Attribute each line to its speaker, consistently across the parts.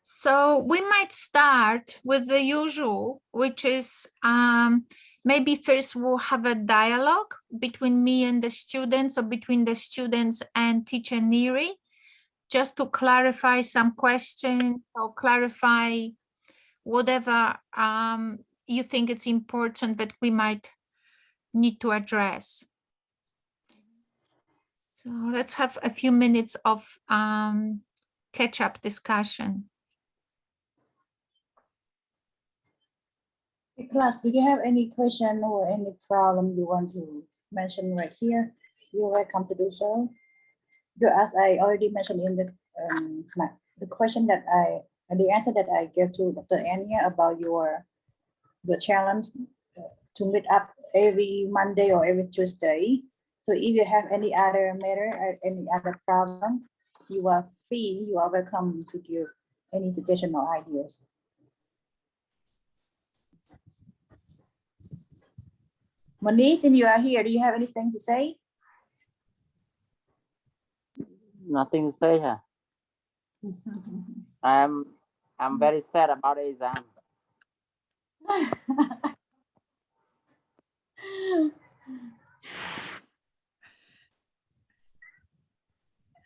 Speaker 1: So we might start with the usual, which is maybe first we'll have a dialogue between me and the students, or between the students and teacher NIE, just to clarify some questions or clarify whatever you think it's important that we might need to address. So let's have a few minutes of catch-up discussion.
Speaker 2: Hey, class, do you have any question or any problem you want to mention right here? You're welcome to do so. As I already mentioned in the question that the answer that I gave to Dr. Ania about your challenge to meet up every Monday or every Tuesday. So if you have any other matter or any other problem, you are free, you are welcome to give any suggestion or ideas. Monique, since you are here, do you have anything to say?
Speaker 3: Nothing to say here. I'm very sad about the exam.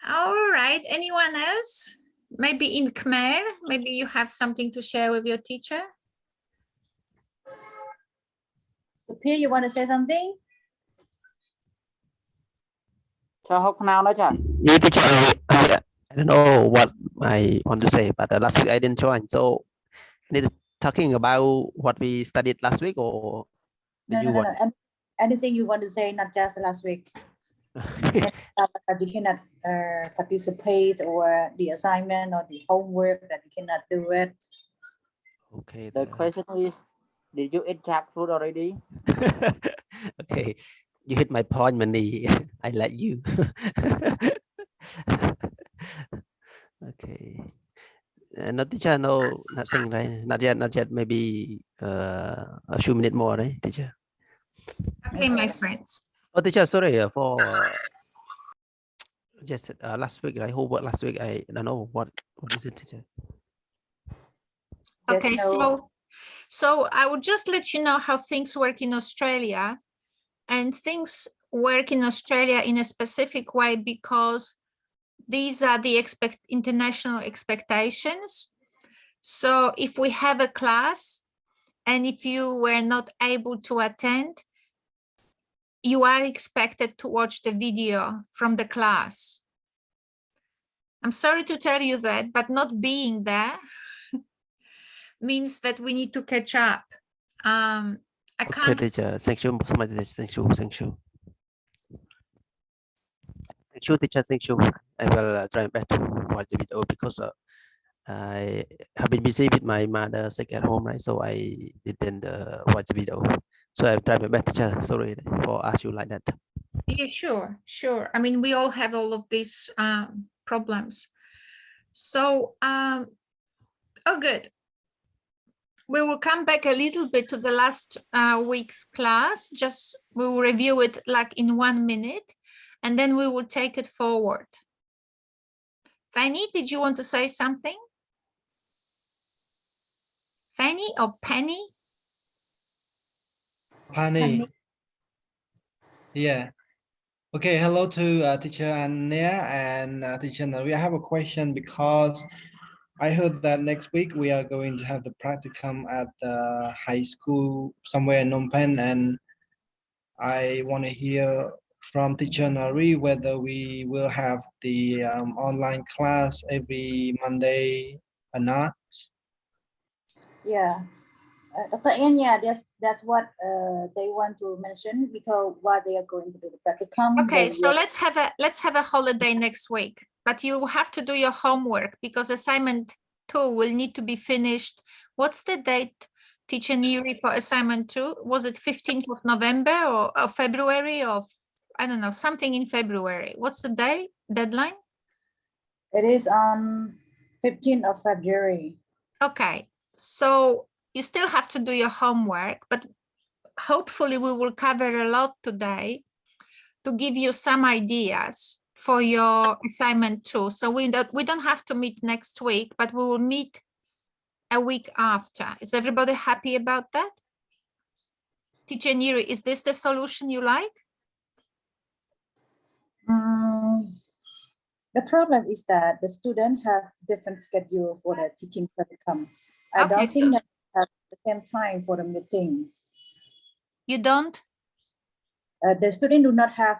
Speaker 1: All right, anyone else? Maybe in Khmer, maybe you have something to share with your teacher?
Speaker 2: Sophia, you want to say something?
Speaker 4: Yeah, teacher, I don't know what I want to say, but last week I didn't join. So, need talking about what we studied last week, or
Speaker 2: No. Anything you want to say, not just last week. That you cannot participate, or the assignment or the homework that you cannot do it.
Speaker 4: Okay.
Speaker 3: The question is, did you eat jackfruit already?
Speaker 4: Okay, you hit my point, Mani. I let you. Okay. No, teacher, no, nothing, right? Not yet. Maybe a few minutes more, right, teacher?
Speaker 1: Okay, my friends.
Speaker 4: Oh, teacher, sorry for just last week, right? Homework last week. I don't know what is it, teacher?
Speaker 1: Okay, so I will just let you know how things work in Australia, and things work in Australia in a specific way because these are the international expectations. So if we have a class and if you were not able to attend, you are expected to watch the video from the class. I'm sorry to tell you that, but not being there means that we need to catch up. I can't.
Speaker 4: Okay, teacher. Thank you so much. Thank you. Thank you, teacher. Thank you. I will try back to watch the video because I have been busy with my mother sick at home, right? So I didn't watch the video. So I tried my best, teacher. Sorry for ask you like that.
Speaker 1: Yeah, sure. I mean, we all have all of these problems. So, oh, good. We will come back a little bit to the last week's class. Just we will review it like in 1 minute, and then we will take it forward. Fanny, did you want to say something? Fanny or Penny?
Speaker 5: Penny. Yeah. Okay. Hello to teacher Ania and teacher Nari. I have a question because I heard that next week we are going to have the practicum at the high school somewhere in Phnom Penh, and I want to hear from teacher Nari whether we will have the online class every Monday or not.
Speaker 2: Yeah. Dr. Anya, that's what they want to mention, because what they are going to do the practicum.
Speaker 1: Okay, so let's have a holiday next week, but you have to do your homework because assignment 2 will need to be finished. What's the date, teacher NIE, for assignment 2? Was it 15th of November or February, or I don't know, something in February? What's the deadline?
Speaker 2: It is on 15th of February.
Speaker 1: Okay, so you still have to do your homework, but hopefully we will cover a lot today to give you some ideas for your assignment 2. So we don't have to meet next week, but we will meet a week after. Is everybody happy about that? Teacher Neri, is this the solution you like?
Speaker 2: The problem is that the students have different schedule for the teaching curriculum. I
Speaker 1: Okay,
Speaker 2: don't
Speaker 1: so-
Speaker 2: think that they have the same time for the meeting.
Speaker 1: You don't?
Speaker 2: The students do not have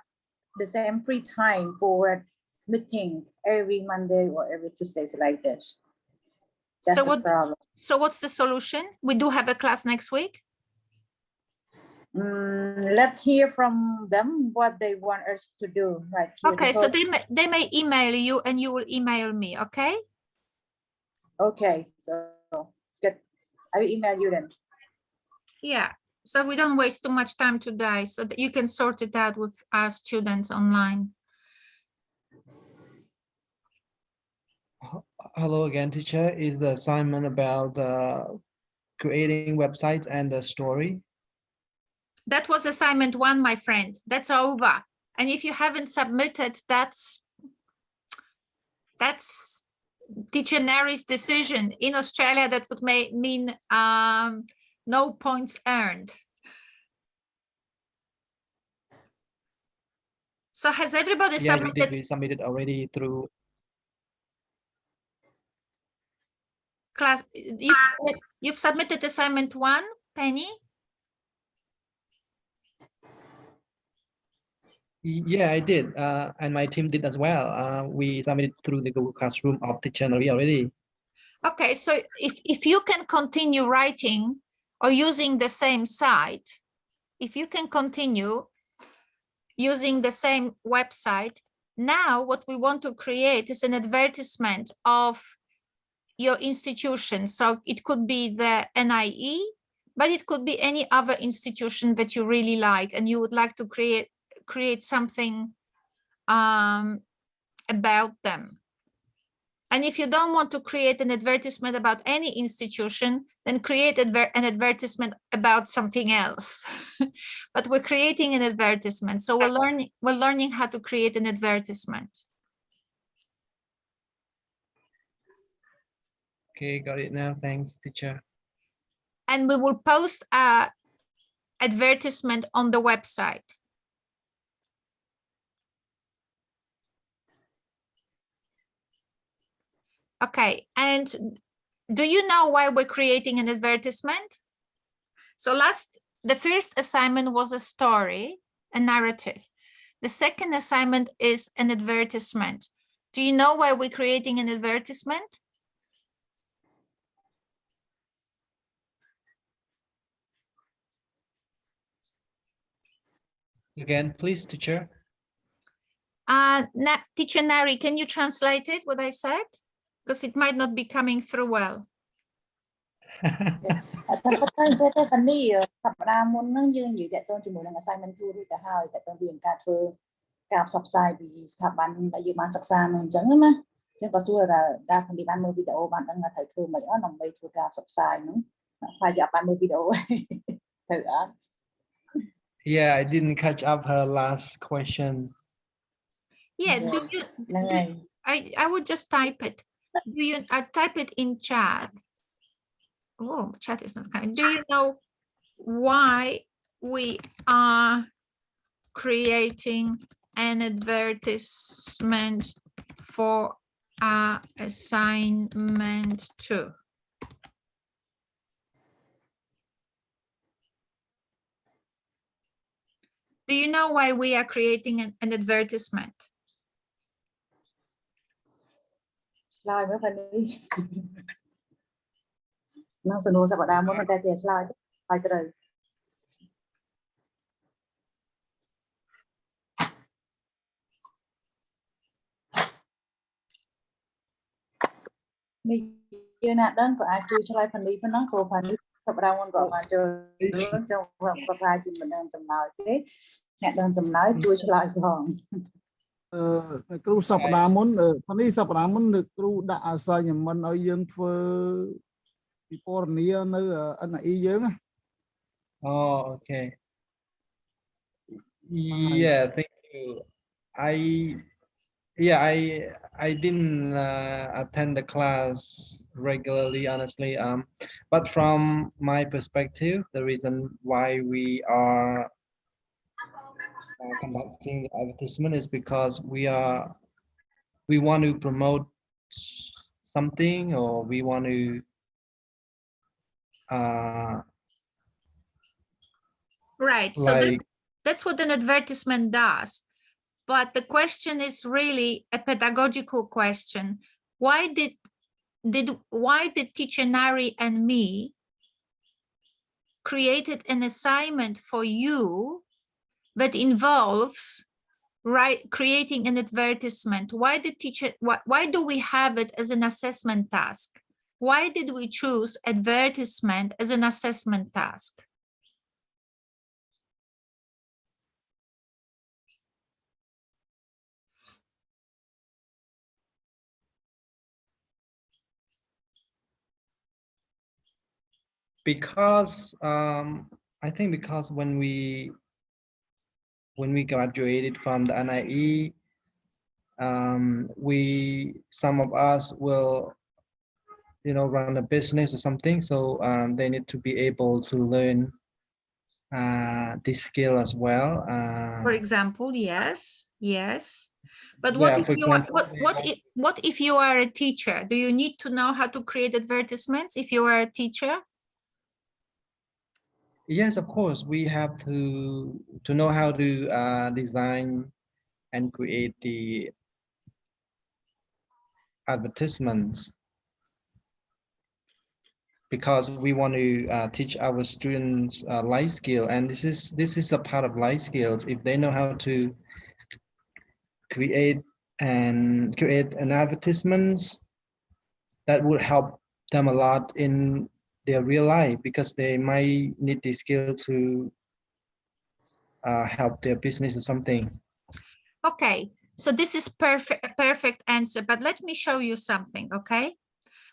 Speaker 2: the same free time for meeting every Monday or every Tuesday like this. That's
Speaker 1: So
Speaker 2: the
Speaker 1: what,
Speaker 2: problem.
Speaker 1: so what's the solution? We do have a class next week.
Speaker 2: Let's hear from them what they want us to do right here.
Speaker 1: Okay, so
Speaker 2: because-
Speaker 1: they may email you and you will email me, okay?
Speaker 2: Okay, so good. I will email you then.
Speaker 1: Yeah, so we don't waste too much time today so that you can sort it out with our students online.
Speaker 5: Hello again, teacher. Is the assignment about creating websites and the story?
Speaker 1: That was assignment 1, my friend. That's over. And if you haven't submitted, that's Teacher Neri's decision. In Australia, that would mean no points earned. So has everybody
Speaker 5: Yeah,
Speaker 1: submitted?
Speaker 5: we submitted already through.
Speaker 1: Class, you've submitted assignment 1, Penny?
Speaker 5: Yeah, I did, and my team did as well. We submitted through the Google Classroom of Teacher Neri already.
Speaker 1: Okay, so if you can continue writing or using the same site, if you can continue using the same website, now what we want to create is an advertisement of your institution. So it could be the NIE, but it could be any other institution that you really like and you would like to create something about them. And if you don't want to create an advertisement about any institution, then create an advertisement about something else. But we're creating an advertisement. So we're learning how to create an advertisement.
Speaker 5: Okay, got it now. Thanks, teacher.
Speaker 1: And we will post a advertisement on the website. Okay, and do you know why we're creating an advertisement? So the first assignment was a story, a narrative. The second assignment is an advertisement. Do you know why we're creating an advertisement?
Speaker 5: Again, please, teacher.
Speaker 1: Teacher Nari, can you translate it, what I said? Because it might not be coming through well.
Speaker 2: តែគាត់ទៅចេះតែនេះសប្តាហ៍មុនហ្នឹងយើងនិយាយតាក់ទងជាមួយនឹង assignment 2រួចទៅហើយតាក់ទងពីការធ្វើការផ្សព្វផ្សាយពីស្ថាប័នដែលយើងបានសិក្សានោះអញ្ចឹងណាអញ្ចឹងក៏សួរថាការខាងនេះបានមើលវីដេអូបានដឹងថាត្រូវធ្វើមិនអត់ដើម្បីធ្វើការផ្សព្វផ្សាយហ្នឹងខ្លាចជាអត់បានមើលវីដេអូត្រូវអត់
Speaker 5: Yeah, I didn't catch up her last question.
Speaker 1: Yeah,
Speaker 2: ហ្នឹងហើយ
Speaker 1: I would just type it. I type it in chat. Oh, chat is not coming. Do you know why we are creating an advertisement for our assignment 2? Do you know why we are creating an advertisement?
Speaker 2: ឆ្លើយមើលពេលនេះនឹងសំណួរសប្តាហ៍មុនតែគេឆ្លើយហើយត្រូវនេះយើងណាដឹងក៏អាចជួយឆ្លើយផងនេះប៉ុណ្ណឹងព្រោះផងនេះសប្តាហ៍មុនក៏បានចូលចង់ប្រកាសជាមិនដឹងចម្លើយទេអ្នកដឹងចម្លើយជួយឆ្លើយផង
Speaker 6: គ្រូសប្តាហ៍មុននេះសប្តាហ៍មុនគ្រូដាក់អាសញ្ញមិនឲ្យយើងធ្វើពិពណ៌នានៅ NIE យើង
Speaker 5: Oh, okay. Yeah, thank you. I didn't attend the class regularly, honestly. But from my perspective, the reason why we are conducting the advertisement is because we want to promote something, or we want to
Speaker 1: Right. So that's what an advertisement does. But the question is really a pedagogical question. Why did teacher Nari and me created an assignment for you that involves creating an advertisement? Why do we have it as an assessment task? Why did we choose advertisement as an assessment task?
Speaker 5: Because I think because when we graduated from the NIE, some of us will, run a business or something. So they need to be able to learn this skill as well.
Speaker 1: For example, yes. But
Speaker 5: yeah, for example,
Speaker 1: what if you are a teacher? Do you need to know how to create advertisements if you are a teacher?
Speaker 5: Yes, of course, we have to know how to design and create the advertisements, because we want to teach our students life skill, and this is a part of life skills. If they know how to create an advertisements, that would help them a lot in their real life, because they might need the skill to help their business or something.
Speaker 1: Okay, so this is perfect answer, but let me show you something, okay?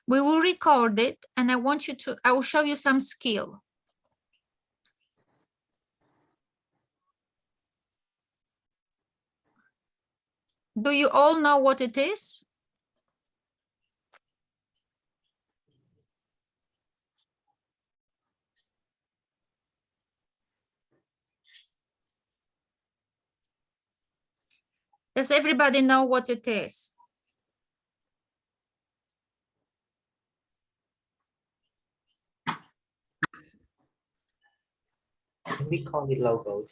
Speaker 1: We will record it and I will show you some skill. Do you all know what it is? Does everybody know what it is?
Speaker 7: We call it logo.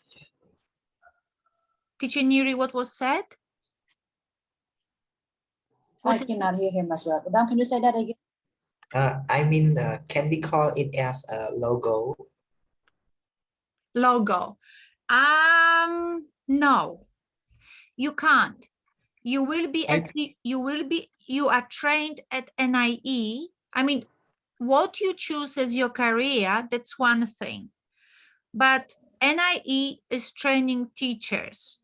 Speaker 1: Teacher Neri, what was said?
Speaker 2: I cannot hear him as well. Madam, can you say that again?
Speaker 7: I mean, can we call it as a logo?
Speaker 1: Logo. No, you can't. You are trained at NIE. I mean, what you choose as your career, that's one thing. But NIE is training teachers.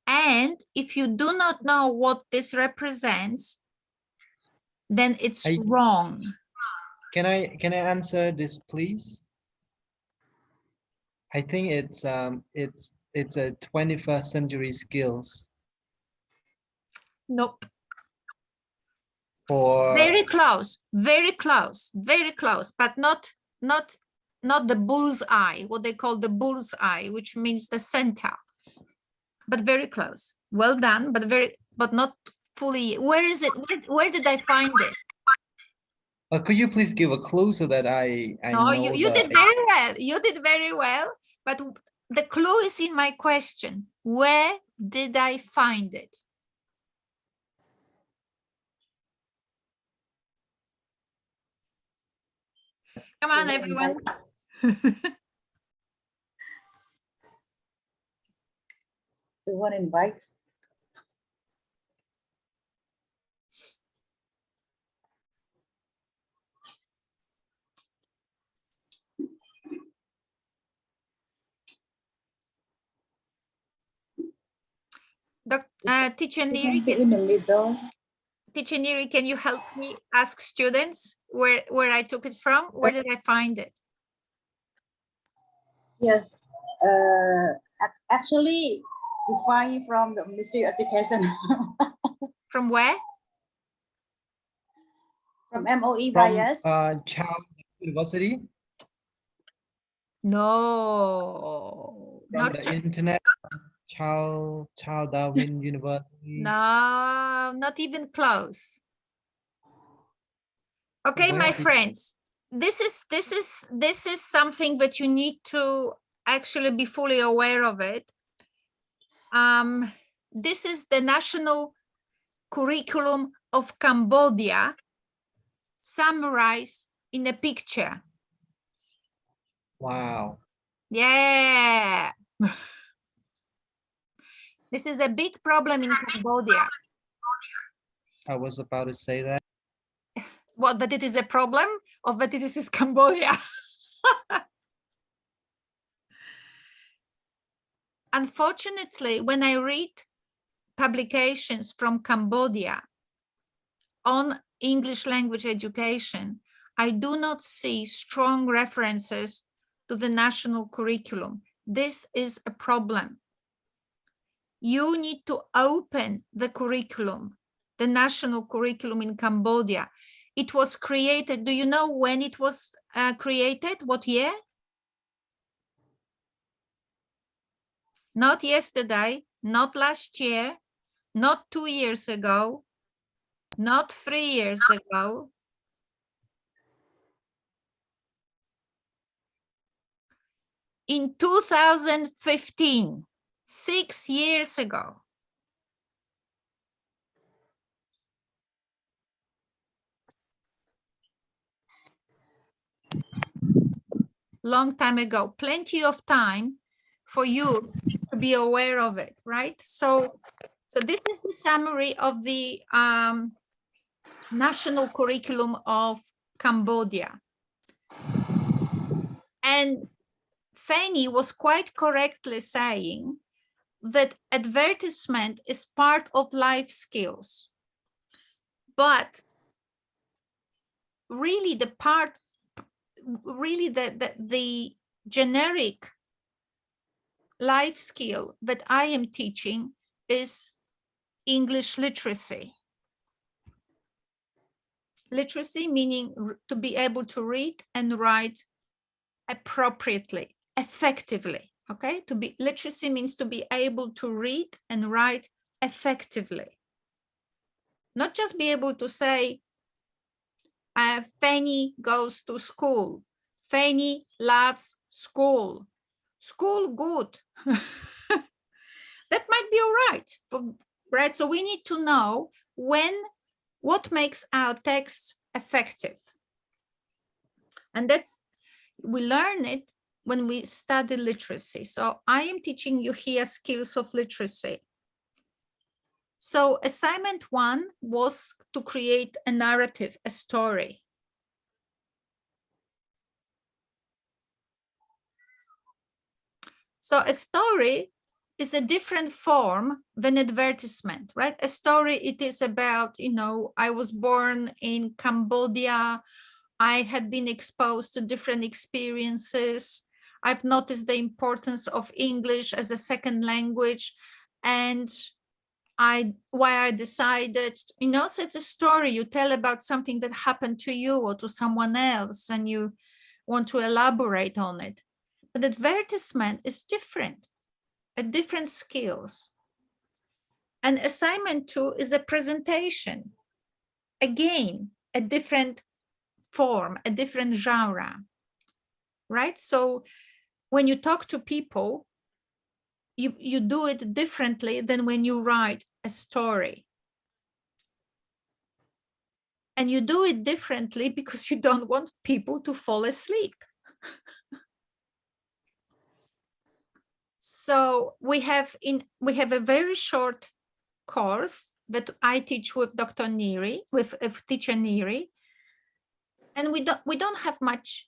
Speaker 1: And if you do not know what this represents, then it's wrong.
Speaker 5: Can I answer this, please? I think it's a 21st century skills.
Speaker 1: Nope.
Speaker 5: For
Speaker 1: very close, but not the bull's eye, what they call the bull's eye, which means the center, but very close. Well done, but not fully. Where is it? Where did I find it?
Speaker 5: could you please give a clue so that I
Speaker 1: no,
Speaker 5: know?
Speaker 1: you did very well. You did very well, but the clue is in my question. Where did I find it? Come on, everyone.
Speaker 2: The one invite.
Speaker 1: Teacher Neri,
Speaker 2: in the middle.
Speaker 1: Teacher Neri, can you help me ask students where I took it from? Where did I find it?
Speaker 2: Yes, actually, you find it from the Ministry of Education.
Speaker 1: From where?
Speaker 2: From MOE
Speaker 5: From
Speaker 2: bias?
Speaker 5: Child University,
Speaker 1: No,
Speaker 5: from
Speaker 1: not
Speaker 5: the internet, Child Darwin University.
Speaker 1: no, not even close. Okay,
Speaker 5: Where
Speaker 1: my
Speaker 5: did-
Speaker 1: friends, this is something that you need to actually be fully aware of it. This is the national curriculum of Cambodia summarized in a picture.
Speaker 5: Wow.
Speaker 1: Yeah. This is a big problem in Cambodia.
Speaker 5: I was about to say that.
Speaker 1: What, that it is a problem or that it is Cambodia? Unfortunately, when I read publications from Cambodia on English language education, I do not see strong references to the national curriculum. This is a problem. You need to open the curriculum, the national curriculum in Cambodia. It was created, do you know when it was created? What year? Not yesterday, not last year, not 2 years ago, not 3 years ago. In 2015, 6 years ago. Long time ago, plenty of time for you to be aware of it, right? So this is the summary of the national curriculum of Cambodia. And Fanny was quite correctly saying that advertisement is part of life skills. But really the generic life skill that I am teaching is English literacy. Literacy meaning to be able to read and write appropriately, effectively, okay? Literacy means to be able to read and write effectively. Not just be able to say, Fanny goes to school. Fanny loves school. School good. That might be all right, right? So we need to know what makes our text effective. And we learn it when we study literacy. So I am teaching you here skills of literacy. So assignment 1 was to create a narrative, a story. So a story is a different form than advertisement, right? A story, it is about, I was born in Cambodia. I had been exposed to different experiences. I've noticed the importance of English as a second language and why I decided, so it's a story. You tell about something that happened to you or to someone else and you want to elaborate on it. But advertisement is different, different skills. And assignment 2 is a presentation. Again, a different form, a different genre, right? So when you talk to people, you do it differently than when you write a story. And you do it differently because you don't want people to fall asleep. So we have a very short course that I teach with Dr. Neri, with teacher Neri. And we don't have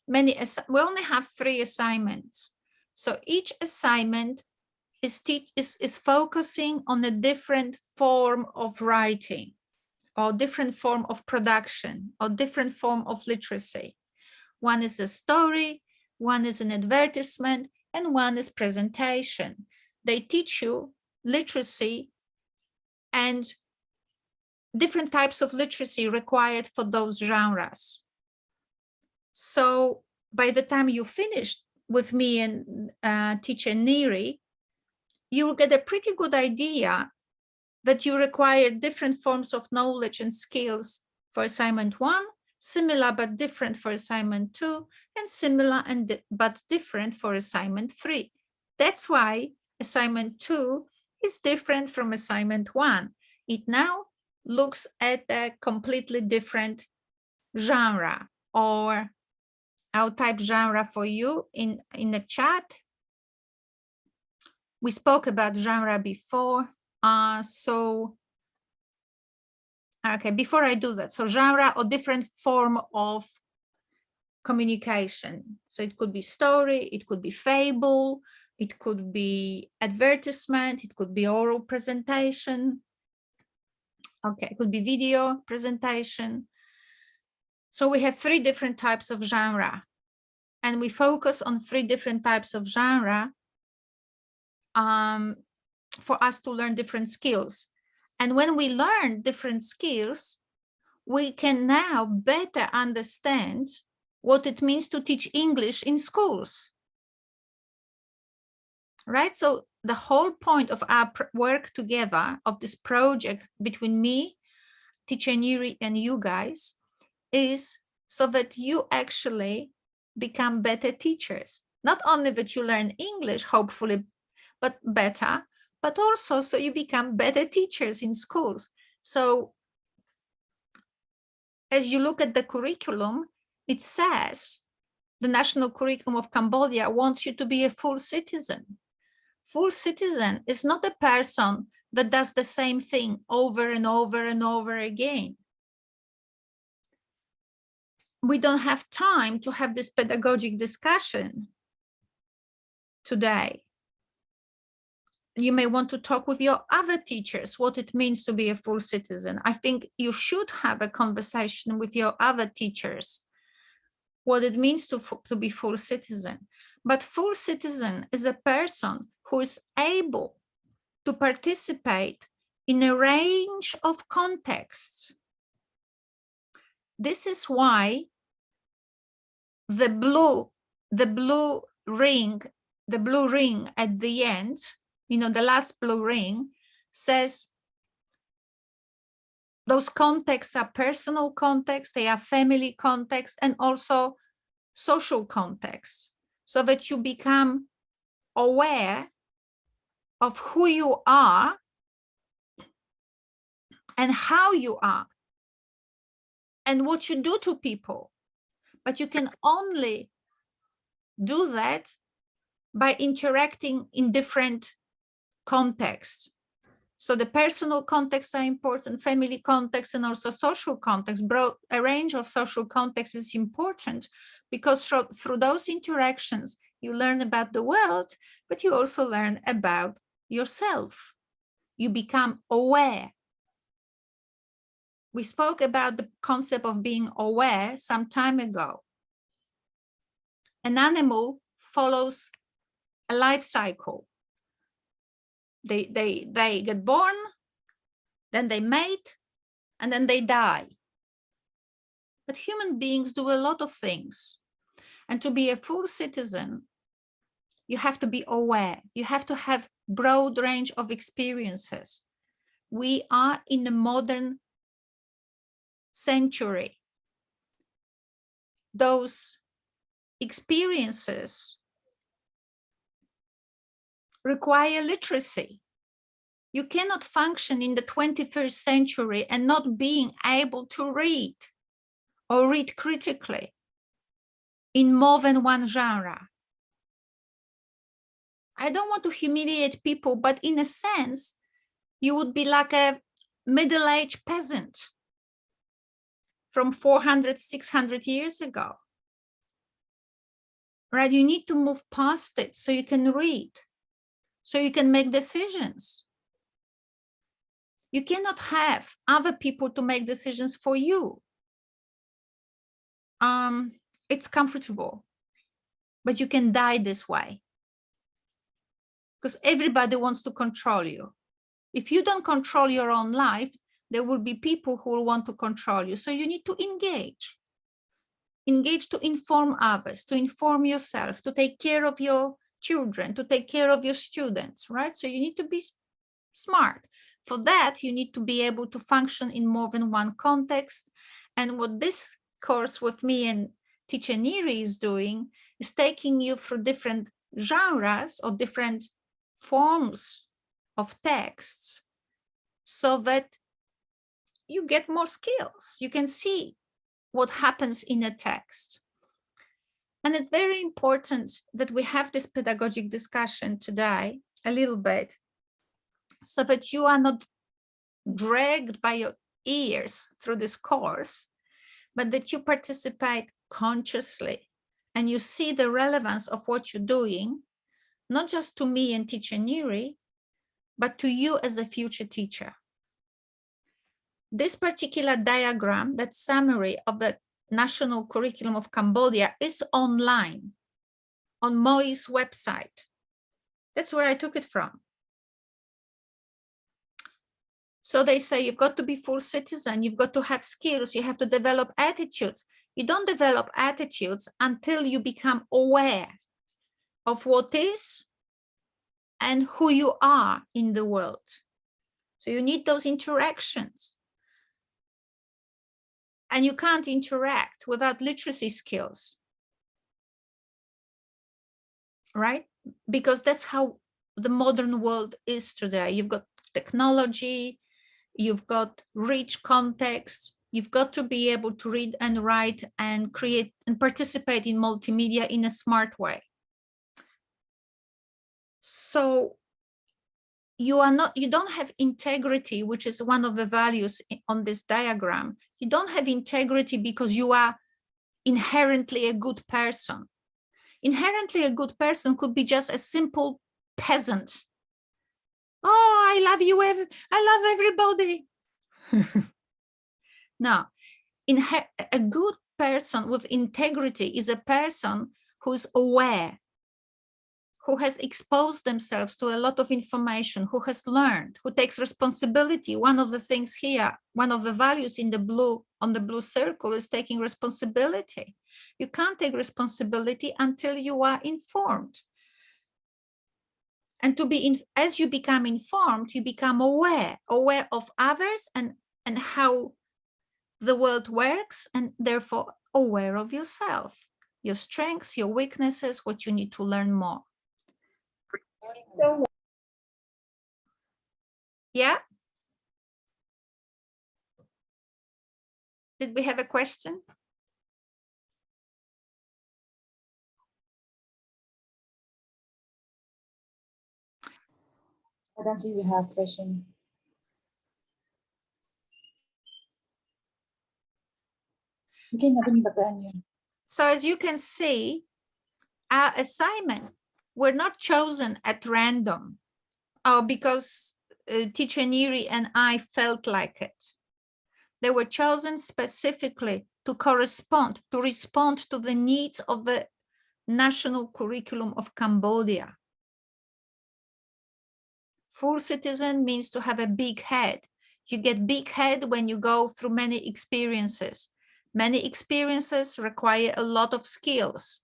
Speaker 1: we only have 3 assignments. So each assignment is focusing on a different form of writing or different form of production or different form of literacy. One is a story, one is an advertisement, and one is presentation. They teach you literacy and different types of literacy required for those genres. So by the time you finished with me and teacher Neri, you'll get a pretty good idea that you require different forms of knowledge and skills for assignment 1, similar but different for assignment 2, and similar but different for assignment 3. That's why assignment 2 is different from assignment 1. It now looks at a completely different genre, or I'll type genre for you in the chat. We spoke about genre before. Okay, before I do that, so genre or different form of communication. So it could be story, it could be fable, it could be advertisement, it could be oral presentation. Okay, it could be video presentation. So we have 3 different types of genre, and we focus on 3 different types of genre for us to learn different skills. And when we learn different skills, we can now better understand what it means to teach English in schools. Right? So the whole point of our work together, of this project between me, teacher Neri, and you guys, is so that you actually become better teachers. Not only that you learn English, hopefully, but better, but also so you become better teachers in schools. So as you look at the curriculum, it says the national curriculum of Cambodia wants you to be a full citizen. Full citizen is not a person that does the same thing over and over and over again. We don't have time to have this pedagogic discussion today. You may want to talk with your other teachers what it means to be a full citizen. I think you should have a conversation with your other teachers what it means to be full citizen. But full citizen is a person who is able to participate in a range of contexts. This is why the blue ring at the end, the last blue ring, says those contexts are personal contexts, they are family contexts, and also social contexts, so that you become aware of who you are and how you are and what you do to people. But you can only do that by interacting in different contexts. So the personal contexts are important, family context, and also social context. A range of social context is important because through those interactions, you learn about the world, but you also learn about yourself. You become aware. We spoke about the concept of being aware some time ago. An animal follows a life cycle. They get born, then they mate, and then they die. But human beings do a lot of things. And to be a full citizen, you have to be aware. You have to have broad range of experiences. We are in the modern century. Those experiences require literacy. You cannot function in the 21st century and not being able to read or read critically in more than one genre. I don't want to humiliate people, but in a sense, you would be like a middle-aged peasant from 400, 600 years ago. Right? You need to move past it so you can read, so you can make decisions. You cannot have other people to make decisions for you. It's comfortable, but you can die this way because everybody wants to control you. If you don't control your own life, there will be people who will want to control you. So you need to engage. Engage to inform others, to inform yourself, to take care of your children, to take care of your students, right? So you need to be smart. For that, you need to be able to function in more than one context. And what this course with me and teacher Neri is doing is taking you through different genres or different forms of texts so that you get more skills. You can see what happens in a text. And it's very important that we have this pedagogic discussion today a little bit so that you are not dragged by your ears through this course, but that you participate consciously and you see the relevance of what you're doing, not just to me and teacher Neri, but to you as a future teacher. This particular diagram, that summary of the national curriculum of Cambodia, is online on MOI's website. That's where I took it from. So they say you've got to be full citizen, you've got to have skills, you have to develop attitudes. You don't develop attitudes until you become aware of what is and who you are in the world. So you need those interactions. And you can't interact without literacy skills, right? Because that's how the modern world is today. You've got technology, you've got rich context, you've got to be able to read and write and create and participate in multimedia in a smart way. So you don't have integrity, which is one of the values on this diagram. You don't have integrity because you are inherently a good person. Inherently a good person could be just a simple peasant. Oh, I love you, I love everybody. No, a good person with integrity is a person who's aware, who has exposed themselves to a lot of information, who has learned, who takes responsibility. One of the things here, one of the values in the blue, on the blue circle, is taking responsibility. You can't take responsibility until you are informed. And as you become informed, you become aware of others and how the world works, and therefore aware of yourself, your strengths, your weaknesses, what you need to learn more. So, yeah. Did we have a question?
Speaker 2: I don't see we have question. Okay, nothing but Ania.
Speaker 1: So as you can see, our assignments were not chosen at random or because teacher Neri and I felt like it. They were chosen specifically to respond to the needs of the national curriculum of Cambodia. Full citizen means to have a big head. You get big head when you go through many experiences. Many experiences require a lot of skills.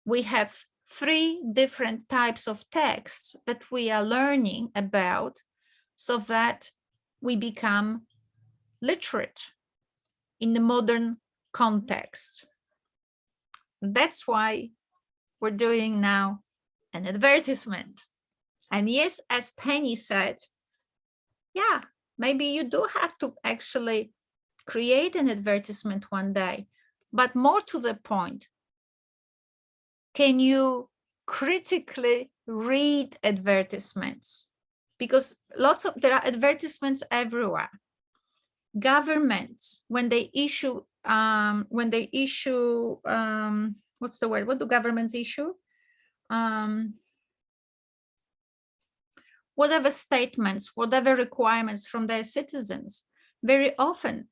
Speaker 1: We have 3 different types of texts that we are learning about so that we become literate in the modern context. That's why we're doing now an advertisement. And yes, as Penny said, yeah, maybe you do have to actually create an advertisement one day, but more to the point, can you critically read advertisements? Because there are advertisements everywhere. Governments, when they issue, what's the word? What do governments issue? Whatever statements, whatever requirements from their citizens, very often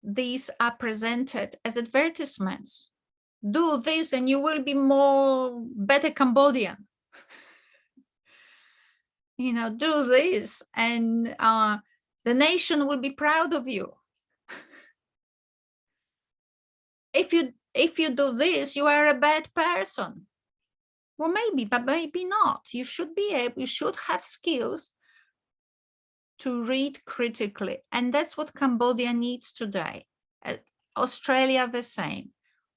Speaker 1: these are presented as advertisements. Do this and you will be better Cambodian. You know, do this and The nation will be proud of you. If you do this, you are a bad person. Well, maybe, but maybe not. You should be able, you should have skills to read critically. And that's what Cambodia needs today. Australia, the same.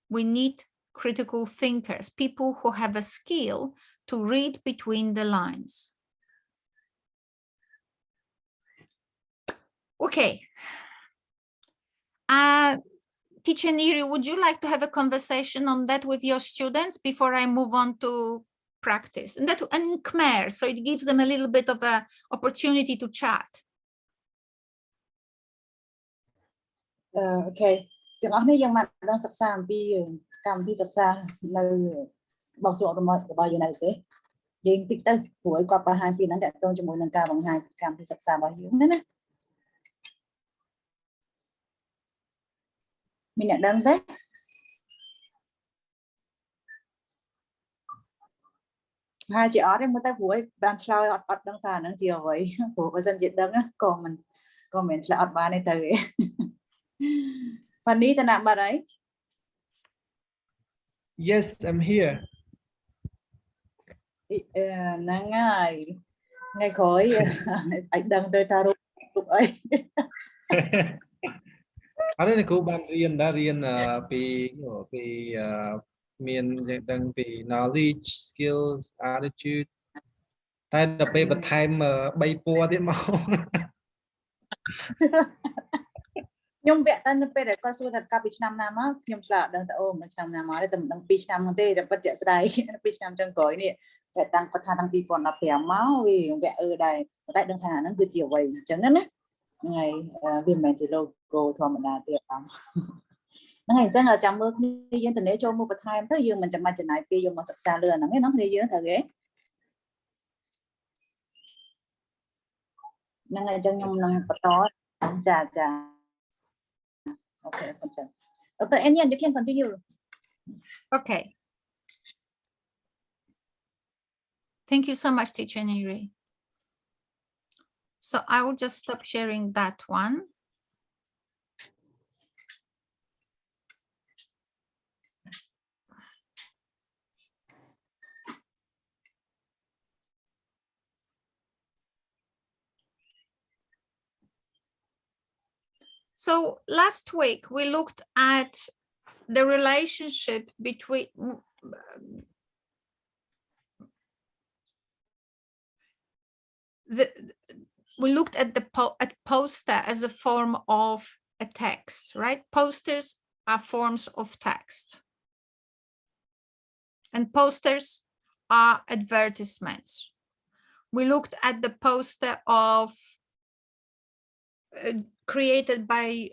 Speaker 1: We need critical thinkers, people who have a skill to read between the lines. Okay. Teacher Neri, would you like to have a conversation on that with your students before I move on to practice? And that in Khmer, so it gives them a little bit of an opportunity to chat.
Speaker 2: Okay. ទាំងអស់នេះយើងបានដឹងសិក្សាអំពីកម្មវិធីសិក្សានៅបោកសរុបរបស់យើងនៅទេយើងតិចទៅព្រោះឲ្យគាត់បង្ហាញពីហ្នឹងតើតើជាមួយនឹងការបង្ហាញកម្មវិធីសិក្សារបស់យើងណាមានអ្នកដឹងទេហើយជាអត់ទេមើលទៅព្រោះឲ្យបានឆ្លើយអត់ដឹងថាហ្នឹងជាអ្វីព្រោះបើសិនជាដឹងក៏មិនឆ្លើយអត់បានទេទៅទេPani, tak nak barai?
Speaker 5: Yes, I'm here.
Speaker 2: Nangai, ngay khỏi, anh đăng tới taro lúc ấy.
Speaker 5: Ở đây là cô bạn riêng đã riêng về miền đăng về knowledge, skills, attitude. Tại đợt bây bật time bay qua thế mau.
Speaker 2: Nhưng vẽ tên nó để con số thật cao bị năm năm á, nhưng là đang tạo ôm trong năm mới tầm đang bị năm thế để bắt chạy đây, bị năm trong cõi nè, để tăng phát tăng bị còn là phèo máu vì vẽ ở đây, tại đang thả nó cứ chiều vậy chẳng á, ngày vì mình chỉ logo thôi mình là tiệt lắm, nó ngày chắc là chăm mơ đi dân tình để cho mua bật hai tới dương mình chăm mai trên này kia dùng mà sặc xa lừa nó nghe nó đi dưới thằng ghế, nó ngày cho nhung năng bật đó, chà. Okay, Dr. Ania, you can continue.
Speaker 1: Okay. Thank you so much, Teacher Neri. So I will just stop sharing that one. So last week we looked at the relationship between we looked at the poster as a form of a text, right? Posters are forms of text, and posters are advertisements. We looked at the poster of created by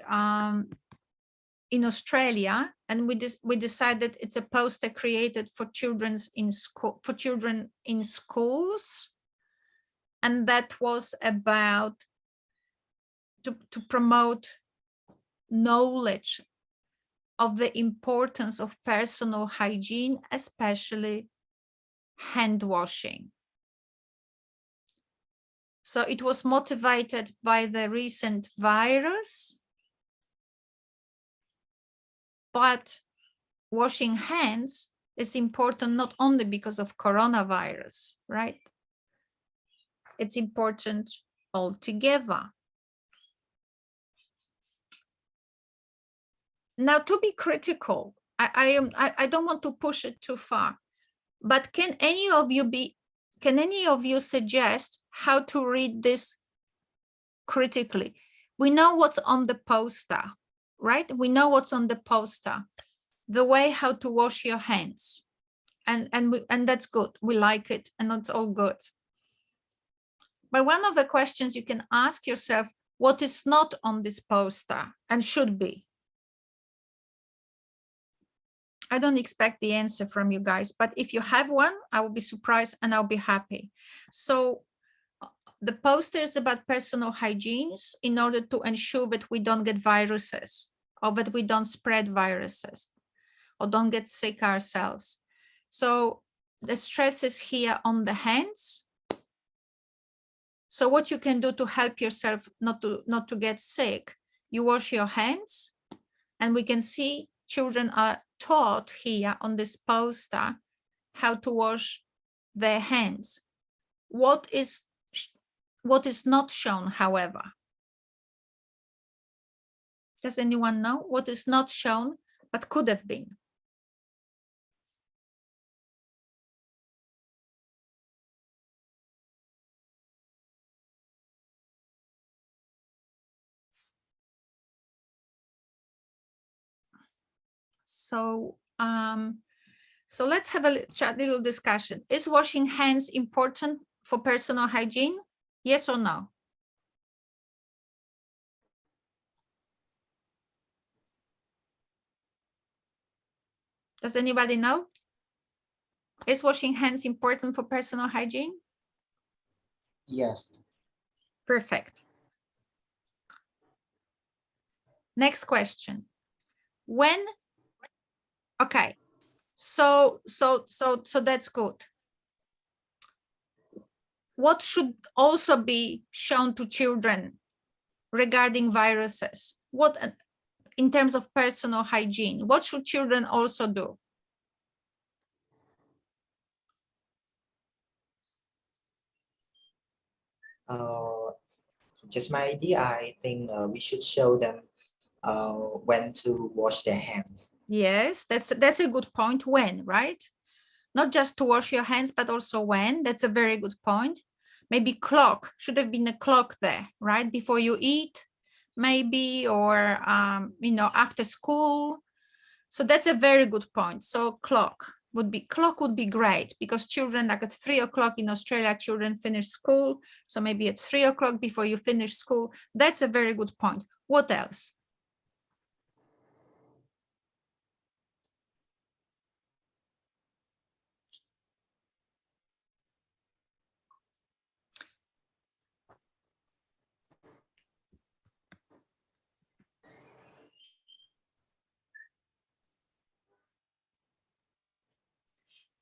Speaker 1: in Australia, and we decided it's a poster created for children in schools, and that was about to promote knowledge of the importance of personal hygiene, especially hand washing. So it was motivated by the recent virus, but washing hands is important not only because of coronavirus, right? It's important altogether. Now, to be critical, I don't want to push it too far, but can any of you suggest how to read this critically? We know what's on the poster, right? We know what's on the poster, the way how to wash your hands, and that's good. We like it, and it's all good. But one of the questions you can ask yourself, what is not on this poster and should be? I don't expect the answer from you guys, but if you have one, I will be surprised and I'll be happy. So the poster is about personal hygiene in order to ensure that we don't get viruses, or that we don't spread viruses, or don't get sick ourselves. So the stress is here on the hands. So what you can do to help yourself not to get sick, you wash your hands, and we can see children are taught here on this poster how to wash their hands. What is not shown, however? Does anyone know what is not shown but could have been? So, so let's have a little discussion. Is washing hands important for personal hygiene? Yes or no? Does anybody know? Is washing hands important for personal hygiene?
Speaker 7: Yes.
Speaker 1: Perfect. Next question. When, okay, so that's good. What should also be shown to children regarding viruses? What, in terms of personal hygiene, what should children also do?
Speaker 7: Just my idea. I think we should show them when to wash their hands.
Speaker 1: Yes, that's a good point. When, right? Not just to wash your hands, but also when. That's a very good point. Maybe clock, should have been a clock there, right? Before you eat, maybe, or you know, after school. So that's a very good point. So clock would be great, because children, like at 3 o'clock in Australia, children finish school. So maybe at 3 o'clock before you finish school. That's a very good point. What else?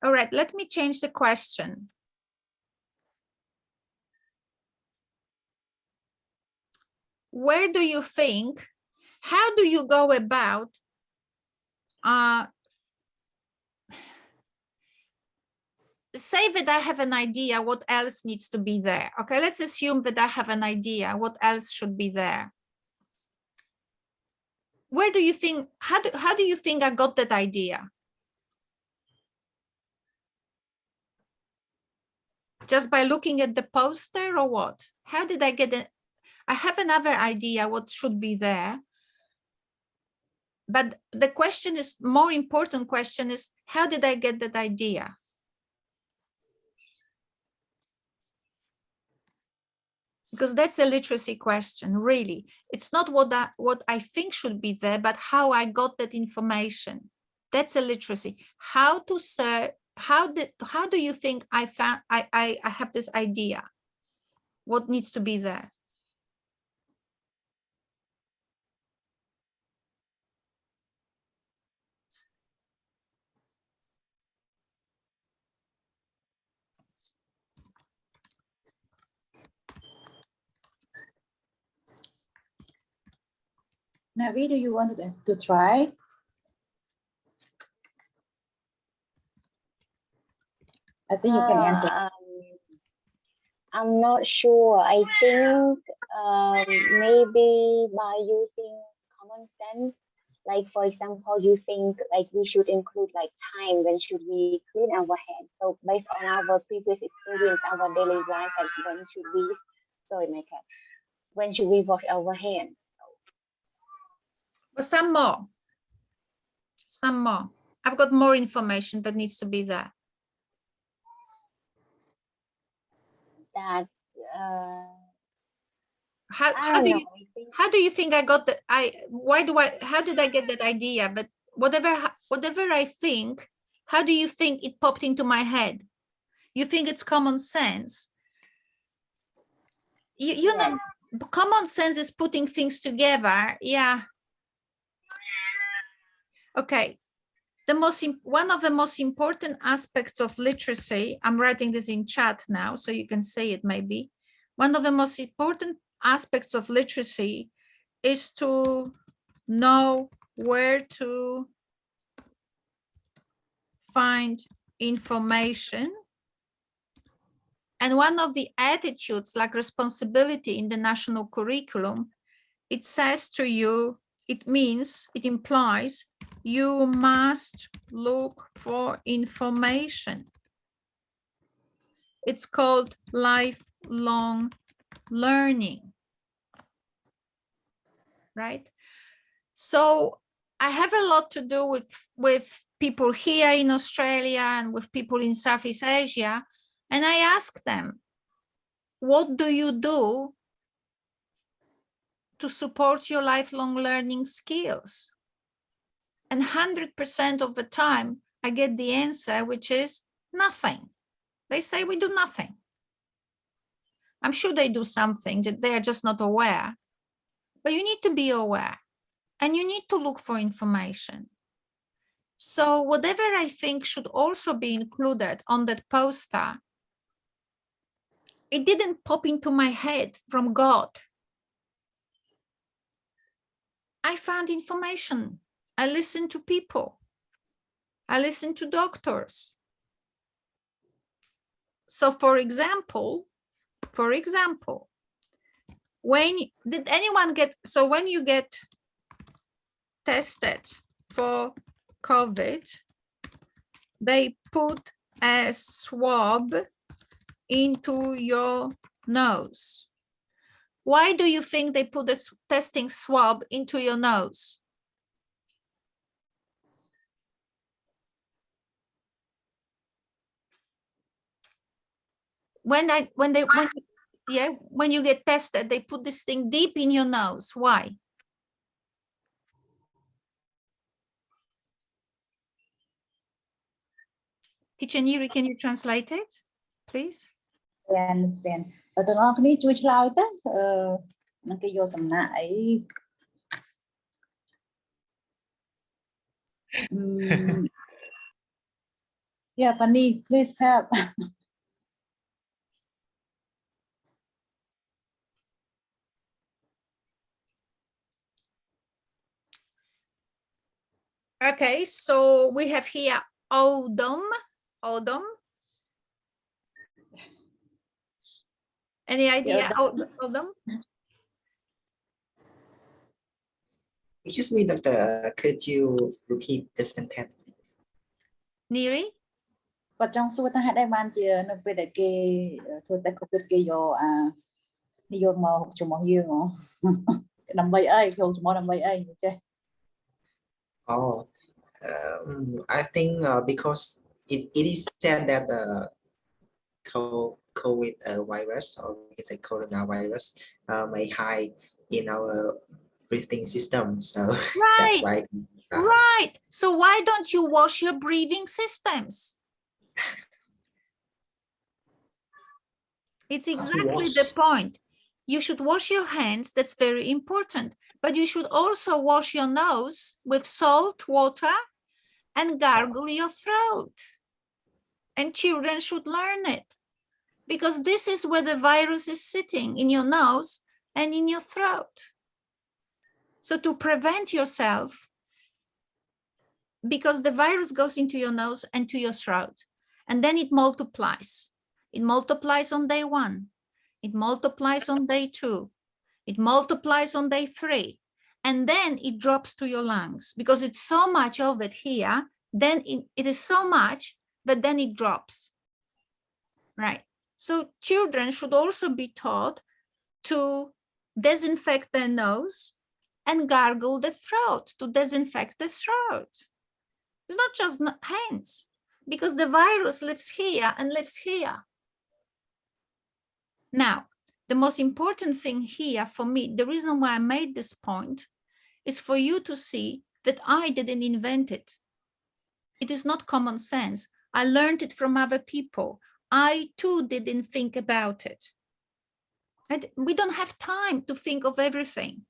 Speaker 1: All right, let me change the question. Where do you think, how do you go about say that I have an idea what else needs to be there. Okay, let's assume that I have an idea what else should be there. Where do you think, how do you think I got that idea? Just by looking at the poster, or what? How did I get it? I have another idea what should be there. But the question is, more important question is, how did I get that idea? Because that's a literacy question, really. It's not what I think should be there, but how I got that information. That's a literacy. How to search, how do you think I have this idea? What needs to be there?
Speaker 2: Navi, do you want to try? I think you can answer.
Speaker 8: I'm not sure. I think maybe by using common sense, like for example, you think like we should include like time when should we clean our hands. So based on our previous experience, our daily life, like when should we, sorry, my cat, when should we wash our hands?
Speaker 1: Well, some more. Some more. I've got more information that needs to be there.
Speaker 8: That
Speaker 1: How do you think I got that? How did I get that idea? But whatever I think, how do you think it popped into my head? You think it's common sense? You know, common sense is putting things together. Yeah. Okay. One of the most important aspects of literacy, I'm writing this in chat now, so you can say it maybe. One of the most important aspects of literacy is to know where to find information. And one of the attitudes, like responsibility in the national curriculum, it says to you, it implies you must look for information. It's called lifelong learning, right? So I have a lot to do with people here in Australia and with people in Southeast Asia. And I ask them, what do you do to support your lifelong learning skills? And 100% of the time, I get the answer, which is nothing. They say we do nothing. I'm sure they do something, that they are just not aware. But you need to be aware and you need to look for information. So whatever I think should also be included on that poster, it didn't pop into my head from God. I found information. I listened to people. I listened to doctors. So for example, when did anyone get, so when you get tested for COVID, they put a swab into your nose. Why do you think they put a testing swab into your nose? When you get tested, they put this thing deep in your nose. Why? Teacher Niri, can you translate it, please?
Speaker 2: I understand. ទាំងអស់គ្នាជួយឆ្លើយទៅនឹងគេយកសំណាក់អីYeah, Pani, please help.
Speaker 1: Okay, so we have here Odom. Any idea, Odom?
Speaker 7: Excuse me, Doctor, could you repeat the sentence, please?
Speaker 1: Niri?
Speaker 2: គាត់ចង់សួរថាហេតុអីបានជានៅពេលដែលគេធ្វើតែCOVIDគេយកនេះយកមកចំហយើងហ៎ដើម្បីអីចូលចំហដើម្បីអីចេះ
Speaker 7: Oh, I think because it is said that the COVID virus, or we can say coronavirus, may hide in our breathing system. So that's why.
Speaker 1: Right. So why don't you wash your breathing systems? It's exactly the point. You should wash your hands. That's very important. But you should also wash your nose with salt water and gargle your throat. And children should learn it because this is where the virus is sitting, in your nose and in your throat. So to prevent yourself, because the virus goes into your nose and to your throat, and then it multiplies. It multiplies on day 1. It multiplies on day 2. It multiplies on day 3. And then it drops to your lungs because it's so much of it here. Then it is so much that then it drops. Right. So children should also be taught to disinfect their nose and gargle the throat, to disinfect the throat. It's not just hands, because the virus lives here and lives here. Now, the most important thing here for me, the reason why I made this point, is for you to see that I didn't invent it. It is not common sense. I learned it from other people. I too didn't think about it. We don't have time to think of everything.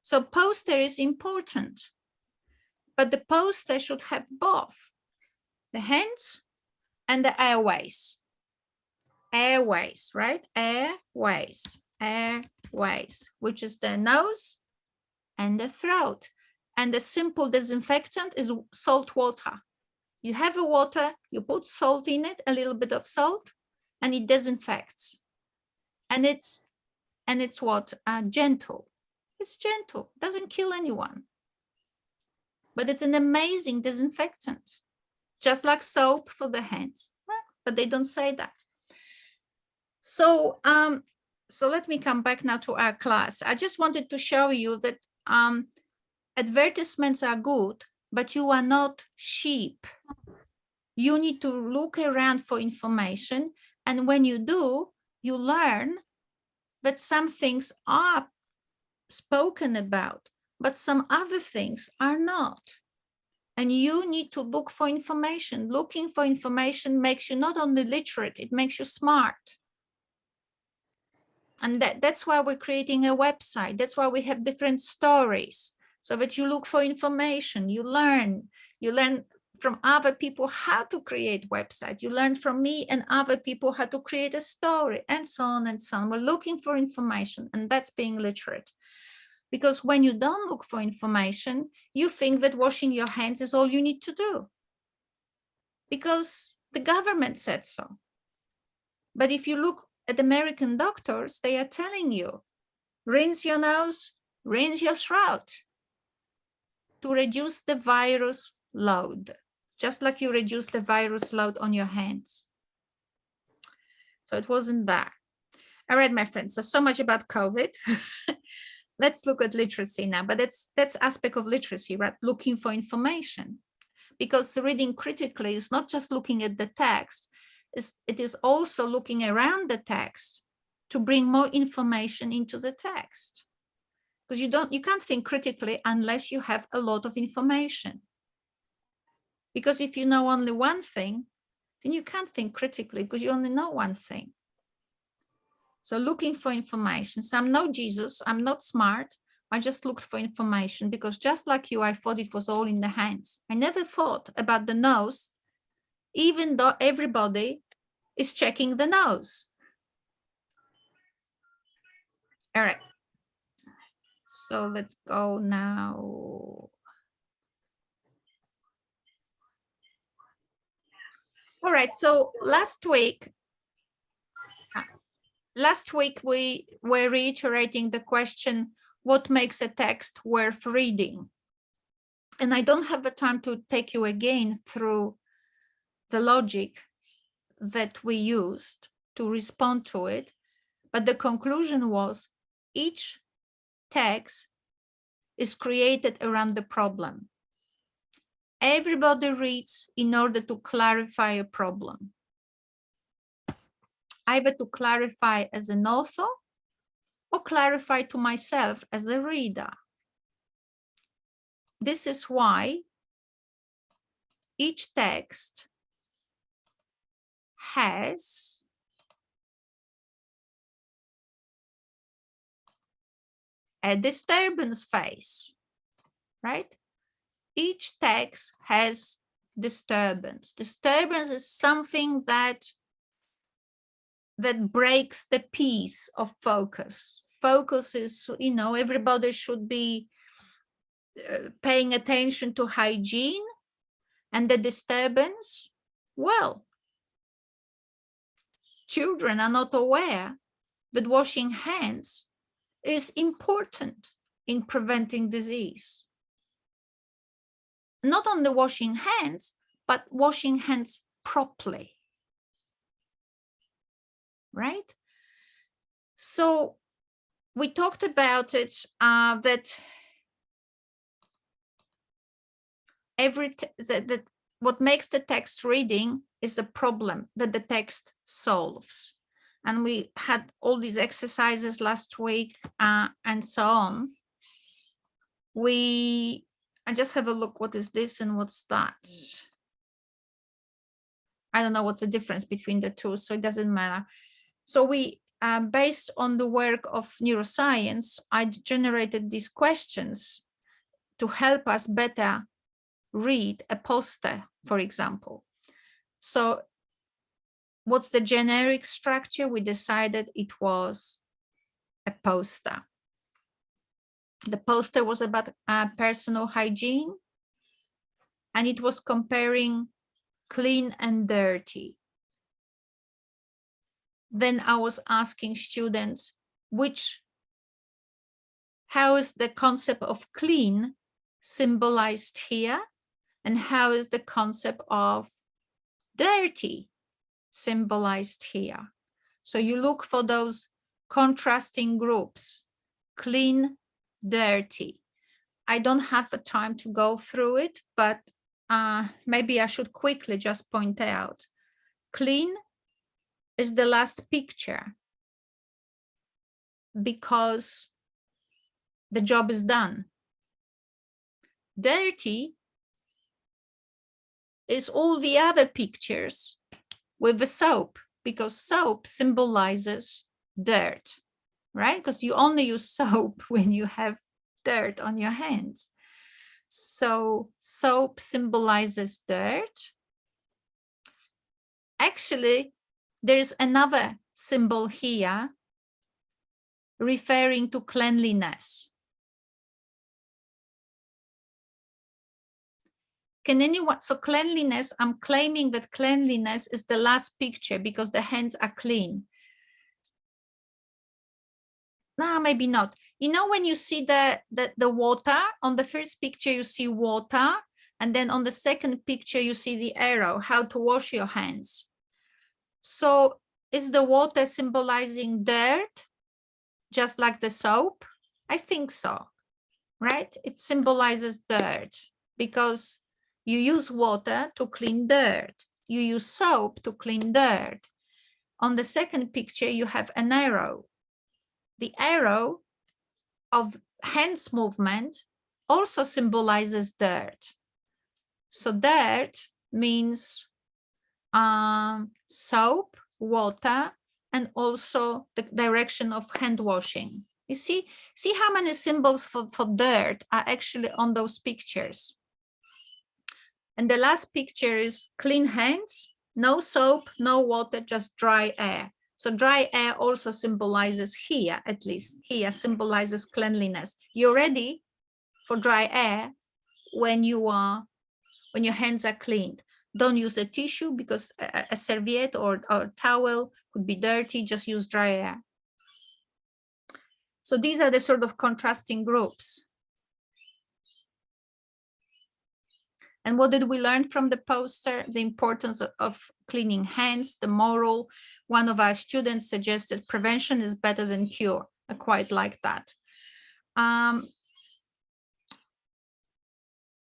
Speaker 1: So poster is important, but the poster should have both the hands and the airways. airways, right? Airways, which is the nose and the throat. And the simple disinfectant is salt water. You have a water, you put salt in it, a little bit of salt, and it disinfects. And it's what? Gentle. It's gentle, doesn't kill anyone. But it's an amazing disinfectant, just like soap for the hands. But they don't say that. So, so let me come back now to our class. I just wanted to show you that advertisements are good, but you are not sheep. You need to look around for information. And when you do, you learn that some things are spoken about, but some other things are not. And you need to look for information. Looking for information makes you not only literate, it makes you smart. And that's why we're creating a website. That's why we have different stories, so that you look for information, you learn from other people how to create websites. You learn from me and other people how to create a story, and so on and so on. We're looking for information, and that's being literate. Because when you don't look for information, you think that washing your hands is all you need to do, because the government said so. But if you look at American doctors, they are telling you, rinse your nose, rinse your throat to reduce the virus load, just like you reduce the virus load on your hands. So it wasn't that. All right, my friends, so much about COVID. Let's look at literacy now, but that's aspect of literacy, right? Looking for information, because reading critically is not just looking at the text, it is also looking around the text to bring more information into the text. Because you can't think critically unless you have a lot of information. Because if you know only one thing, then you can't think critically because you only know one thing. So looking for information. So I'm no Jesus, I'm not smart. I just looked for information because just like you, I thought it was all in the hands. I never thought about the nose, even though everybody is checking the nose. All right. So let's go now. All right, so last week we were reiterating the question, what makes a text worth reading? And I don't have the time to take you again through the logic that we used to respond to it, but the conclusion was each text is created around the problem. Everybody reads in order to clarify a problem, either to clarify as an author or clarify to myself as a reader. This is why each text has a disturbance phase, right? Each text has disturbance. Disturbance is something that breaks the peace of focus. Focus is, everybody should be paying attention to hygiene, and the disturbance, well, children are not aware that washing hands is important in preventing disease. Not only washing hands, but washing hands properly, right? So we talked about it, that that what makes the text reading is a problem that the text solves. And we had all these exercises last week, and so on. I just have a look, what is this and what's that? I don't know what's the difference between the two, so it doesn't matter. So we, based on the work of neuroscience, I generated these questions to help us better read a poster, for example. So What's the generic structure? We decided it was a poster. The poster was about personal hygiene, and it was comparing clean and dirty. Then I was asking students how is the concept of clean symbolized here, and how is the concept of dirty symbolized here. So you look for those contrasting groups, clean, dirty. I don't have the time to go through it, but maybe I should quickly just point out. Clean is the last picture because the job is done. Dirty is all the other pictures with the soap, because soap symbolizes dirt, right? Because you only use soap when you have dirt on your hands. So soap symbolizes dirt. Actually, there's another symbol here referring to cleanliness. Can anyone, so cleanliness, I'm claiming that cleanliness is the last picture because the hands are clean. No, maybe not. You know, when you see the water, on the first picture, you see water, and then on the second picture, you see the arrow, how to wash your hands. So is the water symbolizing dirt, just like the soap? I think so, right? It symbolizes dirt because you use water to clean dirt. You use soap to clean dirt. On the second picture, you have an arrow. The arrow of hands movement also symbolizes dirt. So dirt means soap, water, and also the direction of hand washing. You see how many symbols for dirt are actually on those pictures. And the last picture is clean hands, no soap, no water, just dry air. So dry air also symbolizes here, at least here, symbolizes cleanliness. You're ready for dry air when your hands are cleaned. Don't use a tissue because a serviette or towel could be dirty, just use dry air. So these are the sort of contrasting groups. And what did we learn from the poster? The importance of cleaning hands, the moral. One of our students suggested prevention is better than cure. I quite like that.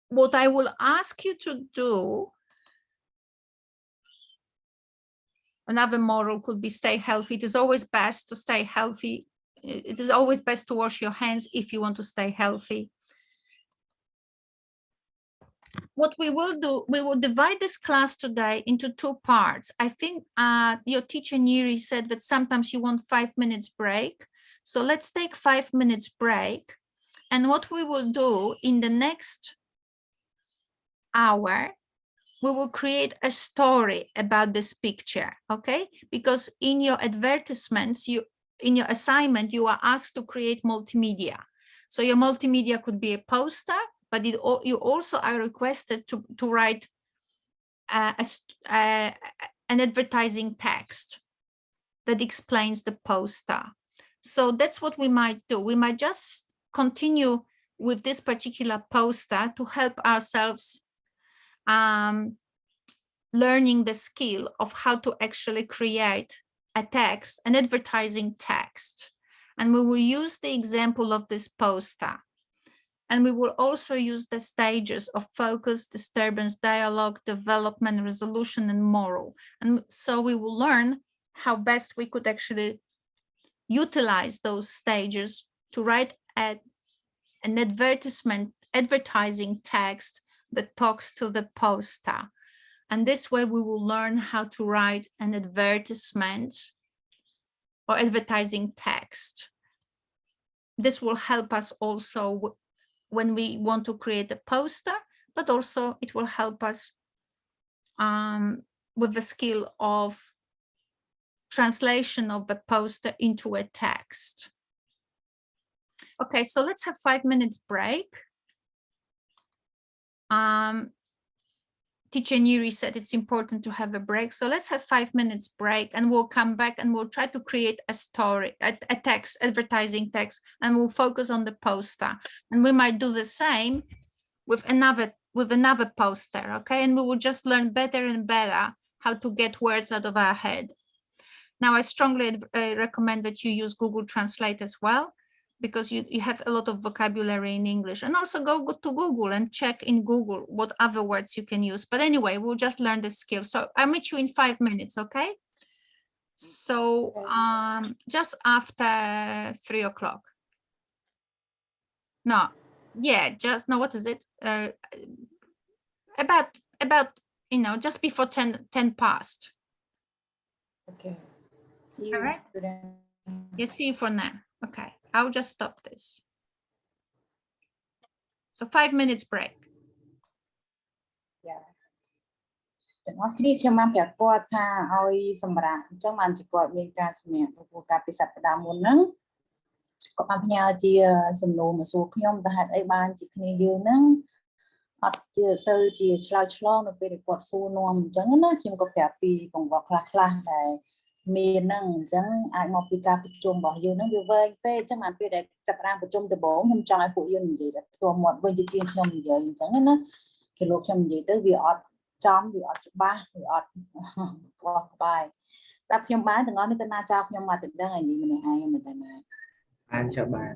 Speaker 1: What I will ask you to do, another moral could be stay healthy. It is always best to stay healthy. It is always best to wash your hands if you want to stay healthy. What we will do, we will divide this class today into two parts. I think your teacher Neri said that sometimes you want 5 minutes break. So let's take 5 minutes break. And what we will do in the next hour, we will create a story about this picture, okay? Because in your advertisements, in your assignment, you are asked to create multimedia. So your multimedia could be a poster, but you also are requested to write an advertising text that explains the poster. So that's what we might do. We might just continue with this particular poster to help ourselves learning the skill of how to actually create a text, an advertising text. And we will use the example of this poster. And we will also use the stages of focus, disturbance, dialogue, development, resolution, and moral. And so we will learn how best we could actually utilize those stages to write an advertising text that talks to the poster. And this way we will learn how to write an advertisement or advertising text. This will help us also when we want to create a poster, but also it will help us with the skill of translation of a poster into a text. Okay, so let's have 5 minutes break. Teacher Neri said it's important to have a break. So let's have 5 minutes break and we'll come back and we'll try to create a story, a text, advertising text, and we'll focus on the poster. And we might do the same with another poster, okay? And we will just learn better and better how to get words out of our head. Now, I strongly recommend that you use Google Translate as well, because you have a lot of vocabulary in English, and also go to Google and check in Google what other words you can use. But anyway, we'll just learn the skill. So I'll meet you in 5 minutes, okay? So just after 3 o'clock. No, yeah, just no, what is it? About, you know, just before 10 past.
Speaker 2: Okay. See you.
Speaker 1: All right. Yeah, see you for now. Okay, I'll just stop this. So 5 minutes break.
Speaker 2: Yeah. ទាំងអស់គ្នាខ្ញុំបានប្រាប់គាត់ថាឲ្យសម្រាប់អញ្ចឹងបានជាគាត់មានការសម្រាប់ព្រោះការពិស័ព្ទផ្ដាំមុនហ្នឹងគាត់បានផ្ញើជាសំណួរមកសួរខ្ញុំទៅហេតុអីបានជាគ្នាយើងហ្នឹងអត់ជាសូវជាឆ្លើយឆ្លងនៅពេលដែលគាត់សួរនាំអញ្ចឹងណាខ្ញុំក៏ប្រាប់ពីកង្វល់ខ្លះដែលមានហ្នឹងអញ្ចឹងអាចមកពីការប្រជុំរបស់យើងហ្នឹងវាវែងពេកអញ្ចឹងបានពេលដែលចាប់ផ្ដើមប្រជុំដំបូងខ្ញុំចង់ឲ្យពួកយើងនិយាយតែផ្ទាល់មាត់វិញជាជាងខ្ញុំនិយាយអញ្ចឹងណាគេលោកខ្ញុំនិយាយទៅវាអត់ចំវាអត់ច្បាស់វាអត់ខ្វះក្បាយតែខ្ញុំបានទាំងអស់នេះទៅណាចោលខ្ញុំមកទៅដឹងឲ្យនិយាយម្នាក់ឯងមិនទៅណា
Speaker 7: បានចុះបាន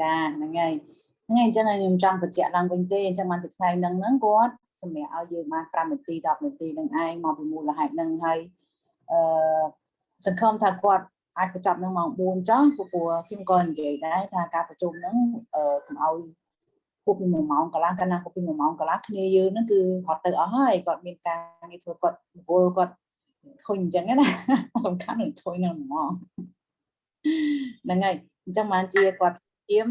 Speaker 2: ចាហ្នឹងហើយអញ្ចឹងខ្ញុំចង់បញ្ជាក់ឡើងវិញទេអញ្ចឹងបានទៅថ្ងៃហ្នឹងគាត់សម្រាប់ឲ្យយើងបាន5នាទី10នាទីនឹងឯងមកពីមូលហេតុហ្នឹងហើយសង្ឃឹមថាគាត់អាចបញ្ចប់នឹងម៉ោង4ចុះព្រោះខ្ញុំក៏និយាយដែរថាការប្រជុំហ្នឹងកុំឲ្យគប់ពី1ម៉ោងកន្លះកាលណាគប់ពី1ម៉ោងកន្លះគ្នាយើងហ្នឹងគឺហត់ទៅអស់ហើយគាត់មានការងារធ្វើគាត់វល់គាត់ធុញអញ្ចឹងណាសំខាន់នឹងធុញនឹងហ្មងហ្នឹងហើយអញ្ចឹងបានជាគាត់ព្យាម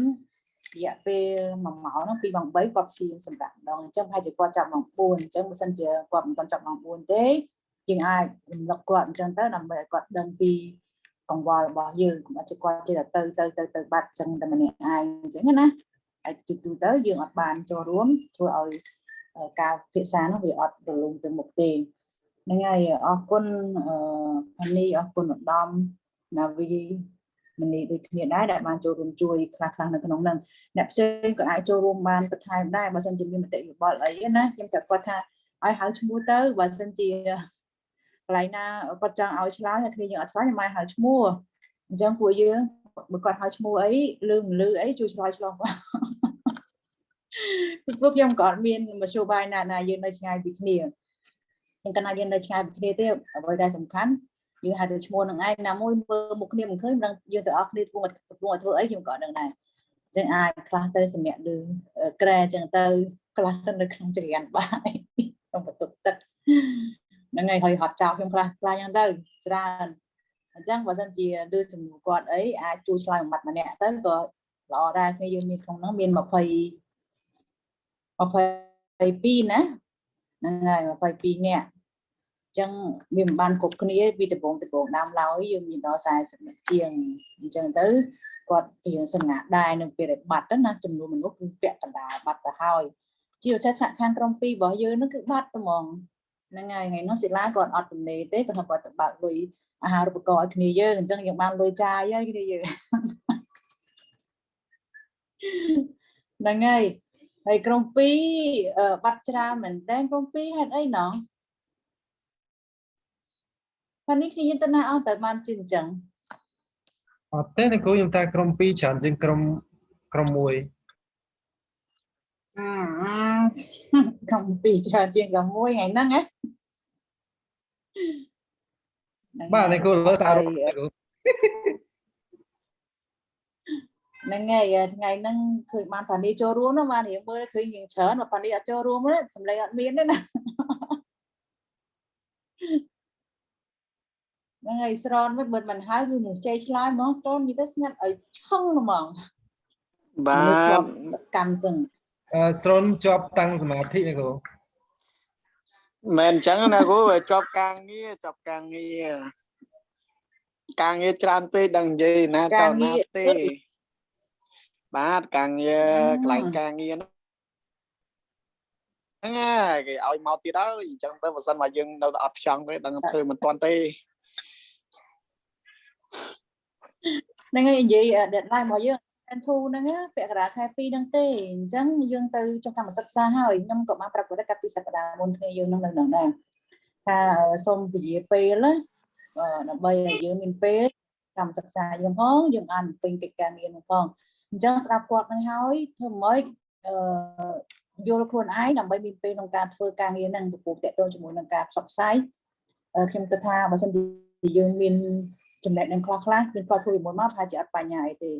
Speaker 2: រយៈពេល1ម៉ោងហ្នឹងពីម៉ោង3គាត់ព្យាមសម្រាប់ម្ដងអញ្ចឹងប្រហែលជាគាត់ចាប់ម៉ោង4អញ្ចឹងបើសិនជាគាត់មិនទាន់ចាប់ម៉ោង4ទេយើងអាចរំលឹកគាត់អញ្ចឹងទៅដើម្បីឲ្យគាត់ដឹងពីកង្វល់របស់យើងកុំឲ្យគាត់ចេះតែទៅបាត់អញ្ចឹងតែម្នាក់ឯងអញ្ចឹងណាហើយទូទៅយើងអត់បានចូលរួមធ្វើឲ្យការពិភាក្សានោះវាអត់រលូនទៅមុខទេហ្នឹងហើយអរគុណនេះអរគុណឧត្តមណាវីមនីដូចគ្នាដែរដែលបានចូលរួមជួយខ្លះនៅក្នុងហ្នឹងអ្នកផ្សេងក៏អាចចូលរួមបានបន្ថែមដែរបើសិនជាមានមតិយោបល់អីណាខ្ញុំប្រាប់គាត់ថាឲ្យហៅឈ្មោះទៅបើសិនជាកន្លែងណាគាត់ចង់ឲ្យឆ្លើយហើយគ្នាយើងអត់ឆ្លើយខ្ញុំឲ្យហៅឈ្មោះអញ្ចឹងពួកយើងបើគាត់ហៅឈ្មោះអីលឺមិនលឺអីជួយឆ្លើយឆ្លងបាទព្រោះខ្ញុំក៏អត់មានមធ្យោបាយណាយើងនៅឆ្ងាយពីគ្នាតែកាលណាយើងនៅឆ្ងាយពីគ្នាទេអ្វីដែលសំខាន់យើងហៅទៅឈ្មោះនឹងឯងណាមួយមើលមុខគ្នាមិនឃើញមិនដឹងយើងទៅអស់គ្នាធ្វើអីខ្ញុំក៏ដឹងដែរអញ្ចឹងអាចខ្លះទៅសម្រាប់លឺក្រែអញ្ចឹងទៅខ្លះទៅនៅក្នុងចរានបាយក្នុងបន្ទប់ទឹកហ្នឹងហើយហត់ចោលខ្ញុំខ្លះអញ្ចឹងទៅច្រើនអញ្ចឹងបើសិនជាលឺសំណួរគាត់អីអាចជួយឆ្លើយមួយម៉ាត់ម្នាក់ទៅក៏ល្អដែរគ្នាយើងមានក្នុងហ្នឹងមាន22ណាហ្នឹងហើយ22នាក់អញ្ចឹងវាមិនបានគ្រប់គ្នាពីដំបូងដើមឡើយយើងមានដល់40នាក់ជាងអញ្ចឹងទៅគាត់រៀងសង្ហាដែរនៅពេលដែលបាត់ណាចំនួនមនុស្សគឺពាក់កណ្ដាលបាត់ទៅហើយជាពិសេសថ្នាក់ខាងក្រុម2របស់យើងនោះគឺបាត់តែហ្មងហ្នឹងហើយថ្ងៃនោះសិលាគាត់អត់ទំនេរទេគាត់គាត់ទៅបើកលុយអាហារូបករណ៍ឲ្យគ្នាយើងអញ្ចឹងយើងបានលុយចាយហើយគ្នាយើងហ្នឹងហើយក្រុម2បាត់ច្រើនមែនតើក្រុម2ហេតុអីណោះប៉ានេះគ្នាទៅណាអត់ទៅបានជាអញ្ចឹង
Speaker 5: អត់ទេអ្នកគ្រូខ្ញុំតែក្រុម2ច្រើនជាងក្រុម1
Speaker 2: ក្រុម2ច្រើនជាងក្រុម1ថ្ងៃហ្នឹងហ៎
Speaker 5: បាទអ្នកគ្រូលើសារអ្នកគ្រូ
Speaker 2: ហ្នឹងហើយថ្ងៃហ្នឹងឃើញបានប៉ានេះចូលរួមណាបានរៀងមើលឃើញរៀងច្រើនបើប៉ានេះអត់ចូលរួមទេសម្លេងអត់មានទេណាហ្នឹងហើយស្រនមិនហៅគឺមកជ័យឆ្លើយហ្មងស្រននិយាយទៅស្ងាត់ឲ្យឆឹងហ្មង
Speaker 9: បាទ
Speaker 2: សកម្មចឹង
Speaker 5: ស្រនជាប់តាំងសមាធិអ្នកគ្រូ
Speaker 9: មិនអញ្ចឹងណាគ្រូជាប់ការងារ ការងារច្រើនពេកដឹងនិយាយណាតើណាទេបាទការងារកន្លែងការងារហ្នឹងគេឲ្យមកទៀតហើយអញ្ចឹងទៅបើសិនមកយើងនៅតែអត់ខ្ចង់ទេដឹងធ្វើមិនទាន់ទេ
Speaker 2: ហ្នឹងហើយនិយាយ deadline របស់យើង ធូហ្នឹងពាក់កណ្ដាលខែ2ហ្នឹងទេអញ្ចឹងយើងទៅចុះកម្មសិក្សាហើយខ្ញុំក៏បានប្រាប់គាត់កាលពីសប្តាហ៍មុនគ្នាយើងនឹងនៅនឹងដែរថាសូមពជាពេលដើម្បីឲ្យយើងមានពេលកម្មសិក្សាយើងផងយើងអានពេញកិច្ចការងារនោះផងអញ្ចឹងស្ដាប់គាត់នឹងហើយធ្វើម៉េចយល់ខ្លួនឯងដើម្បីមានពេលក្នុងការធ្វើការងារហ្នឹងពពោះតេតទៅជាមួយនឹងការផ្សព្វផ្សាយខ្ញុំគិតថាបើសិនជាយើងមានចំណេះដឹងខ្លះមានផ្លាត់ធ្វើពីមុនមកថាជាអត់បញ្ហាអីទេ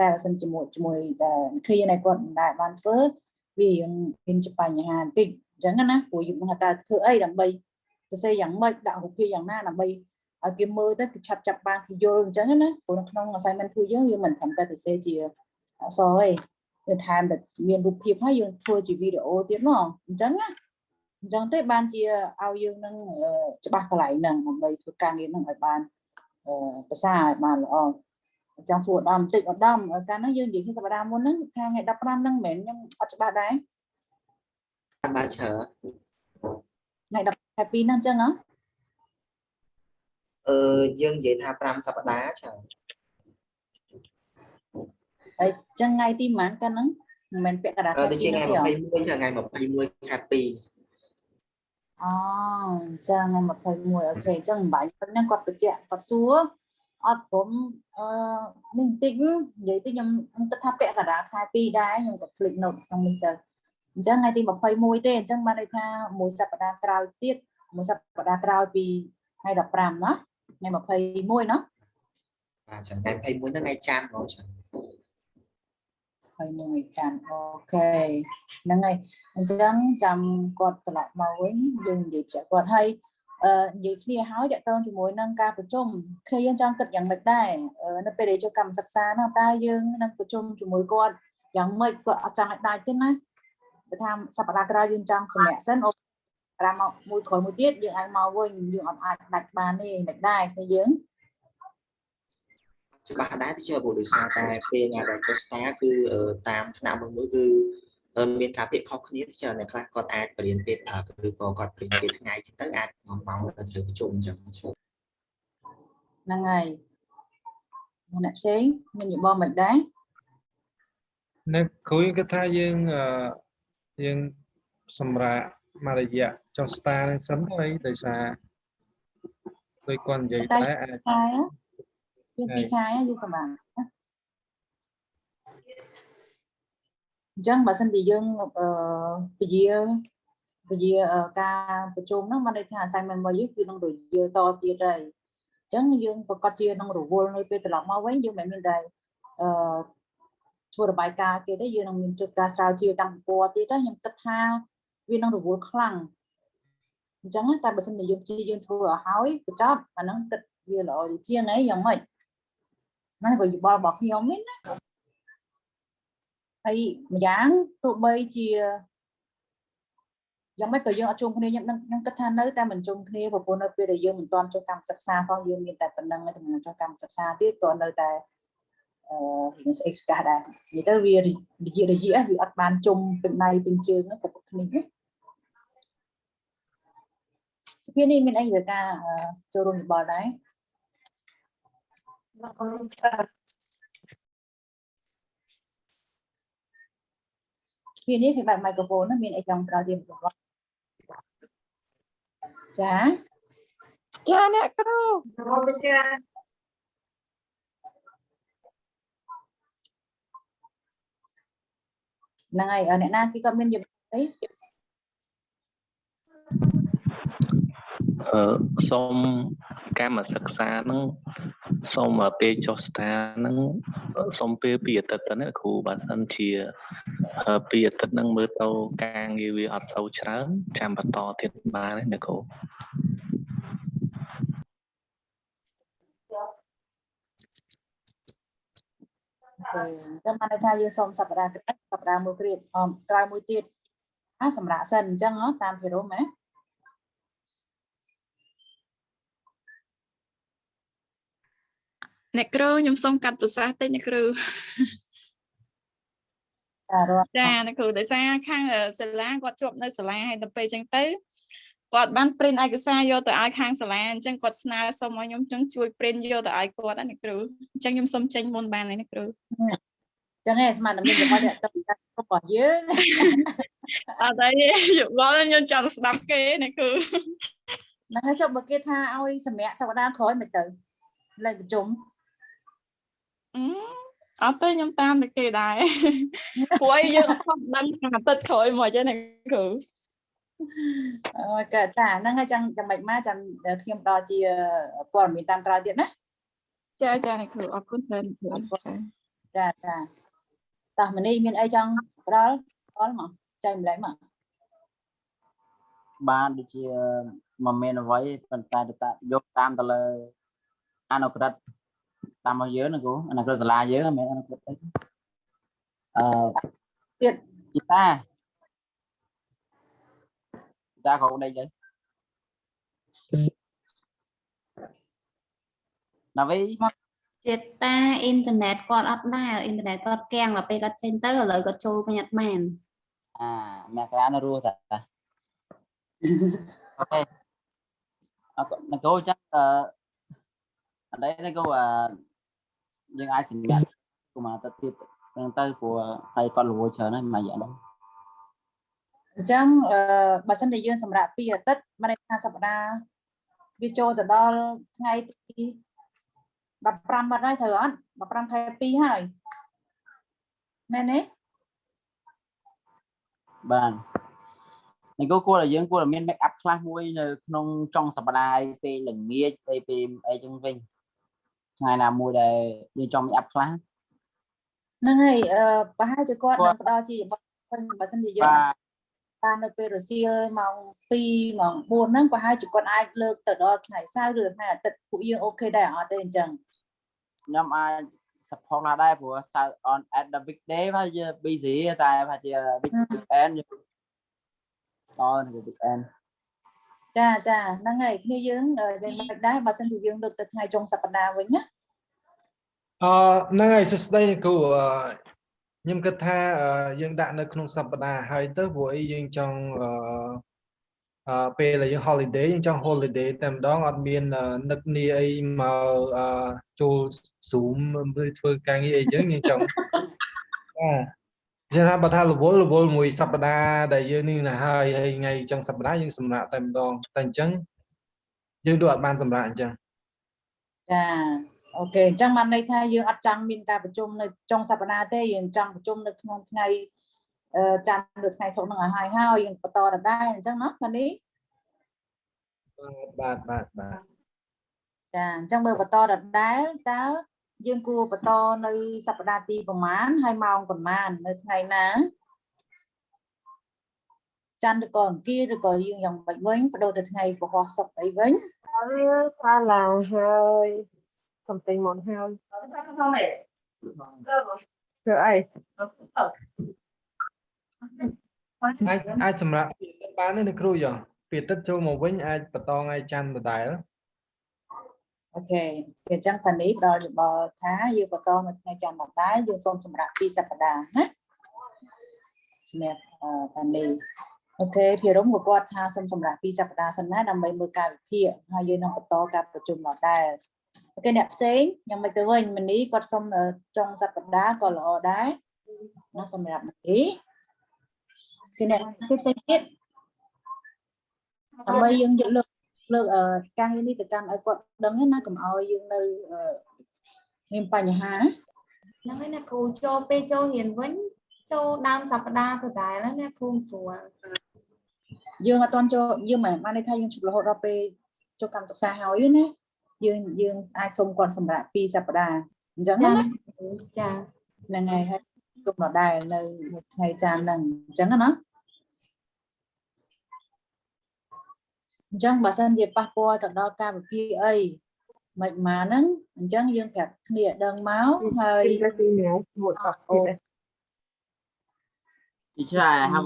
Speaker 2: តែបើសិនជាមួយតែគ្រាnàyគាត់មិនដែលបានធ្វើវាមានជាបញ្ហាបន្តិចអញ្ចឹងណាព្រោះយើងមិនថាធ្វើអីដើម្បីសរសេរយ៉ាងម៉េចដាក់រូបភាពយ៉ាងណាដើម្បីឲ្យគេមើលទៅគេឆាប់ចាប់បានគេយល់អញ្ចឹងណាព្រោះនៅក្នុង assignment ធ្វើយើងមិនត្រឹមតែសរសេរជាអក្សរទេយើងថែមតែមានរូបភាពហើយយើងធ្វើជាវីដេអូទៀតមកអញ្ចឹងណាអញ្ចឹងទេបានជាឲ្យយើងនឹងច្បាស់កន្លែងហ្នឹងដើម្បីធ្វើការងារហ្នឹងឲ្យបានភាសាឲ្យបានល្អចង់សួរដល់បន្តិចឧត្តមកាលហ្នឹងយើងនិយាយពីសប្តាហ៍មុនហ្នឹងថ្ងៃ15ហ្នឹងមិនមែនខ្ញុំអត់ច្បាស់ដែរ
Speaker 7: បានច្រើន
Speaker 2: ថ្ងៃ10ខែ2ហ្នឹងអញ្ចឹងហ៎
Speaker 7: យើងនិយាយថា5សប្តាហ៍ច្រើន
Speaker 2: ហើយអញ្ចឹងថ្ងៃទីប៉ុន្មានកាលហ្នឹងមិនមែនពាក់កណ្ដាលខែ2
Speaker 7: ថ្ងៃ21ថ្ងៃ21ខែ2
Speaker 2: អូអញ្ចឹងថ្ងៃ21អូខេអញ្ចឹងបាញ់ហ្នឹងគាត់បញ្ជាក់គាត់សួរអត់ព្រមនេះបន្តិចនិយាយទៅខ្ញុំគិតថាពាក់កណ្ដាលខែ2ដែរខ្ញុំក៏ភ្លេច note ក្នុងនេះទៅអញ្ចឹងថ្ងៃទី21ទេអញ្ចឹងបានន័យថាមួយសប្តាហ៍ក្រោយទៀតមួយសប្តាហ៍ក្រោយពីថ្ងៃ15ណាថ្ងៃ21ណា
Speaker 7: បាទថ្ងៃ21ហ្នឹងថ្ងៃច័ន្ទហ្មងចា
Speaker 2: 21ច័ន្ទអូខេហ្នឹងហើយអញ្ចឹងចាំគាត់ត្រឡប់មកវិញយើងនិយាយចាក់គាត់ហើយនិយាយគ្នាហើយតើតើជាមួយនឹងការប្រជុំគ្នាយើងចង់គិតយ៉ាងម៉េចដែរនៅពេលដែលចូលកម្មសិក្សានោះតើយើងនឹងប្រជុំជាមួយគាត់យ៉ាងម៉េចគាត់អត់ចង់ឲ្យដាច់ទេណាបើថាសប្តាហ៍ក្រោយយើងចង់សម្រាប់សិនអូ5មកមួយក្រោយមួយទៀតយើងអាចមកវិញយើងអត់អាចដាច់បានទេមិនដែរទេយើង
Speaker 7: ច្បាស់ដែរទីព្រោះដោយសារតែពេលណាដែលចុះ star គឺតាមថ្នាក់មួយគឺមានការពាក្យខុសគ្នាច្រើនអ្នកខ្លះគាត់អាចបរៀនពេលឬក៏គាត់បរៀនពេលថ្ងៃចឹងទៅអាចមកទៅត្រូវប្រជុំចឹង
Speaker 2: ហ្នឹងហើយអ្នកផ្សេងមានយោបល់មិនដែរ
Speaker 5: នៅគ្រូគេថាយើងសម្រាប់មួយរយៈចុះ star នឹងសិនទៅដោយសារដោយគាត់និយាយតែអាច
Speaker 2: យើង2ខែយើងសម្រាប់អញ្ចឹងបើសិនជាយើងពជាការប្រជុំហ្នឹងបានន័យថា assignment របស់យើងគឺនឹងរយល់តទៀតហើយអញ្ចឹងយើងប្រកាសជានឹងរវល់នៅពេលត្រឡប់មកវិញយើងមិនមានតែធ្វើរបាយការណ៍គេទេយើងនឹងមានជួយការស្រាវជ្រាវតាមពិព័រណ៍ទៀតខ្ញុំគិតថាវានឹងរវល់ខ្លាំងអញ្ចឹងតែបើសិនជាយើងធ្វើឲ្យហើយបញ្ចប់អាហ្នឹងគិតវាល្អជាងអីយ៉ាងម៉េចណាក៏យោបល់របស់ខ្ញុំនេះណាហើយម្យ៉ាងទោះបីជាយ៉ាងម៉េចក៏យើងអត់ជុំគ្នាខ្ញុំគិតថានៅតែមិនជុំគ្នាប្រពន្ធនៅពេលដែលយើងមិនទាន់ចូលកម្មសិក្សាផងយើងមានតែប៉ុណ្្នឹងឯងមិនចូលកម្មសិក្សាទៀតក៏នៅតែរៀងស្អេកស្កះដែរនិយាយទៅវារយៈវាអត់បានជុំពេញដៃពេញជើងក៏ពុកគ្នាស្ពាននេះមានអីលើការចូលរួមយោបល់ដែរពីនេះគឺបែប microphone ណាមានអីចង់ប្រើទៀតចាអ្នកគ្រូចាហ្នឹងហើយអ្នកណាគេក៏មានយោបល់អី
Speaker 10: សូមកម្មសិក្សាហ្នឹងសូមពេលចុះស្ថាហ្នឹងសូមពេល2អាទិត្យទៅណាគ្រូបើសិនជា2អាទិត្យហ្នឹងមើលទៅការងារវាអត់សូវច្រើនចាំបន្តទៀតបានទេណាគ្រូ
Speaker 2: តែមកថាយើងសូមសប្តាហ៍មួយគ្រាក្រោយមួយទៀតសម្រាប់សិនអញ្ចឹងតាមពីរមហ៎
Speaker 11: អ្នកគ្រូខ្ញុំសូមកាត់ប្រសាសន៍តិចអ្នកគ្រូ ចាអ្នកគ្រូដោយសារខាងសាលាគាត់ជាប់នៅសាលាហើយដល់ពេលអញ្ចឹងទៅគាត់បាន print ឯកសារយកទៅឲ្យខាងសាលាអញ្ចឹងគាត់ស្នើសុំឲ្យខ្ញុំនឹងជួយ print យកទៅឲ្យគាត់ណាអ្នកគ្រូអញ្ចឹងខ្ញុំសូមចេញមុនបានហើយអ្នកគ្រូចឹងឯងស្មានតែមានរបស់អ្នកទៅរបស់យើងអត់ទេយកមកខ្ញុំចង់ស្ដាប់គេអ្នកគ្រូហ្នឹងហើយចុះបើគេថាឲ្យសម្រាប់សប្តាហ៍ក្រោយមិនទៅលេខប្រជុំអត់ទេខ្ញុំតាមតែគេដែរព្រោះយើងអត់ខំដឹងថាអាទិត្យក្រោយមកចឹងណាគ្រូអូយកើតតាហ្នឹងហើយចាំមិនមកចាំខ្ញុំដល់ជាព័ត៌មានតាមក្រោយទៀតណាចាចាអ្នកគ្រូអរគុណច្រើនគ្រូចាចាតោះមនីមានអីចង់ផ្ដល់មកចែកម្លែកមក
Speaker 3: បានដូចជាមិនមែនអ្វីប៉ុន្តែយកតាមទៅលើអនុក្រឹត្យតាមរបស់យើងណាគ្រូអនុក្រឹត្យសាលាយើងមិនមែនអនុក្រឹត្យអីទៀតជីតាក៏ដេកដែរណាវី
Speaker 12: ចិត្តតាអ៊ីនធឺណិតគាត់អត់ដែរអ៊ីនធឺណិតគាត់គាំងដល់ពេលគាត់ចេញទៅឥឡូវគាត់ចូលវិញអត់បាន
Speaker 3: មកក្រានរស់តាអូខេអរគុណអ្នកគ្រូចឹងអត់ដែរអ្នកគ្រូយើងអាចសម្រាប់គុំអាទិត្យទៀតទៅព្រោះហើយគាត់រវល់ច្រើនហើយមួយយ៉ាងហ្នឹងអញ្ចឹងបើសិនជាយើងសម្រាប់2អាទិត្យមិនថាសប្តាហ៍វាចូលទៅដល់ថ្ងៃទី15បាត់ហើយត្រូវអត់15ខែ2ហើយមែនទេបាននេះគួរតែយើងគួរតែមាន make up ខ្លះមួយនៅក្នុងចុងសប្តាហ៍ពេលល្ងាចពេលអីចឹងវិញថ្ងៃណាមួយដែលយើងចង់ make up ខ្លះហ្នឹងហើយប្រហែលជាគាត់នឹងផ្ដល់ជាវិញបើសិនជាយើងបាននៅពេលរសៀលម៉ោង2ម៉ោង4ហ្នឹងប្រហែលជាគាត់អាចលើកទៅដល់ថ្ងៃសៅរ៍ឬថ្ងៃអាទិត្យពួកយើងអូខេដែរអត់ទេអញ្ចឹងខ្ញុំអាច support ណាដែរព្រោះ start on at the weekday ហើយជា busy តែថាជា weekend ដល់នៅ weekend ចាហ្នឹងហើយគ្នាយើងយ៉ាងម៉េចដែរបើសិនជាយើងលើកទៅថ្ងៃចុងសប្តាហ៍វិញណា
Speaker 5: ហ្នឹងហើយសួស្ដីគ្រូខ្ញុំគិតថាយើងដាក់នៅក្នុងសប្តាហ៍ហើយទៅព្រោះអីយើងចង់ពេលដែលយើង holiday យើងចង់ holiday តែម្ដងអត់មាននឹកនាអីមកចូល Zoom ធ្វើការងារអីចឹងយើងចង់ចឹងថាបើថារវល់មួយសប្តាហ៍ដែលយើងនេះណាហើយថ្ងៃចុងសប្តាហ៍យើងសម្រាប់តែម្ដងតែអញ្ចឹងយើងដូចអត់បានសម្រាប់អញ្ចឹង
Speaker 3: ចាអូខេអញ្ចឹងបានន័យថាយើងអត់ចង់មានការប្រជុំនៅចុងសប្តាហ៍ទេយើងចង់ប្រជុំនៅក្នុងថ្ងៃច័ន្ទឬថ្ងៃศุកร์ហ្នឹងឲ្យហើយយើងបន្តដដែលអញ្ចឹងណាបាទនេះ
Speaker 5: បាទ
Speaker 3: ចាអញ្ចឹងបើបន្តដដែលតើយើងគួរបន្តនៅសប្តាហ៍ទីប្រមាណហើយម៉ោងប្រមាណនៅថ្ងៃណាច័ន្ទឬក៏អង្គារឬក៏យើងយ៉ាងម៉េចវិញបដូរទៅថ្ងៃពហុសុក្រអីវិញ
Speaker 13: ថាឡើងហើយសំទិញមុនហើយធ្វើអី
Speaker 5: អាចសម្រាប់ពីទឹកបានទេគ្រូយ៉ពីទឹកចូលមកវិញអាចបន្តថ្ងៃច័ន្ទដដែល
Speaker 3: អូខេអញ្ចឹងប៉ានេះផ្ដល់យោបល់ថាយើងបន្តនៅថ្ងៃច័ន្ទដដែលយើងសូមសម្រាប់2សប្តាហ៍ណាសម្រាប់ប៉ានេះអូខេភារមក៏គាត់ថាសូមសម្រាប់2សប្តាហ៍សិនណាដើម្បីមើលការវិភាគហើយយើងនឹងបន្តការប្រជុំដដែលអូខេអ្នកផ្សេងយ៉ាងម៉េចទៅវិញមនីគាត់សូមចុងសប្តាហ៍ក៏ល្អដែរណាសម្រាប់មនីគឺអ្នកផ្សេងទៀតដើម្បីយើងយកលើកការងារនេះទៅកាន់ឲ្យគាត់ដឹងណាកុំឲ្យយើងនៅមានបញ្ហា
Speaker 12: ហ្នឹងហើយណាគ្រូចូលពេលចូលរៀនវិញចូលដើមសប្តាហ៍ទៅដែរណាគ្រូស្រួល
Speaker 3: យើងអត់ទាន់ចូលយើងមិនបានន័យថាយើងជប់រហូតដល់ពេលចូលកម្មសិក្សាហើយណាយើងអាចសុំគាត់សម្រាប់2សប្តាហ៍អញ្ចឹងណា
Speaker 12: ចា
Speaker 3: ហ្នឹងហើយហើយជប់ដដែលនៅថ្ងៃច័ន្ទហ្នឹងអញ្ចឹងណាអញ្ចឹងបើសិនជាប៉ះពាល់ទៅដល់ការវិភាគអីមិនមកហ្នឹងអញ្ចឹងយើងប្រាប់គ្នាដឹងមកហើយ
Speaker 13: មួយអត់ទៀត
Speaker 3: ទីចាហាម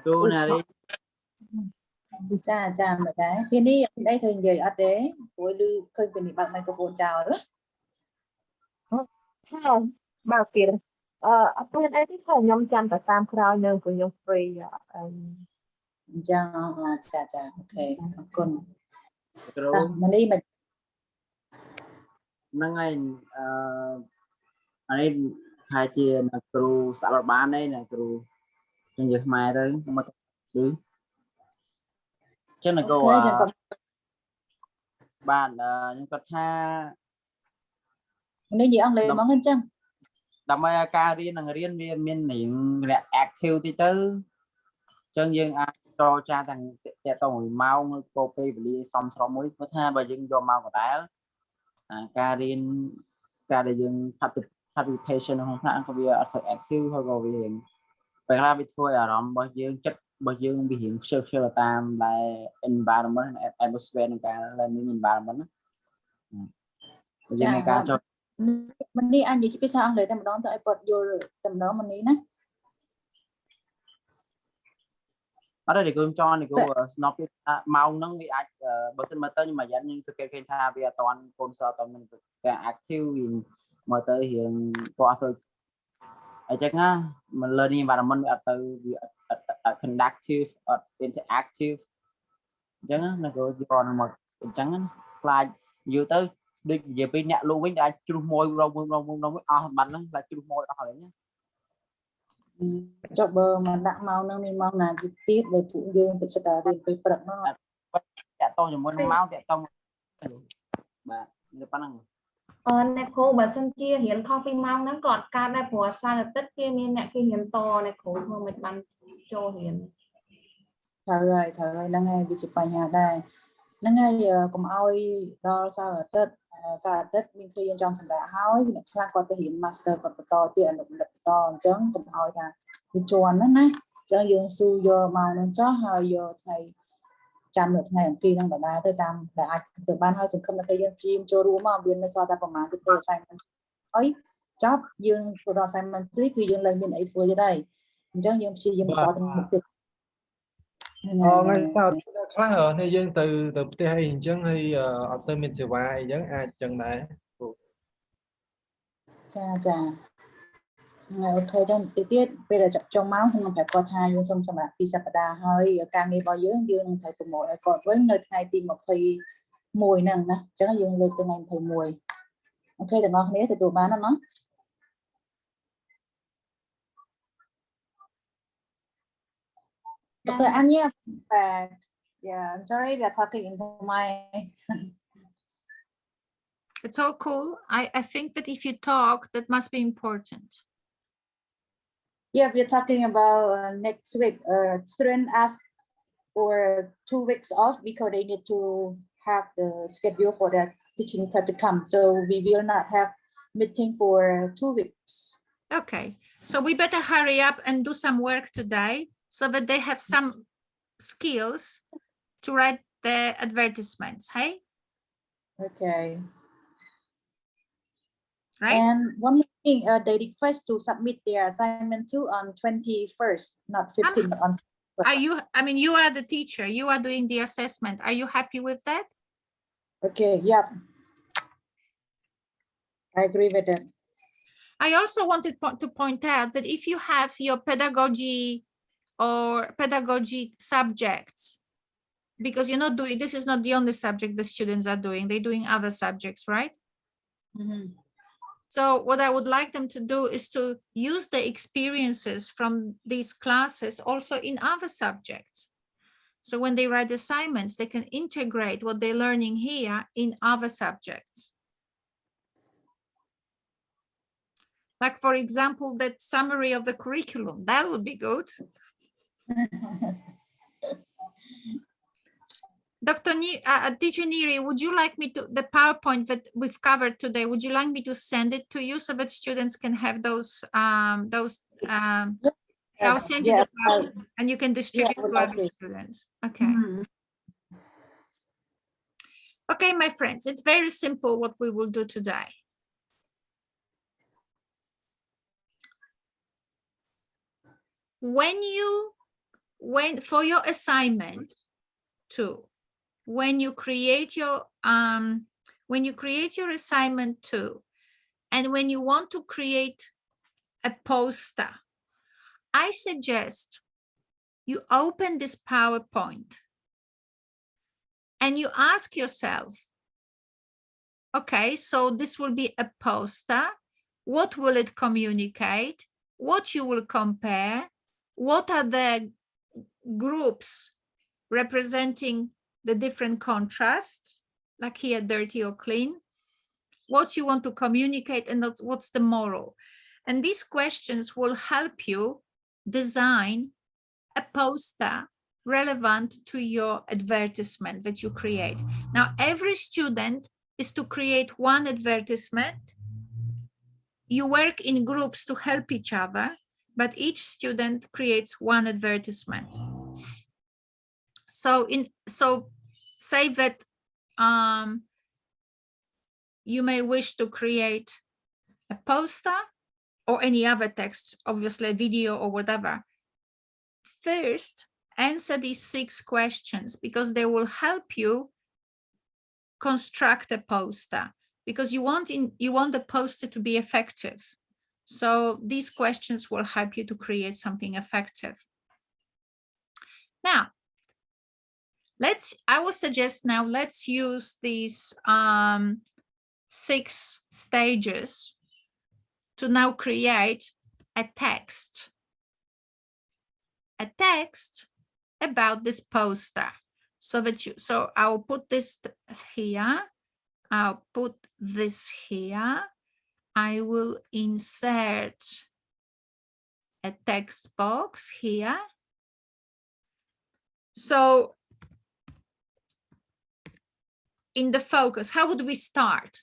Speaker 3: គ្រូណារី
Speaker 2: ចាមកដែរពេលនេះអីឃើញនិយាយអត់ទេព្រោះឮឃើញពេលនេះបើក microphone ចោល
Speaker 13: ใช่บางทีអត់មានអីទេខ្ញុំចាំតែតាមក្រោយនៅព្រោះខ្ញុំ free
Speaker 2: អញ្ចឹងចាអូខេអរគុណ
Speaker 3: គ្រូ
Speaker 2: មកនេះមក
Speaker 3: ហ្នឹងហើយអានេះថាជាអ្នកគ្រូសាកល្បានđấyអ្នកគ្រូនិយាយខ្មែរទៅមកគឺចឹងអ្នកគ្រូបាទខ្ញុំគាត់ថា
Speaker 2: នេះនិយាយអង់គ្លេសហ្មងអញ្ចឹង
Speaker 3: ដើម្បីឲ្យការរៀននឹងរៀនវាមានរៀង active តិចទៅចឹងយើងអាចចរចាទាំងតទៅមួយម៉ោងឬក៏ពេលវេលាសមស្របមួយព្រោះថាបើយើងយកមកកដែលការរៀនការដែលយើង participation ក្នុងថ្នាក់ក៏វាអត់សូវ active ហើយក៏វាពេលខ្លះវាធ្វើឲ្យអារម្មណ៍របស់យើងចិត្តរបស់យើងវារៀងខ្ជិលខ្ជិលតាមដែល environment atmosphere នឹងការ learning environment ណាយើងមានការចរ
Speaker 2: មិននេះអញនិយាយភាសាអង់គ្លេសតែម្ដងទៅឲ្យគាត់យល់តែម្ដងមកនេះណា
Speaker 3: អត់ទេគឺចង់នេះគឺស្នប់ម៉ោងហ្នឹងវាអាចបើសិនមើលទៅខ្ញុំអាយ៉ាខ្ញុំសង្កេតឃើញថាវាអត់តាន់កូនសិស្សអត់តាន់មានការ active មើលទៅរៀងគាត់អត់សូវអញ្ចឹងណាមិន learning environment វាអត់ទៅវាអត់ conductive អត់ interactive អញ្ចឹងណាគឺយកនឹងមកអញ្ចឹងណាខ្លាចយូរទៅដូចនិយាយពីអ្នកលោកវិញអាចជ្រុះមួយរងមួយអស់បាត់ហ្នឹងខ្លាចជ្រុះមួយអស់ហើយណា
Speaker 2: ចុះបើមកដាក់ម៉ោងហ្នឹងមានម៉ោងណាទៀតបើពួកយើងទៅសិក្សារៀនពេលព្រឹកមកតាក់តងជាមួយនឹងម៉ោងតាក់តងបាទវាប៉ុណ្ណឹង
Speaker 12: អ្នកគ្រូបើសិនជារៀនខុសពីម៉ោងហ្នឹងក៏អត់កើតដែរព្រោះសៅរ៍អាទិត្យគេមានអ្នកគេរៀនតអ្នកគ្រូធ្វើមិនបានចូលរៀន
Speaker 2: ត្រូវហើយហ្នឹងហើយវាជាបញ្ហាដែរហ្នឹងហើយកុំឲ្យដល់សៅរ៍អាទិត្យមានគ្រាចង់សម្រាប់ហើយអ្នកខ្លះគាត់ទៅរៀន master គាត់បន្តទៀតអនុបណ្ឌិតបន្តអញ្ចឹងកុំឲ្យថាវាជន់ណាអញ្ចឹងយើងស៊ូយកមកហ្នឹងចុះហើយយកថ្ងៃចាំនៅថ្ងៃអង្គារហ្នឹងដដែលទៅតាមដែលអាចទៅបានហើយសង្ឃឹមថាយើងព្យាយាមចូលរួមមកវានៅសល់តែប្រហែលទៅ assignment អីចប់យើងទៅដល់ assignment 3គឺយើងឡើងមានអីធ្វើទៀតហើយអញ្ចឹងយើងព្យាយាមបន្តទៅមុខទៀត
Speaker 5: ថ្ងៃសៅរ៍ខ្លះនេះយើងទៅផ្ទះអីអញ្ចឹងហើយអត់សូវមានសេវាអីអញ្ចឹងអាចអញ្ចឹងដែរ
Speaker 2: ចាអូខេដល់ទៀតពេលដែលចាប់ចុងមកខ្ញុំប្រាប់គាត់ថាយើងសូមសម្រាប់2សប្តាហ៍ហើយការងាររបស់យើងនឹងត្រូវប្រមូលឲ្យគាត់វិញនៅថ្ងៃទី21ហ្នឹងណាអញ្ចឹងយើងលើកទៅថ្ងៃ21អូខេទាំងអស់គ្នាទទួលបានណាDr. Ania, yeah, I'm sorry we are talking in my.
Speaker 1: It's all cool. I think that if you talk, that must be important.
Speaker 2: Yeah, we're talking about next week. Students asked for 2 weeks off because they need to have the schedule for their teaching practicum. So we will not have meeting for 2 weeks.
Speaker 1: Okay, so we better hurry up and do some work today, so that they have some skills to write the advertisements, hey?
Speaker 2: Okay.
Speaker 1: Right?
Speaker 2: And one more thing, they request to submit their assignment too on 21st, not 15th.
Speaker 1: You are the teacher, you are doing the assessment. Are you happy with that?
Speaker 2: Okay, yeah. I agree with that.
Speaker 1: I also wanted to point out that if you have your pedagogy subjects, because you're not doing, this is not the only subject the students are doing, they're doing other subjects, right?
Speaker 2: Mm-hmm.
Speaker 1: So what I would like them to do is to use the experiences from these classes also in other subjects. So when they write assignments, they can integrate what they're learning here in other subjects. Like, for example, that summary of the curriculum, that would be good. Teacher Neri, would you like me to, the PowerPoint that we've covered today, would you like me to send it to you so that students can have those I'll send you the PowerPoint and you can distribute to other students. Okay. Mm-hmm. Okay, my friends, it's very simple what we will do today. When for your assignment, 2, when you create your assignment 2, and when you want to create a poster, I suggest you open this PowerPoint and you ask yourself, okay, so this will be a poster. What will it communicate? What you will compare? What are the groups representing the different contrasts, like here, dirty or clean? What you want to communicate, and what's the moral? And these questions will help you design a poster relevant to your advertisement that you create. Now, every student is to create one advertisement. You work in groups to help each other, but each student creates one advertisement. So say that you may wish to create a poster or any other text, obviously a video or whatever. First, answer these 6 questions, because they will help you construct a poster, because you want the poster to be effective. So these questions will help you to create something effective. Now, I will suggest now let's use these 6 stages to now create a text about this poster. So I'll put this here. I'll put this here. I will insert a text box here. So in the focus, how would we start?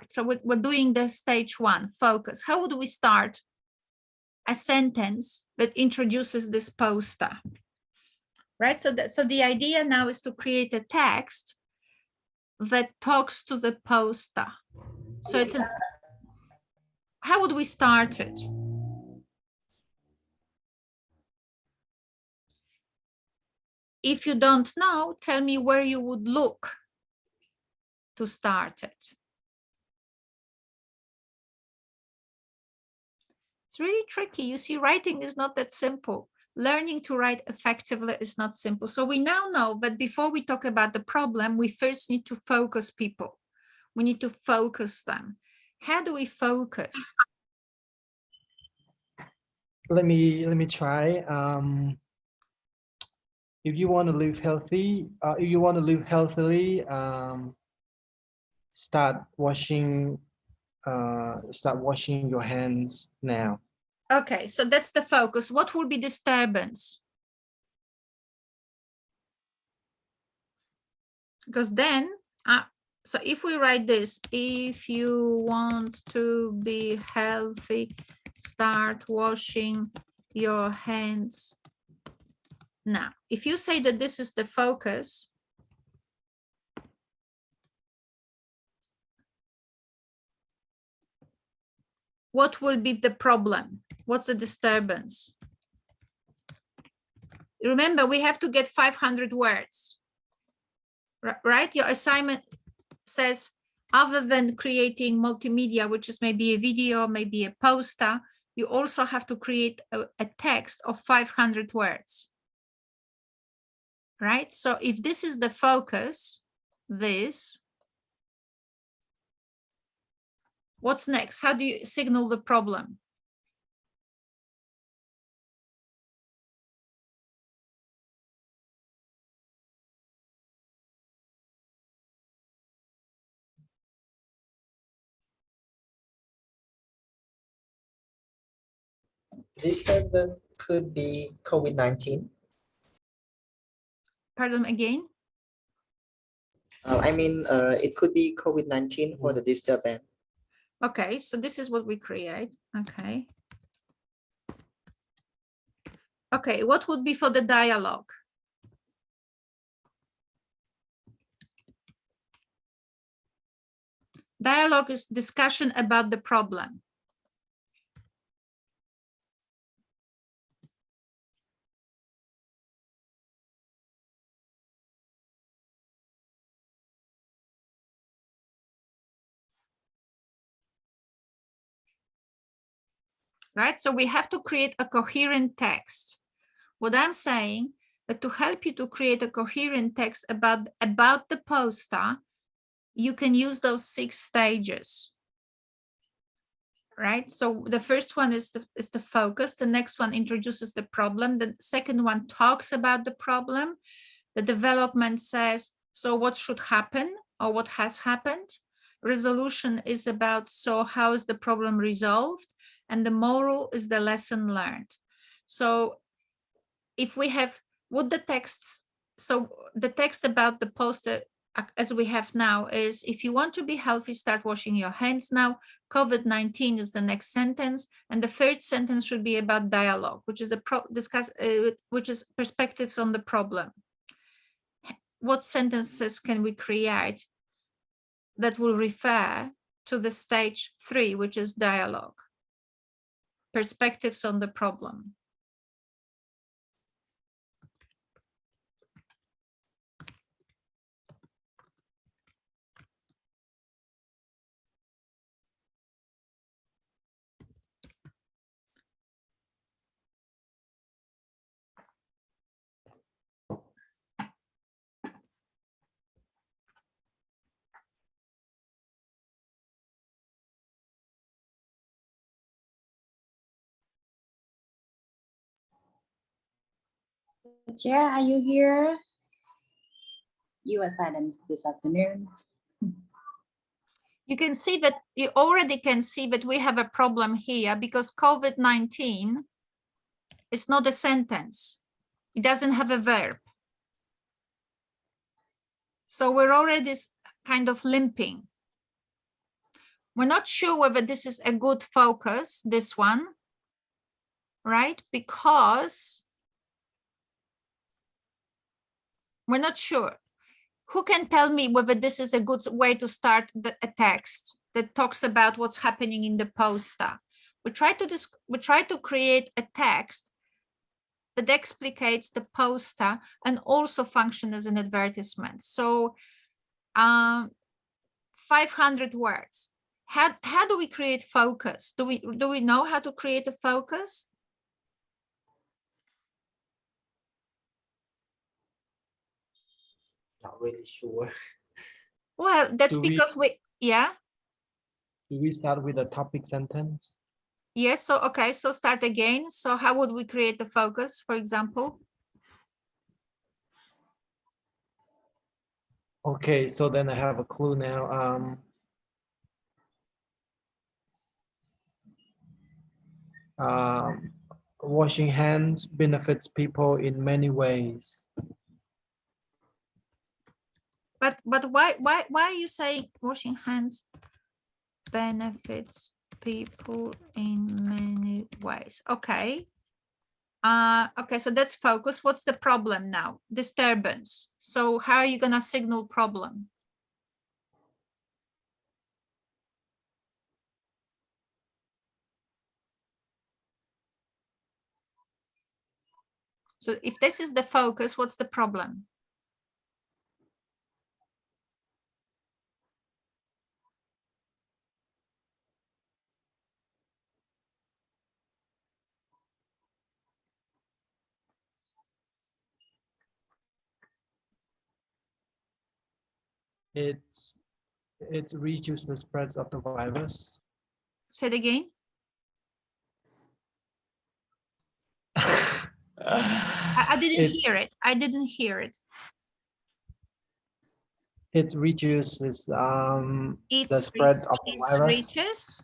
Speaker 1: So we're doing the stage 1, focus. How would we start a sentence that introduces this poster? Right, so the idea now is to create a text that talks to the poster. So how would we start it? If you don't know, tell me where you would look to start it. It's really tricky. You see, writing is not that simple. Learning to write effectively is not simple. So we now know, but before we talk about the problem, we first need to focus people. We need to focus them. How do we focus?
Speaker 5: Let me try. If you want to live healthy, start washing your hands now.
Speaker 1: Okay, so that's the focus. What will be disturbance? Because then, so if we write this, if you want to be healthy, start washing your hands now. If you say that this is the focus, what will be the problem? What's the disturbance? Remember, we have to get 500 words, right? Your assignment says, other than creating multimedia, which is maybe a video, maybe a poster, you also have to create a text of 500 words, right? So if this is the focus, what's next? How do you signal the problem?
Speaker 7: This disturbance could be COVID-19.
Speaker 1: Pardon again?
Speaker 7: I mean, it could be COVID-19 for the disturbance.
Speaker 1: Okay, so this is what we create. Okay. Okay, what would be for the dialogue? Dialogue is discussion about the problem. right? So we have to create a coherent text. What I'm saying, that to help you to create a coherent text about the poster, you can use those 6 stages, right? So the first one is the focus. The next one introduces the problem. The second one talks about the problem. The development says, so what should happen or what has happened? Resolution is about, so how is the problem resolved? And the moral is the lesson learned. So if we have, would the texts, so the text about the poster as we have now is, if you want to be healthy, start washing your hands now. COVID-19 is the next sentence. And the third sentence should be about dialogue, which is which is perspectives on the problem. What sentences can we create that will refer to the stage 3, which is dialogue? Perspectives on the problem.
Speaker 2: Chair, are you here? You are silent this afternoon.
Speaker 1: You can see that, you already can see that we have a problem here because COVID-19 is not a sentence. It doesn't have a verb. So we're already kind of limping. We're not sure whether this is a good focus, this one, right? Because we're not sure. Who can tell me whether this is a good way to start a text that talks about what's happening in the poster? We try to create a text that explicates the poster and also function as an advertisement. So 500 words. How do we create focus? Do we know how to create a focus?
Speaker 7: Not really sure.
Speaker 1: Well, that's because yeah.
Speaker 5: Do we start with a topic sentence?
Speaker 1: Yes, so okay, so start again. So how would we create the focus, for example?
Speaker 5: Okay, so then I have a clue now. Washing hands benefits people in many ways.
Speaker 1: But why are you saying washing hands benefits people in many ways? Okay. Okay, so that's focus. What's the problem now? Disturbance. So how are you gonna signal problem? So if this is the focus, what's the problem?
Speaker 5: It reduces the spread of the virus.
Speaker 1: Say it again. I didn't hear it. I didn't hear it.
Speaker 5: It reduces the spread of the virus.
Speaker 1: Reaches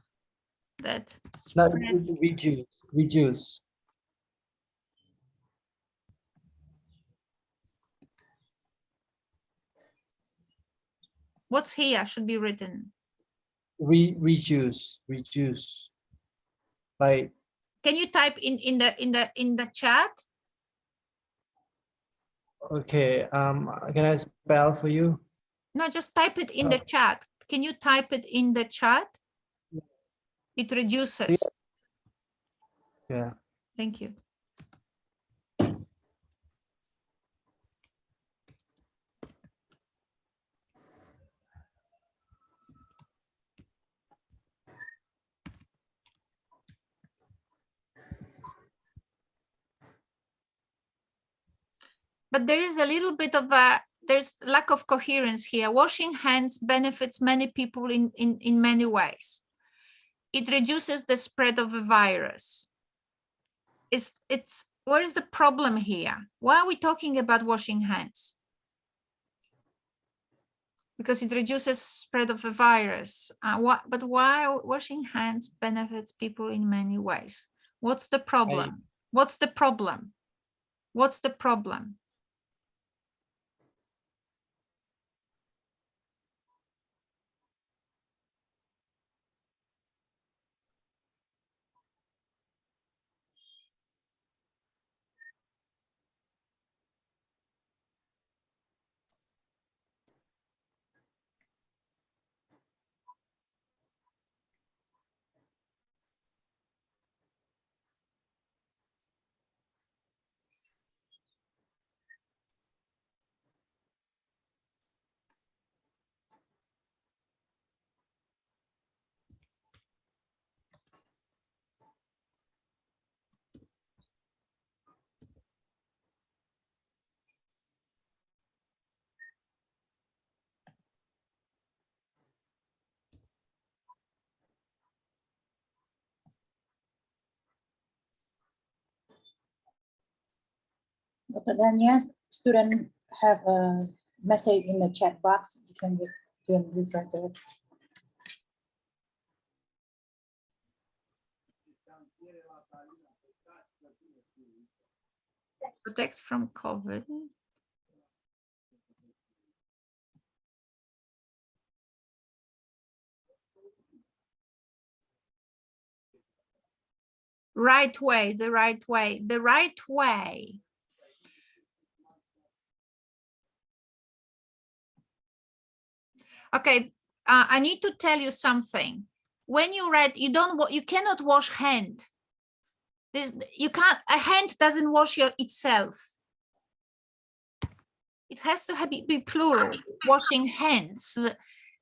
Speaker 1: that
Speaker 5: No,
Speaker 1: spread.
Speaker 5: reduce.
Speaker 1: What's here should be written.
Speaker 5: Reduce. Like.
Speaker 1: Can you type in the chat?
Speaker 5: Okay. Can I spell for you?
Speaker 1: No, just type it in the chat. Can you type it in the chat? It reduces.
Speaker 5: Yeah.
Speaker 1: Thank you. but there is a little bit of there's lack of coherence here. Washing hands benefits many people in many ways. It reduces the spread of a virus. Where is the problem here? Why are we talking about washing hands? Because it reduces spread of a virus. But why washing hands benefits people in many ways? What's the problem? What's the problem? What's the problem?
Speaker 2: Dr. Dania, student have a message in the chat box. You can refer to it.
Speaker 1: Protect from COVID. Right way, the right way, the right way. Okay, I need to tell you something. When you write, you cannot wash hand. A hand doesn't wash itself. It has to be plural, washing hands.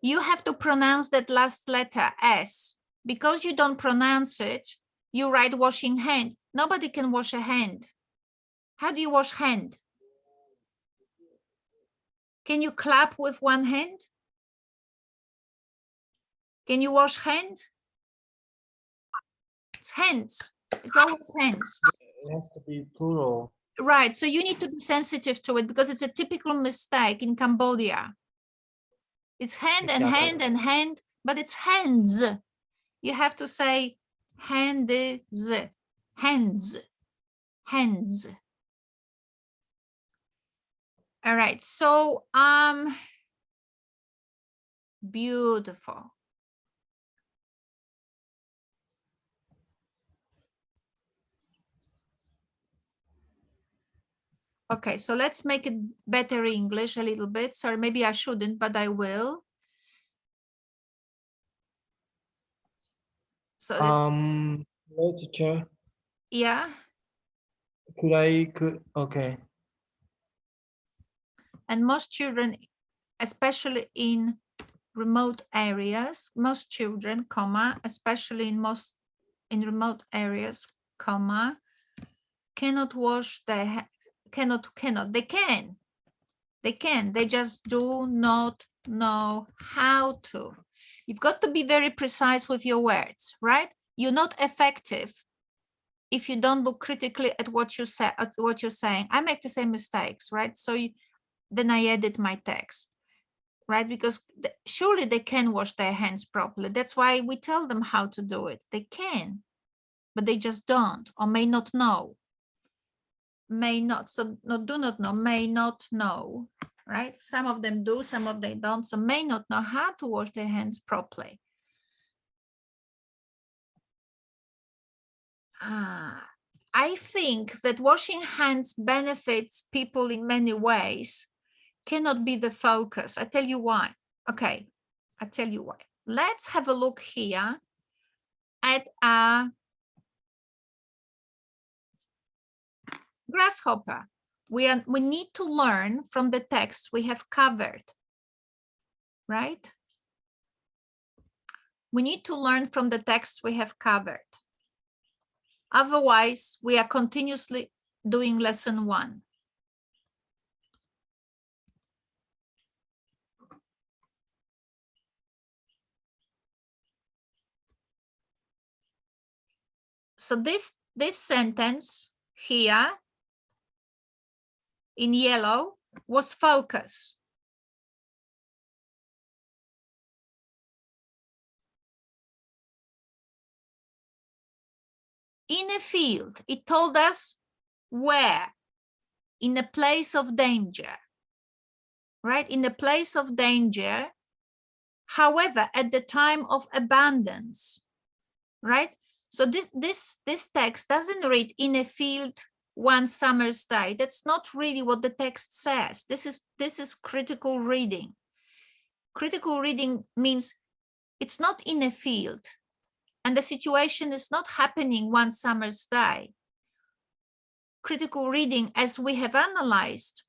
Speaker 1: You have to pronounce that last letter S. Because you don't pronounce it, you write washing hand. Nobody can wash a hand. How do you wash hand? Can you clap with one hand? Can you wash hand? It's hands. It's always hands.
Speaker 5: It has to be plural.
Speaker 1: Right. So you need to be sensitive to it because it's a typical mistake in Cambodia. It's hand and hand and hand, but it's hands. You have to say hands, hands, hands. All right. So beautiful. Okay, so let's make it better English a little bit. Sorry, maybe I shouldn't, but I will. So
Speaker 5: Hello, teacher.
Speaker 1: Yeah.
Speaker 5: Okay.
Speaker 1: And most children, especially in remote areas, most children, comma, especially in remote areas, comma, cannot wash their they can, they just do not know how to. You've got to be very precise with your words, right? You're not effective if you don't look critically at what you say, at what you're saying. I make the same mistakes, right? So then I edit my text, right? Because surely they can wash their hands properly. That's why we tell them how to do it. They can, but they just don't, or may not know. May not, so no, do not know, may not know, right? Some of them do, some of them don't, so may not know how to wash their hands properly. I think that washing hands benefits people in many ways, cannot be the focus. I tell you why. Okay, I tell you why. Let's have a look here at a grasshopper. We need to learn from the text we have covered, right? We need to learn from the text we have covered. Otherwise, we are continuously doing lesson 1. So this sentence here in yellow was focus. In a field, it told us where, in a place of danger, right? In a place of danger. However, at the time of abundance, right? So this text doesn't read in a field one summer's day. That's not really what the text says. This is critical reading. Critical reading means it's not in a field, and the situation is not happening one summer's day. Critical reading, as we have analyzed,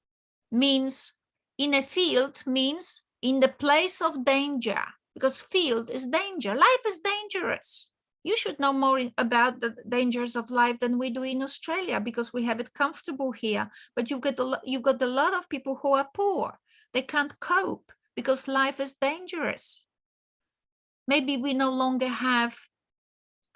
Speaker 1: means in a field, means in the place of danger, because field is danger. Life is dangerous. You should know more about the dangers of life than we do in Australia, because we have it comfortable here. But you've got a lot of people who are poor. They can't cope because life is dangerous. Maybe we no longer have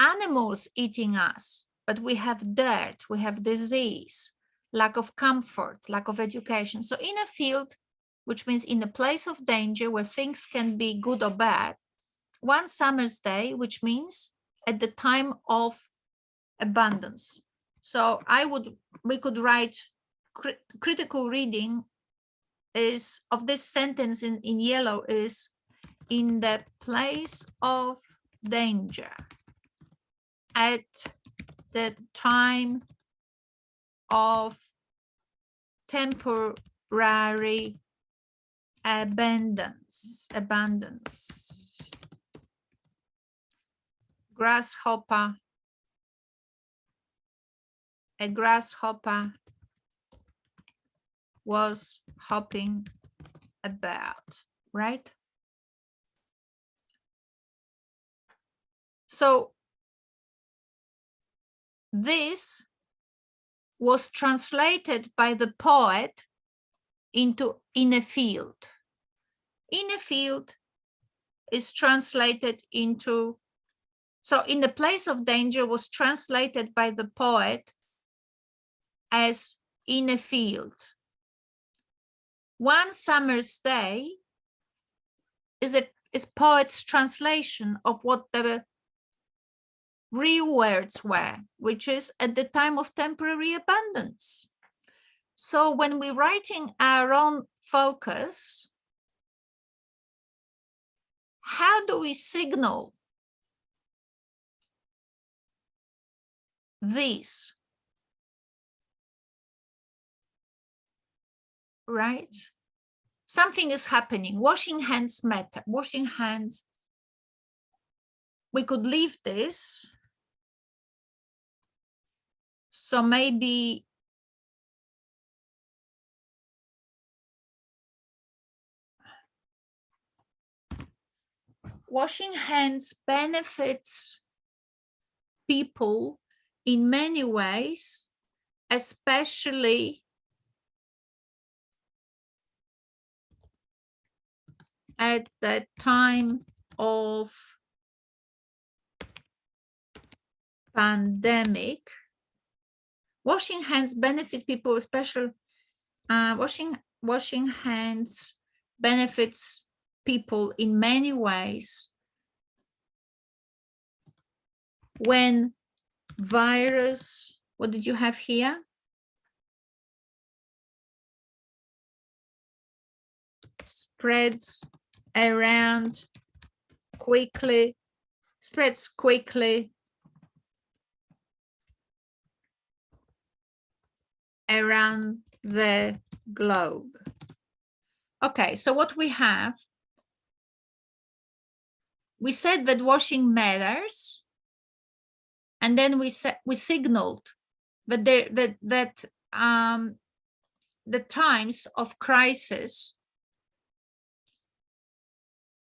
Speaker 1: animals eating us, but we have dirt, we have disease, lack of comfort, lack of education. So in a field, which means in a place of danger where things can be good or bad, one summer's day, which means at the time of abundance. So we could write critical reading is of this sentence in yellow is in the place of danger at the time of temporary abundance. A grasshopper was hopping about, right? So this was translated by the poet into in a field. In a field is translated into, so in the place of danger was translated by the poet as in a field. One summer's day is poet's translation of what the real words were, which is at the time of temporary abundance. So when we're writing our own focus, how do we signal this? Right? Something is happening. Washing hands matter. Washing hands. We could leave this. So maybe washing hands benefits people in many ways, especially at the time of pandemic. Washing hands benefits people, especially washing hands benefits people in many ways when virus, what did you have here? Spreads around quickly, spreads quickly around the globe. Okay, so what we have, we said that washing matters, and then we signaled that the times of crisis,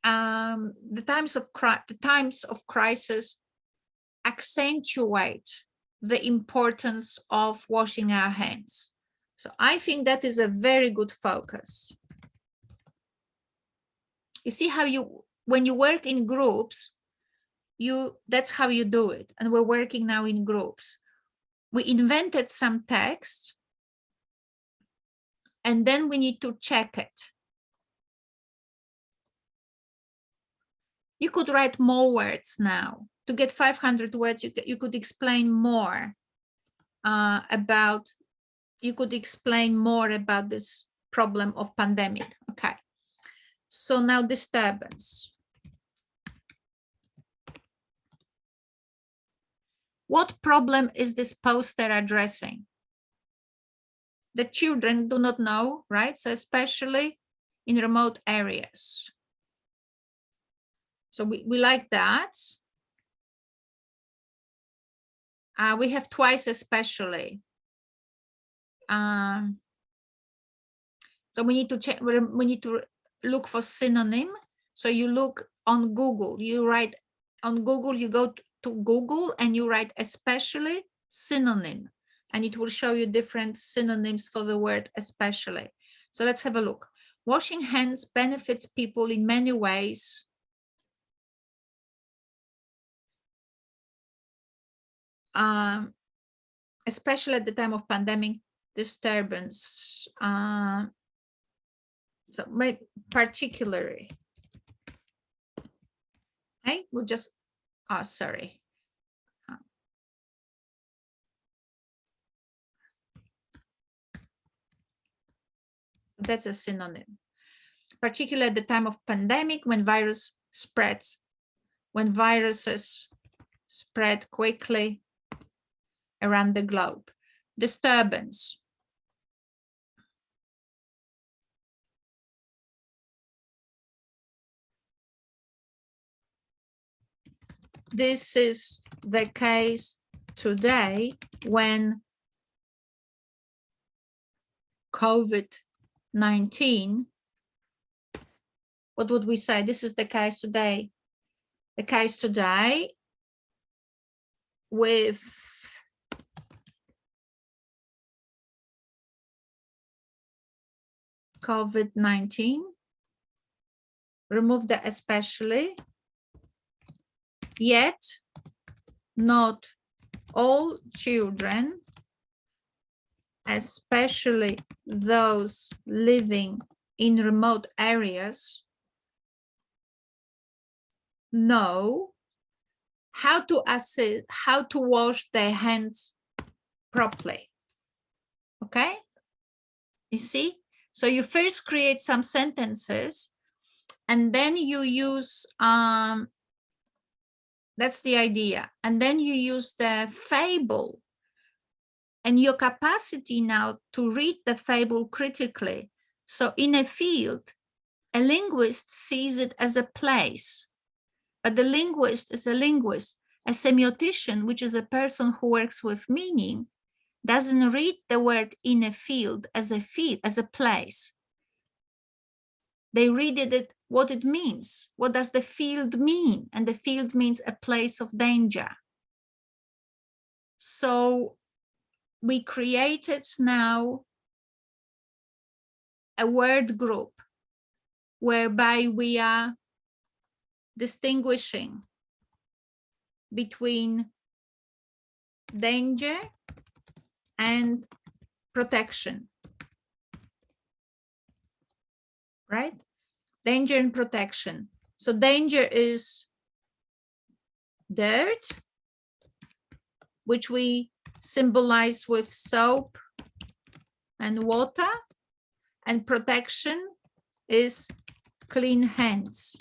Speaker 1: the times of crisis accentuate the importance of washing our hands. So I think that is a very good focus. You see how when you work in groups, that's how you do it. And we're working now in groups. We invented some text, and then we need to check it. You could write more words now. To get 500 words, you could explain more about this problem of pandemic. Okay. So now disturbance. What problem is this poster addressing? The children do not know, right? So especially in remote areas. So we like that. We have twice especially. So we need to check, we need to look for synonym. So you look on Google, you write on Google, you go to Google and you write especially synonym, and it will show you different synonyms for the word especially. So let's have a look. Washing hands benefits people in many ways. Especially at the time of pandemic disturbance. So my particularly, okay, we'll just, sorry. That's a synonym. Particularly at the time of pandemic, when viruses spread quickly around the globe. Disturbance. This is the case today when COVID-19, what would we say? This is the case today. The case today with COVID-19, remove the especially, yet not all children, especially those living in remote areas, know how to assist, how to wash their hands properly. Okay, you see? So you first create some sentences, and then you use, that's the idea. And then you use the fable and your capacity now to read the fable critically. So in a field, a linguist sees it as a place, but the linguist is a linguist. A semiotician, which is a person who works with meaning, doesn't read the word in a field as a place. They read it what it means. What does the field mean? And the field means a place of danger. So we created now a word group whereby we are distinguishing between danger and protection, right? Danger and protection. So danger is dirt, which we symbolize with soap and water, and protection is clean hands.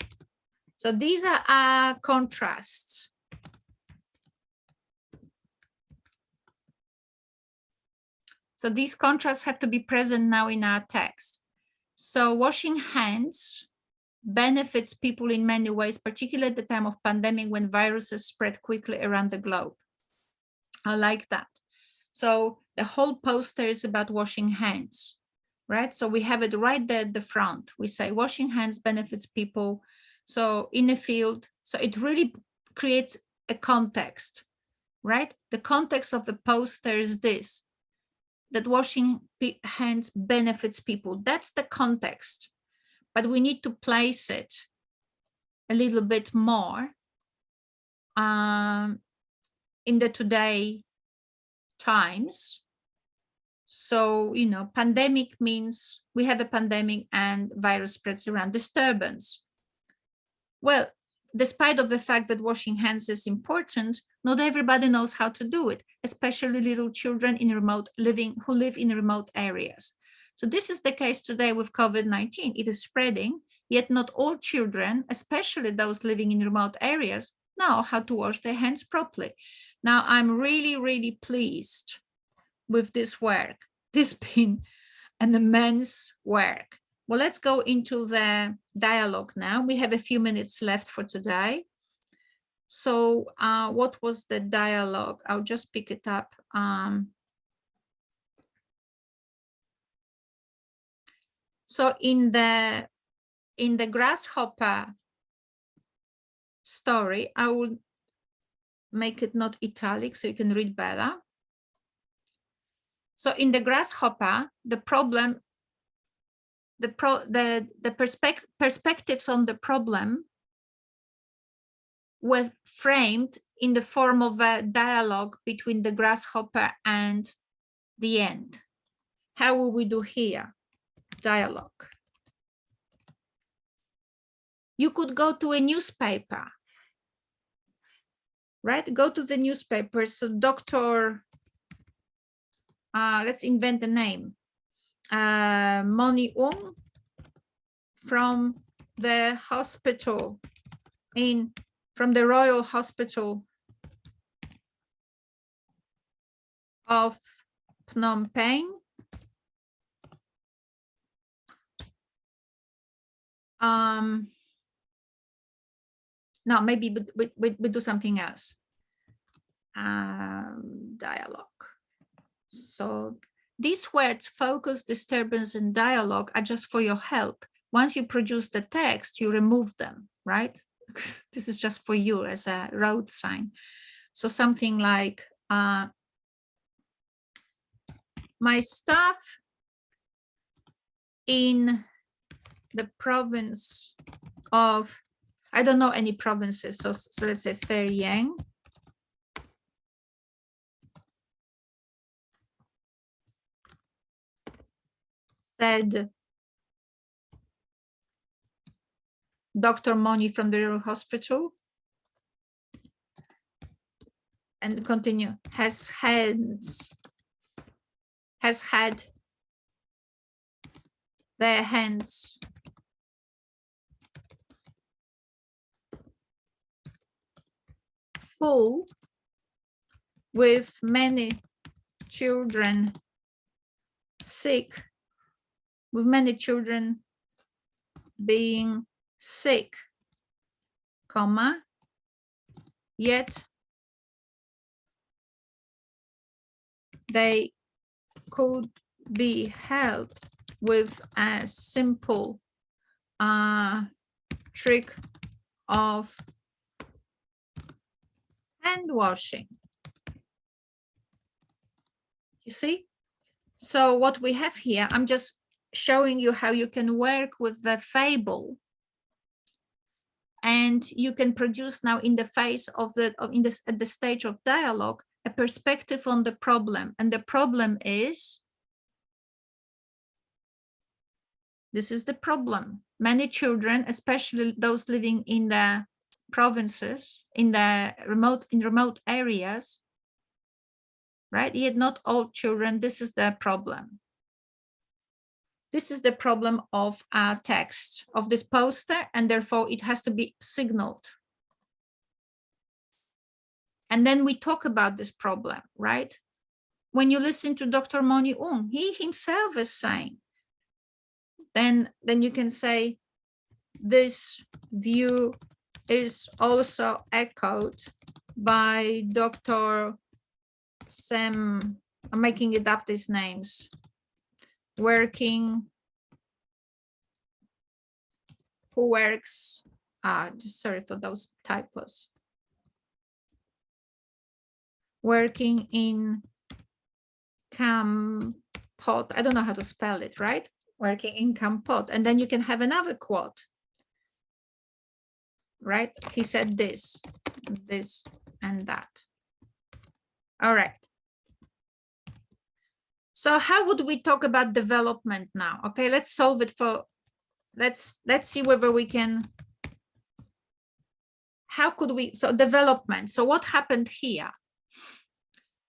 Speaker 1: So these are our contrasts. So these contrasts have to be present now in our text. So washing hands benefits people in many ways, particularly at the time of pandemic when viruses spread quickly around the globe. I like that. So the whole poster is about washing hands, right? So we have it right there at the front. We say washing hands benefits people. So in a field, so it really creates a context, right? The context of the poster is this, that washing hands benefits people. That's the context, but we need to place it a little bit more in the today times. So, you know, pandemic means we have a pandemic and virus spreads around. Disturbance. Well, despite of the fact that washing hands is important, not everybody knows how to do it, especially little children in who live in remote areas. So this is the case today with COVID-19. It is spreading, yet not all children, especially those living in remote areas, know how to wash their hands properly. Now, I'm really, really pleased with this work. This been an immense work. Well, let's go into the dialogue now. We have a few minutes left for today. So what was the dialogue? I'll just pick it up. So in the grasshopper story, I will make it not italic so you can read better. So in the grasshopper, the problem, the perspectives on the problem were framed in the form of a dialogue between the grasshopper and the ant. How will we do here? Dialogue. You could go to a newspaper, right? Go to the newspaper. So Dr. Let's invent a name. Moni Ung from the hospital from the Royal Hospital of Phnom Penh. No, maybe we do something else. Dialogue. So these words, focus, disturbance, and dialogue, are just for your help. Once you produce the text, you remove them, right? This is just for you as a road sign. So something like, my staff in the province of, I don't know any provinces, so let's say Sfer Yang. Said Dr. Moni from the Royal Hospital, and continue, has had their hands full with many children sick, with many children being sick, comma, yet they could be helped with a simple trick of hand washing. You see? So what we have here, I'm just showing you how you can work with the fable, and you can produce now in the face of at the stage of dialogue a perspective on the problem. And the problem is, this is the problem. Many children, especially those living in the provinces, in remote areas, right? Yet not all children, this is the problem. This is the problem of our text, of this poster, and therefore it has to be signaled. And then we talk about this problem, right? When you listen to Dr. Moni Ung, he himself is saying, then you can say, this view is also echoed by Dr. Sam, I'm making it up these names, who works, just sorry for those typos, working in Kampot, I don't know how to spell it, right? Working in Kampot. And then you can have another quote. right? He said this, this, and that. All right. So how would we talk about development now? Okay, let's solve it for, let's see whether we can, how could we, so development. So what happened here?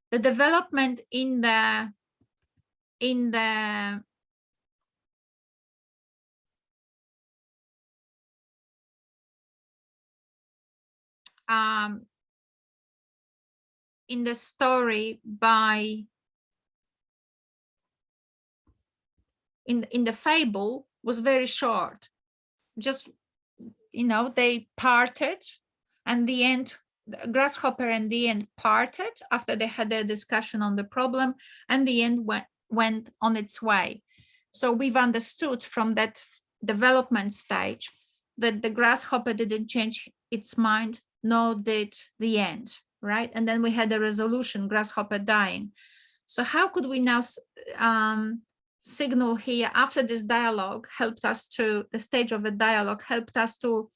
Speaker 1: The development in the story by in the fable was very short. Just, you know, they parted, and the end, the grasshopper and the end parted after they had a discussion on the problem, and the end went on its way. So we've understood from that development stage that the grasshopper didn't change its mind, nor did the end, right? And then we had a resolution, grasshopper dying. So how could we now signal here after this dialogue helped us to, the stage of a dialogue helped us to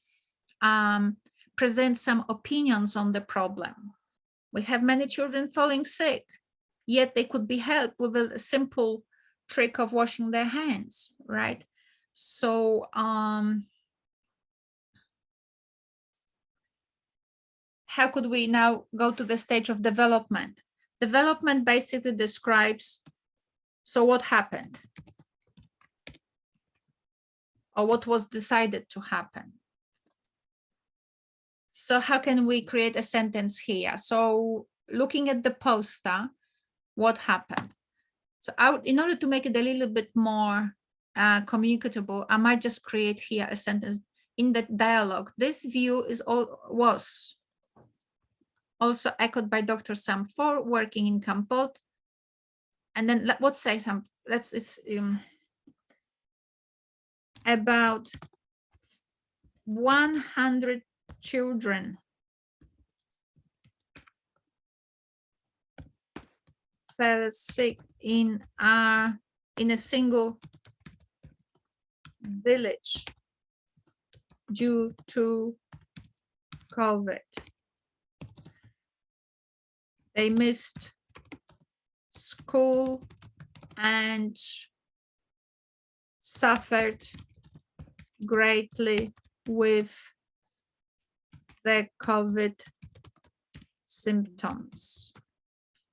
Speaker 1: present some opinions on the problem. We have many children falling sick, yet they could be helped with a simple trick of washing their hands, right? So how could we now go to the stage of development? Development basically describes, so what happened? Or what was decided to happen? So how can we create a sentence here? So looking at the poster, what happened? So in order to make it a little bit more communicable, I might just create here a sentence in the dialogue. This view was also echoed by Dr. Samfor working in Kampot. And then let's say something, let's about 100 children fell sick in a single village due to COVID. They missed school and suffered greatly with the COVID symptoms,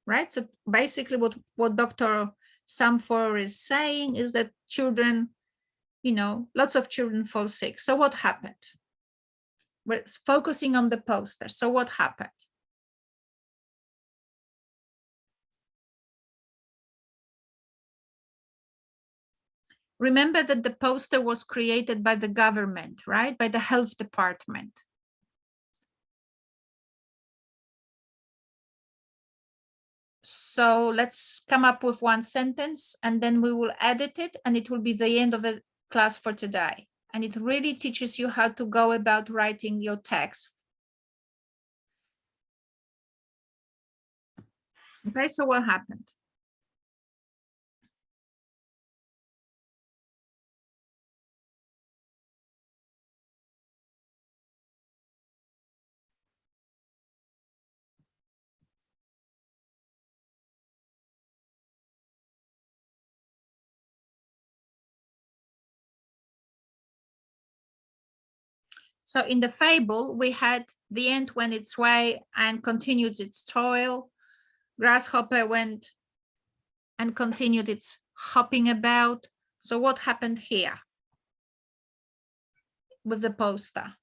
Speaker 1: right? So basically what Dr. Samfor is saying is that children, you know, lots of children fall sick. So what happened? We're focusing on the poster. So what happened? Remember that the poster was created by the government, right? By the health department. So let's come up with one sentence and then we will edit it and it will be the end of the class for today. And it really teaches you how to go about writing your text. Okay, so what happened? So in the fable, we had the ant went its way and continued its toil. Grasshopper went and continued its hopping about. So what happened here with the poster?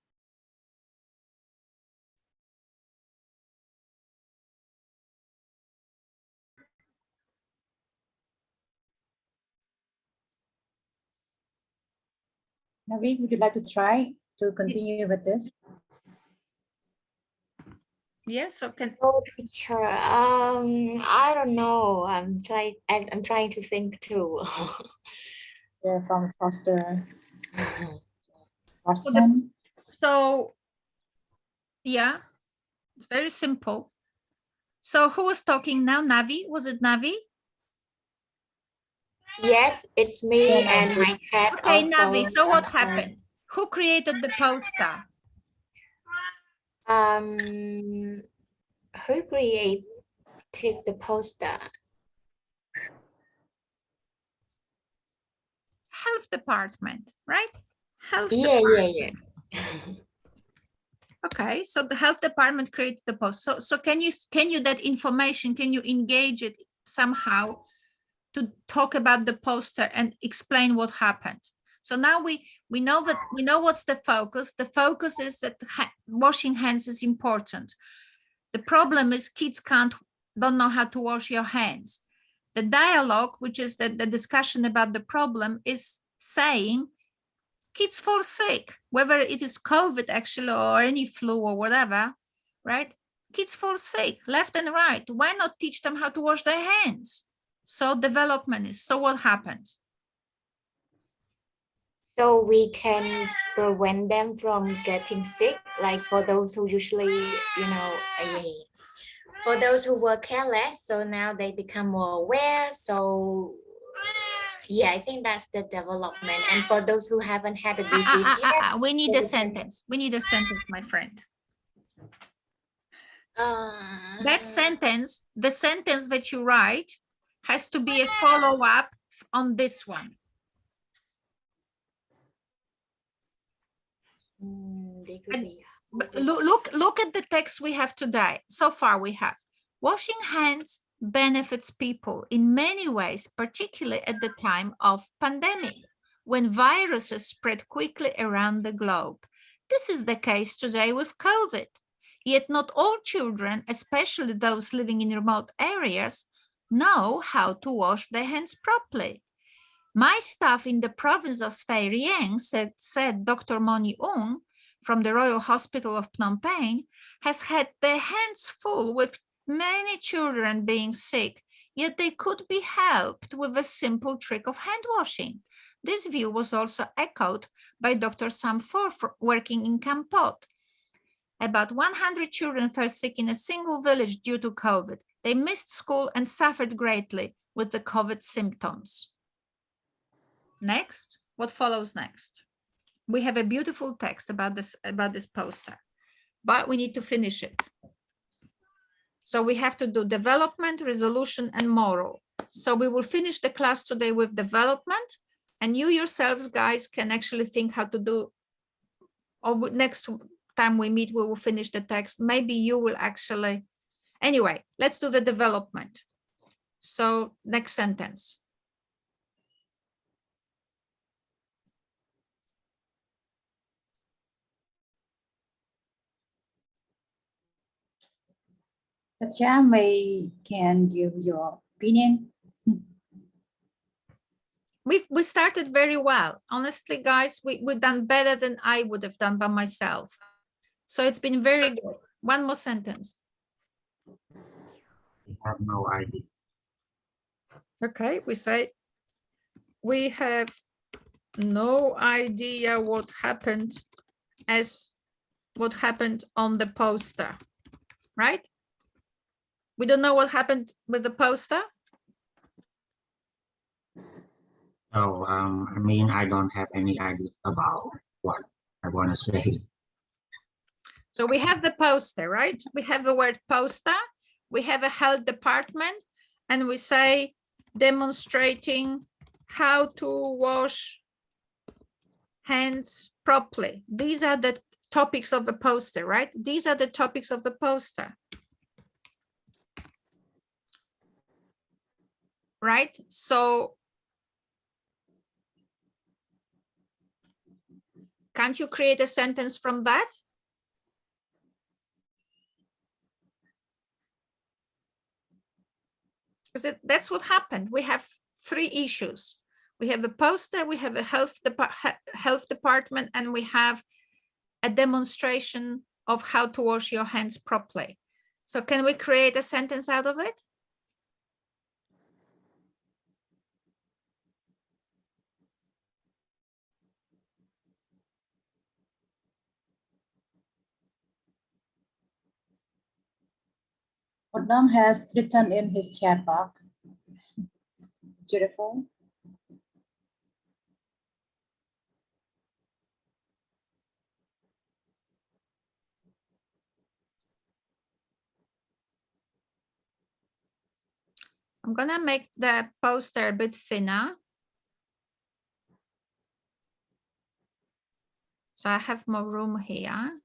Speaker 2: Navi, would you like to try to continue with this?
Speaker 1: Yes, okay.
Speaker 14: Oh, teacher, I don't know. I'm trying to think too.
Speaker 2: Yeah, from poster.
Speaker 1: So yeah, it's very simple. So who was talking now? Navi? Was it Navi?
Speaker 14: Yes, it's me and my cat
Speaker 1: Okay,
Speaker 14: also.
Speaker 1: Navi, so what happened? Who created the poster?
Speaker 14: Who created the poster?
Speaker 1: Health department, right? Health
Speaker 14: Yeah.
Speaker 1: Okay, so the health department creates the post. So can you that information, can you engage it somehow to talk about the poster and explain what happened? So now we know what's the focus. The focus is that washing hands is important. The problem is kids don't know how to wash your hands. The dialogue, which is the discussion about the problem, is saying kids fall sick, whether it is COVID actually or any flu or whatever, right? Kids fall sick left and right. Why not teach them how to wash their hands? So development is, so what happened?
Speaker 14: So we can prevent them from getting sick, like for those who usually, for those who were careless, so now they become more aware. So yeah, I think that's the development. And for those who haven't had a disease yet,
Speaker 1: we need a sentence. We need a sentence, my friend. That sentence, the sentence that you write, has to be a follow-up on this one. Look at the text we have today. So far we have washing hands benefits people in many ways, particularly at the time of pandemic, when viruses spread quickly around the globe. This is the case today with COVID. Yet not all children, especially those living in remote areas, know how to wash their hands properly. My staff in the province of Svay Rieng, said Dr. Moni Ung from the Royal Hospital of Phnom Penh, has had their hands full with many children being sick, yet they could be helped with a simple trick of hand washing. This view was also echoed by Dr. Samfor working in Kampot. About 100 children fell sick in a single village due to COVID. They missed school and suffered greatly with the COVID symptoms. Next, what follows next? We have a beautiful text about this poster, but we need to finish it. So we have to do development, resolution, and moral. So we will finish the class today with development, and you yourselves, guys, can actually think how to do, or next time we meet, we will finish the text. Maybe you will actually, anyway, let's do the development. So next sentence.
Speaker 2: Katja, can give your opinion?
Speaker 1: We started very well. Honestly, guys, we've done better than I would have done by myself. So it's been very good. One more sentence.
Speaker 15: I have no idea.
Speaker 1: Okay, we say we have no idea what happened on the poster, right? We don't know what happened with the poster.
Speaker 15: No, I mean, I don't have any idea about what I want to say.
Speaker 1: So we have the poster, right? We have the word poster. We have a health department, and we say demonstrating how to wash hands properly. These are the topics of the poster, right? These are the topics of the poster. Right? So can't you create a sentence from that? Because that's what happened. We have three issues. We have a poster, we have a health department, and we have a demonstration of how to wash your hands properly. So can we create a sentence out of it?
Speaker 2: Adam has written in his chat box. Beautiful.
Speaker 1: I'm gonna make the poster a bit thinner. So I have more room here.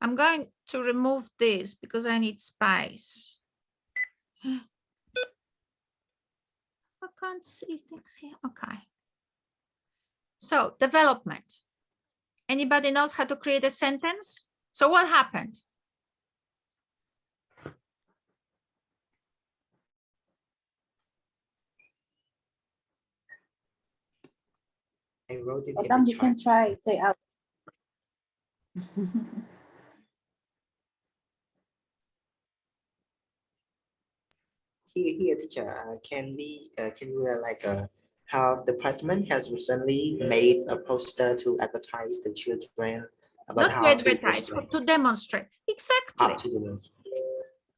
Speaker 1: I'm going to remove this because I need space. I can't see things here. Okay. So development. Anybody knows how to create a sentence? So what happened?
Speaker 7: I wrote it in
Speaker 2: Adam,
Speaker 7: the
Speaker 2: you can
Speaker 7: chat.
Speaker 2: try say out.
Speaker 7: Here, teacher, can you like have the department has recently made a poster to advertise the children about
Speaker 1: Not to
Speaker 7: how to
Speaker 1: advertise, but to demonstrate. Exactly.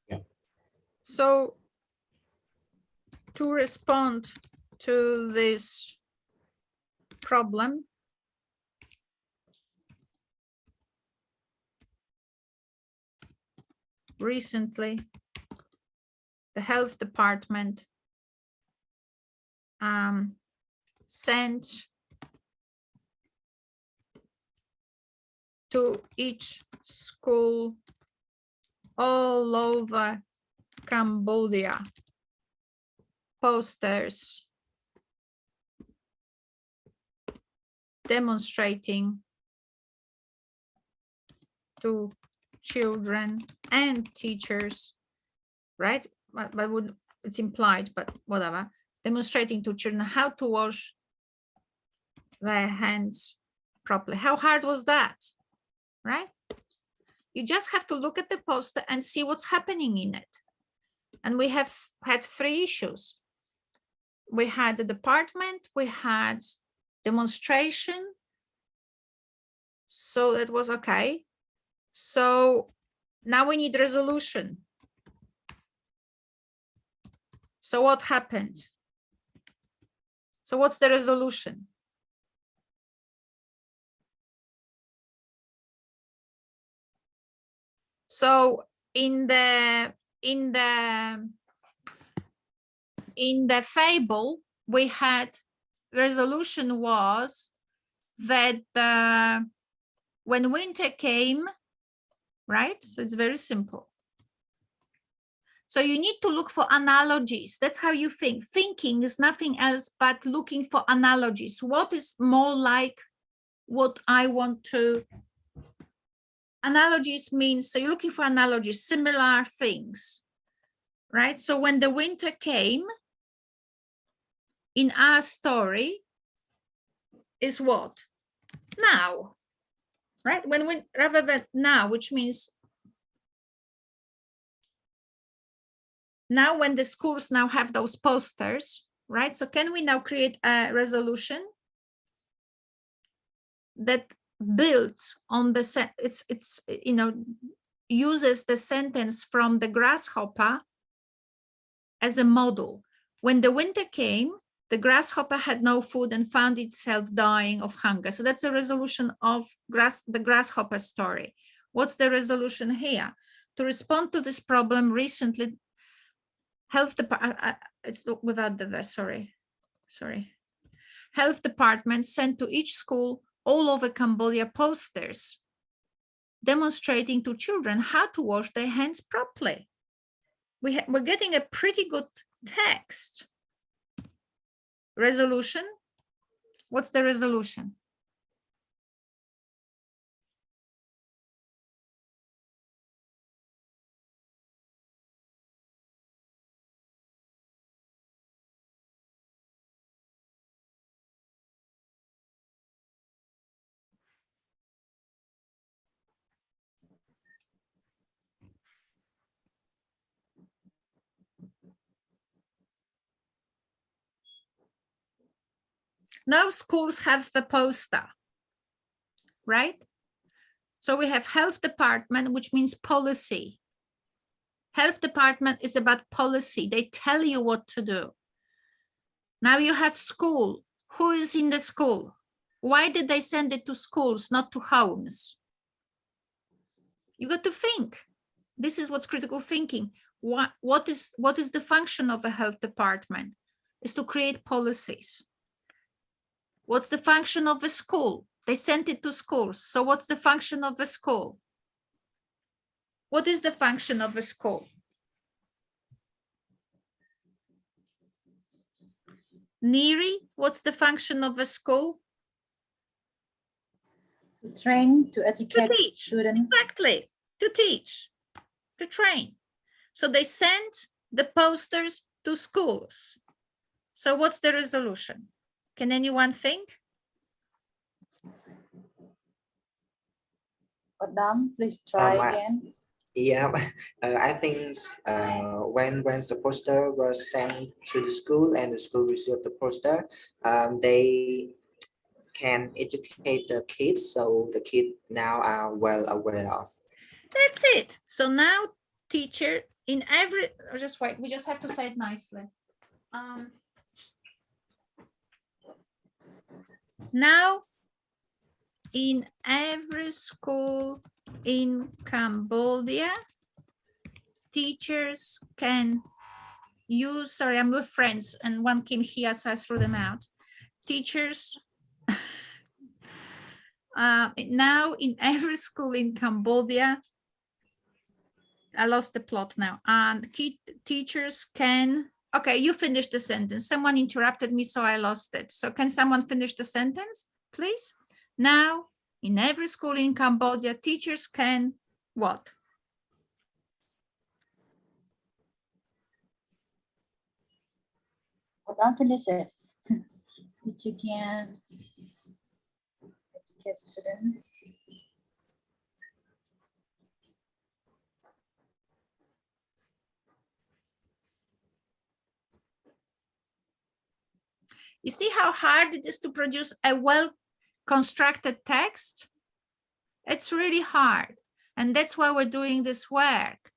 Speaker 7: Yeah.
Speaker 1: So to respond to this problem, recently, the health department sent to each school all over Cambodia posters demonstrating to children and teachers, right? But it's implied, but whatever. Demonstrating to children how to wash their hands properly. How hard was that, right? You just have to look at the poster and see what's happening in it. And we have had 3 issues. We had the department, we had demonstration. So that was okay. So now we need resolution. So what happened? So what's the resolution? So in the fable, we had resolution was that when winter came, right? So it's very simple. So you need to look for analogies. That's how you think. Thinking is nothing else but looking for analogies. What is more like what I want to? Analogies means, so you're looking for analogies, similar things, right? So when the winter came, in our story, is what? Now, right? Rather than now, which means now when the schools now have those posters, right? So can we now create a resolution that builds on the it's you know, uses the sentence from the grasshopper as a model. When the winter came, the grasshopper had no food and found itself dying of hunger. So that's a resolution of the grasshopper story. What's the resolution here? To respond to this problem, recently, health department, it's without the verse, sorry. Health department sent to each school all over Cambodia posters demonstrating to children how to wash their hands properly. We're getting a pretty good text. Resolution. What's the resolution? Now schools have the poster, right? So we have health department, which means policy. Health department is about policy. They tell you what to do. Now you have school. Who is in the school? Why did they send it to schools, not to homes? You got to think. This is what's critical thinking. What is the function of a health department? Is to create policies. What's the function of a school? They sent it to schools. So what's the function of a school? What is the function of a school? Neri, what's the function of a school?
Speaker 2: To train, to educate students.
Speaker 1: Exactly, to teach, to train. So they sent the posters to schools. So what's the resolution? Can anyone think?
Speaker 2: Adam, please try again.
Speaker 7: Yeah, I think when the poster was sent to the school and the school received the poster, they can educate the kids, so the kids now are well aware of.
Speaker 1: That's it. So now teacher in every, just wait, we just have to say it nicely. Now in every school in Cambodia, teachers can use, sorry, I'm with friends and one came here, so I threw them out. Teachers, now in every school in Cambodia, I lost the plot now, and teachers can, okay, you finished the sentence. Someone interrupted me, so I lost it. So can someone finish the sentence, please? Now, in every school in Cambodia, teachers can what?
Speaker 2: Don't finish it. You can educate students.
Speaker 1: You see how hard it is to produce a well-constructed text? It's really hard. And that's why we're doing this work.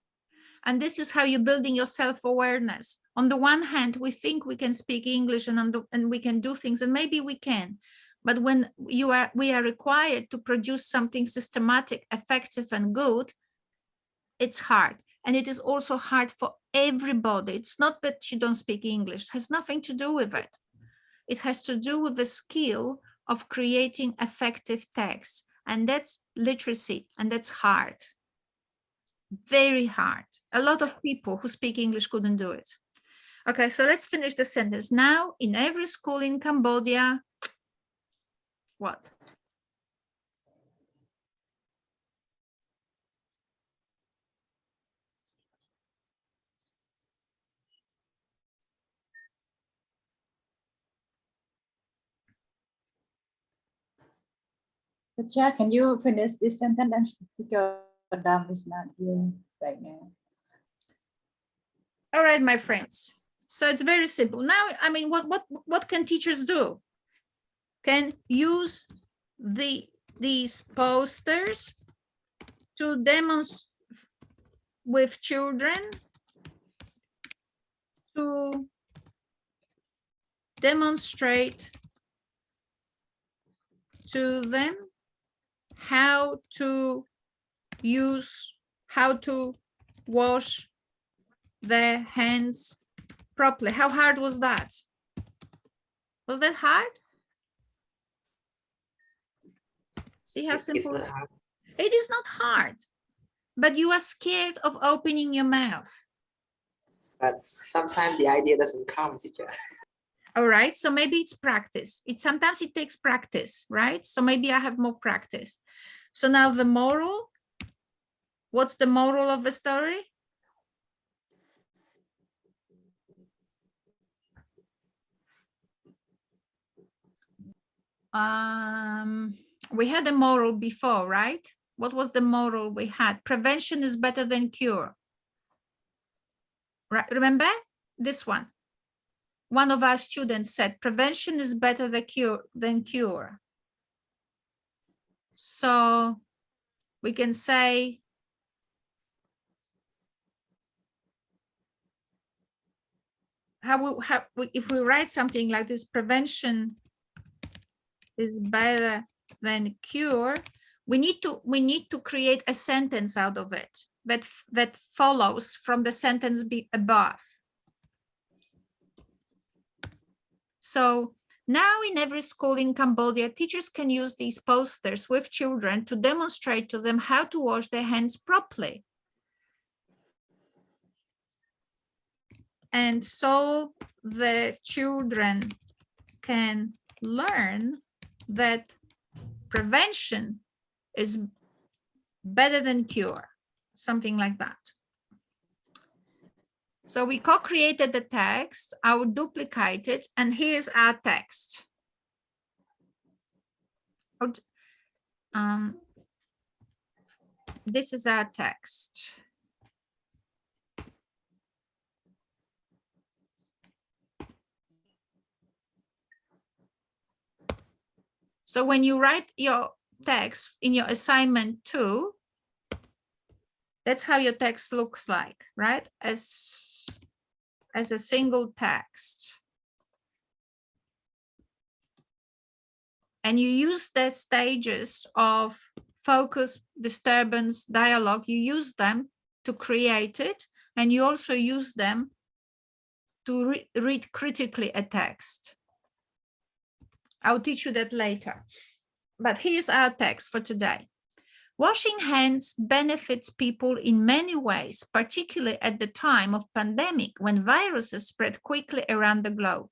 Speaker 1: And this is how you're building your self-awareness. On the one hand, we think we can speak English and we can do things, and maybe we can. But when we are required to produce something systematic, effective, and good, it's hard. And it is also hard for everybody. It's not that you don't speak English. It has nothing to do with it. It has to do with the skill of creating effective text. And that's literacy, and that's hard. Very hard. A lot of people who speak English couldn't do it. Okay, so let's finish the sentence. Now, in every school in Cambodia, what?
Speaker 2: Chair, can you finish this sentence because Adam is not here right now?
Speaker 1: All right, my friends. So it's very simple. Now, I mean, what can teachers do? Can use these posters to demonstrate with children, to demonstrate to them how to wash their hands properly. How hard was that? Was that hard? See how simple it is? It is not hard, but you are scared of opening your mouth.
Speaker 7: But sometimes the idea doesn't come, teacher.
Speaker 1: All right, so maybe it's practice. Sometimes it takes practice, right? So maybe I have more practice. So now the moral, what's the moral of the story? We had a moral before, right? What was the moral we had? Prevention is better than cure. Right, remember this one? One of our students said prevention is better than cure. So we can say if we write something like this, prevention is better than cure, we need to create a sentence out of it. that follows from the sentence above. So now in every school in Cambodia, teachers can use these posters with children to demonstrate to them how to wash their hands properly. And so the children can learn that prevention is better than cure, something like that. So we co-created the text, I will duplicate it, and here's our text. This is our text. So when you write your text in your assignment 2, that's how your text looks like, right? As a single text. And you use the stages of focus, disturbance, dialogue, you use them to create it, and you also use them to read critically a text. I'll teach you that later. But here's our text for today. Washing hands benefits people in many ways, particularly at the time of pandemic when viruses spread quickly around the globe.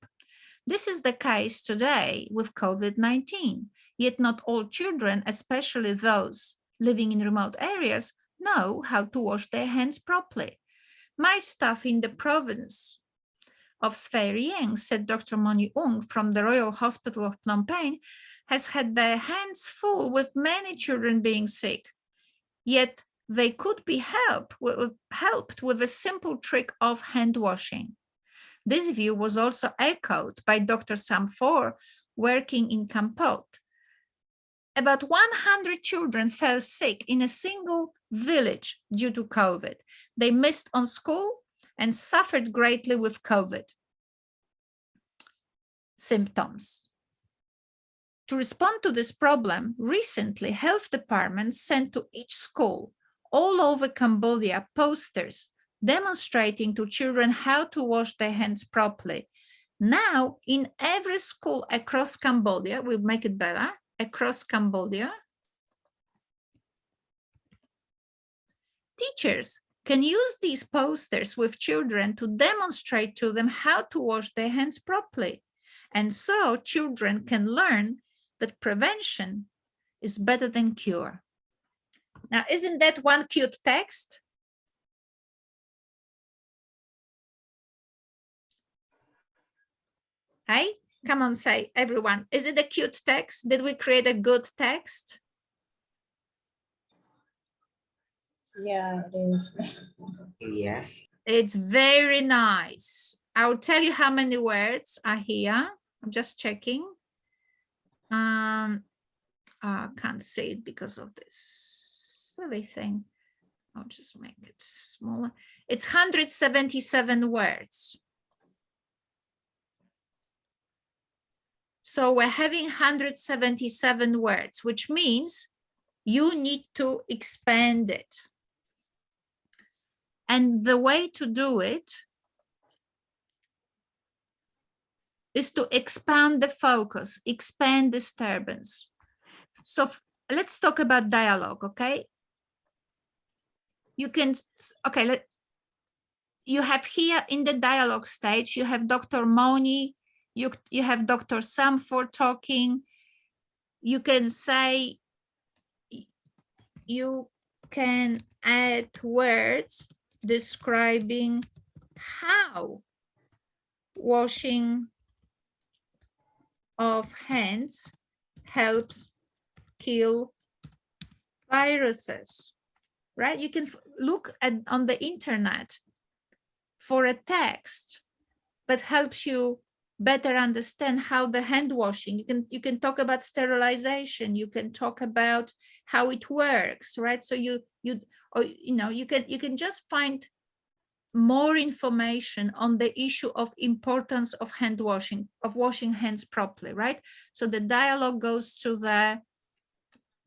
Speaker 1: This is the case today with COVID-19, yet not all children, especially those living in remote areas, know how to wash their hands properly. My staff in the province of Svay Rieng, said Dr. Moni Ung from the Royal Hospital of Phnom Penh, has had their hands full with many children being sick, yet they could be helped with a simple trick of hand washing. This view was also echoed by Dr. Samfor, working in Kampot. About 100 children fell sick in a single village due to COVID. They missed on school and suffered greatly with COVID symptoms. To respond to this problem, recently health departments sent to each school all over Cambodia posters demonstrating to children how to wash their hands properly. Now, in every school across Cambodia, we'll make it better, across Cambodia, teachers can use these posters with children to demonstrate to them how to wash their hands properly. And so children can learn that prevention is better than cure. Now, isn't that one cute text? Hey, come on, say, everyone, is it a cute text? Did we create a good text?
Speaker 2: Yeah, it is.
Speaker 7: Yes.
Speaker 1: It's very nice. I'll tell you how many words are here. I'm just checking. I can't see it because of this silly thing. I'll just make it smaller. It's 177 words. So we're having 177 words, which means you need to expand it. And the way to do it is to expand the focus, expand disturbance. So let's talk about dialogue, okay? You can, okay, you have here in the dialogue stage, you have Dr. Moni, you have Dr. Samfor talking. You can say, you can add words describing how washing of hands helps kill viruses, right? You can look on the internet for a text that helps you better understand how the hand washing, you can talk about sterilization, you can talk about how it works, right? So you can just find more information on the issue of importance of hand washing, of washing hands properly, right? So the dialogue goes to the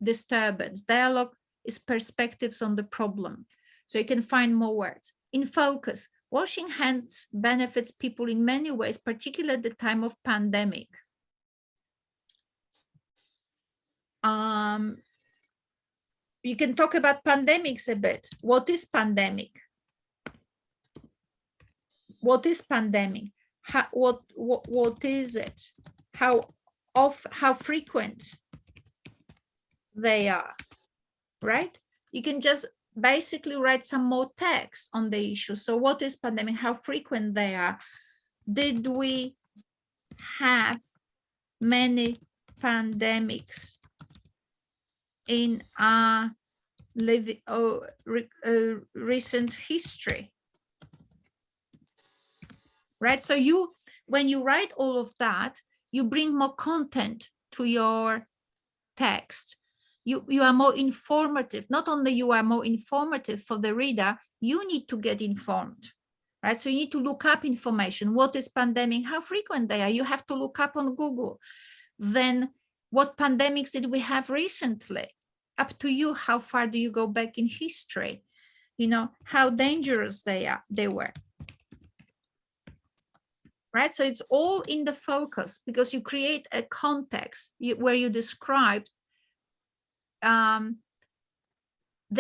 Speaker 1: disturbance. Dialogue is perspectives on the problem. So you can find more words. In focus, washing hands benefits people in many ways, particularly at the time of pandemic. You can talk about pandemics a bit. What is pandemic? What is pandemic? What is it? How frequent they are, right? You can just basically write some more text on the issue. So what is pandemic? How frequent they are? Did we have many pandemics in our recent history? Right, so when you write all of that, you bring more content to your text. You are more informative. Not only you are more informative for the reader, you need to get informed, right? So you need to look up information. What is pandemic? How frequent they are? You have to look up on Google. Then what pandemics did we have recently? Up to you. How far do you go back in history? You know, how dangerous they were. Right, so it's all in the focus because you create a context where you describe the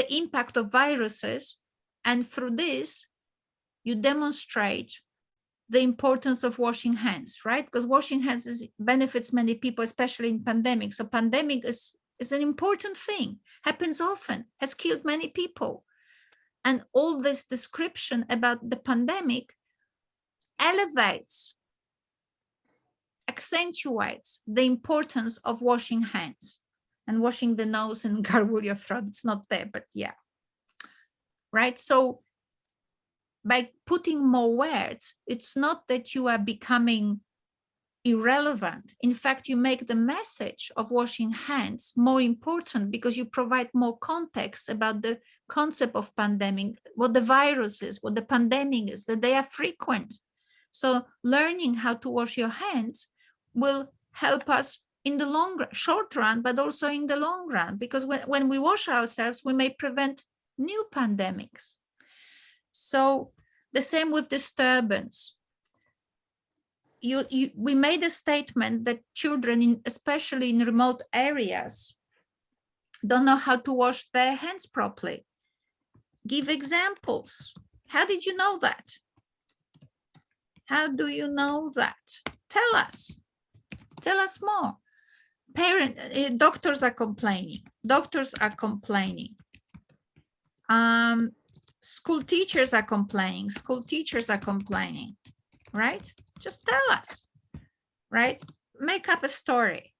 Speaker 1: impact of viruses, and through this you demonstrate the importance of washing hands, right? Because washing hands benefits many people, especially in pandemic. So pandemic is an important thing, happens often, has killed many people, and all this description about the pandemic elevates, accentuates the importance of washing hands and washing the nose and gargle your throat. It's not there, but yeah. Right, so by putting more words, it's not that you are becoming irrelevant. In fact, you make the message of washing hands more important because you provide more context about the concept of pandemic, what the virus is, what the pandemic is, that they are frequent. So learning how to wash your hands will help us in the long run, short run, but also in the long run, because when we wash ourselves, we may prevent new pandemics. So the same with disturbance. We made a statement that children, especially in remote areas, don't know how to wash their hands properly. Give examples. How did you know that? How do you know that? Tell us. Tell us more. Doctors are complaining. Doctors are complaining. School teachers are complaining. School teachers are complaining, right? Just tell us, right? Make up a story.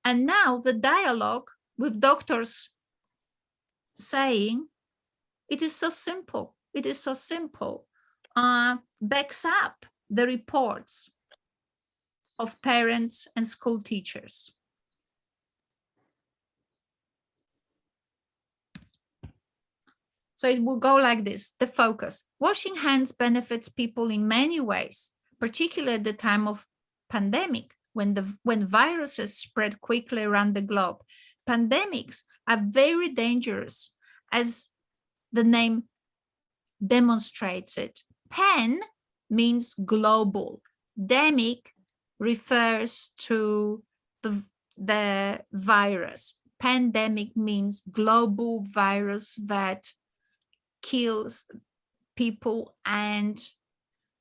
Speaker 1: And now the dialogue with doctors saying, it is so simple. It is so simple. Backs up the reports of parents and school teachers. So it will go like this, the focus. Washing hands benefits people in many ways, particularly at the time of pandemic, when viruses spread quickly around the globe. Pandemics are very dangerous, as the name demonstrates it. Pan means global. Demic refers to the virus. Pandemic means global virus that kills people and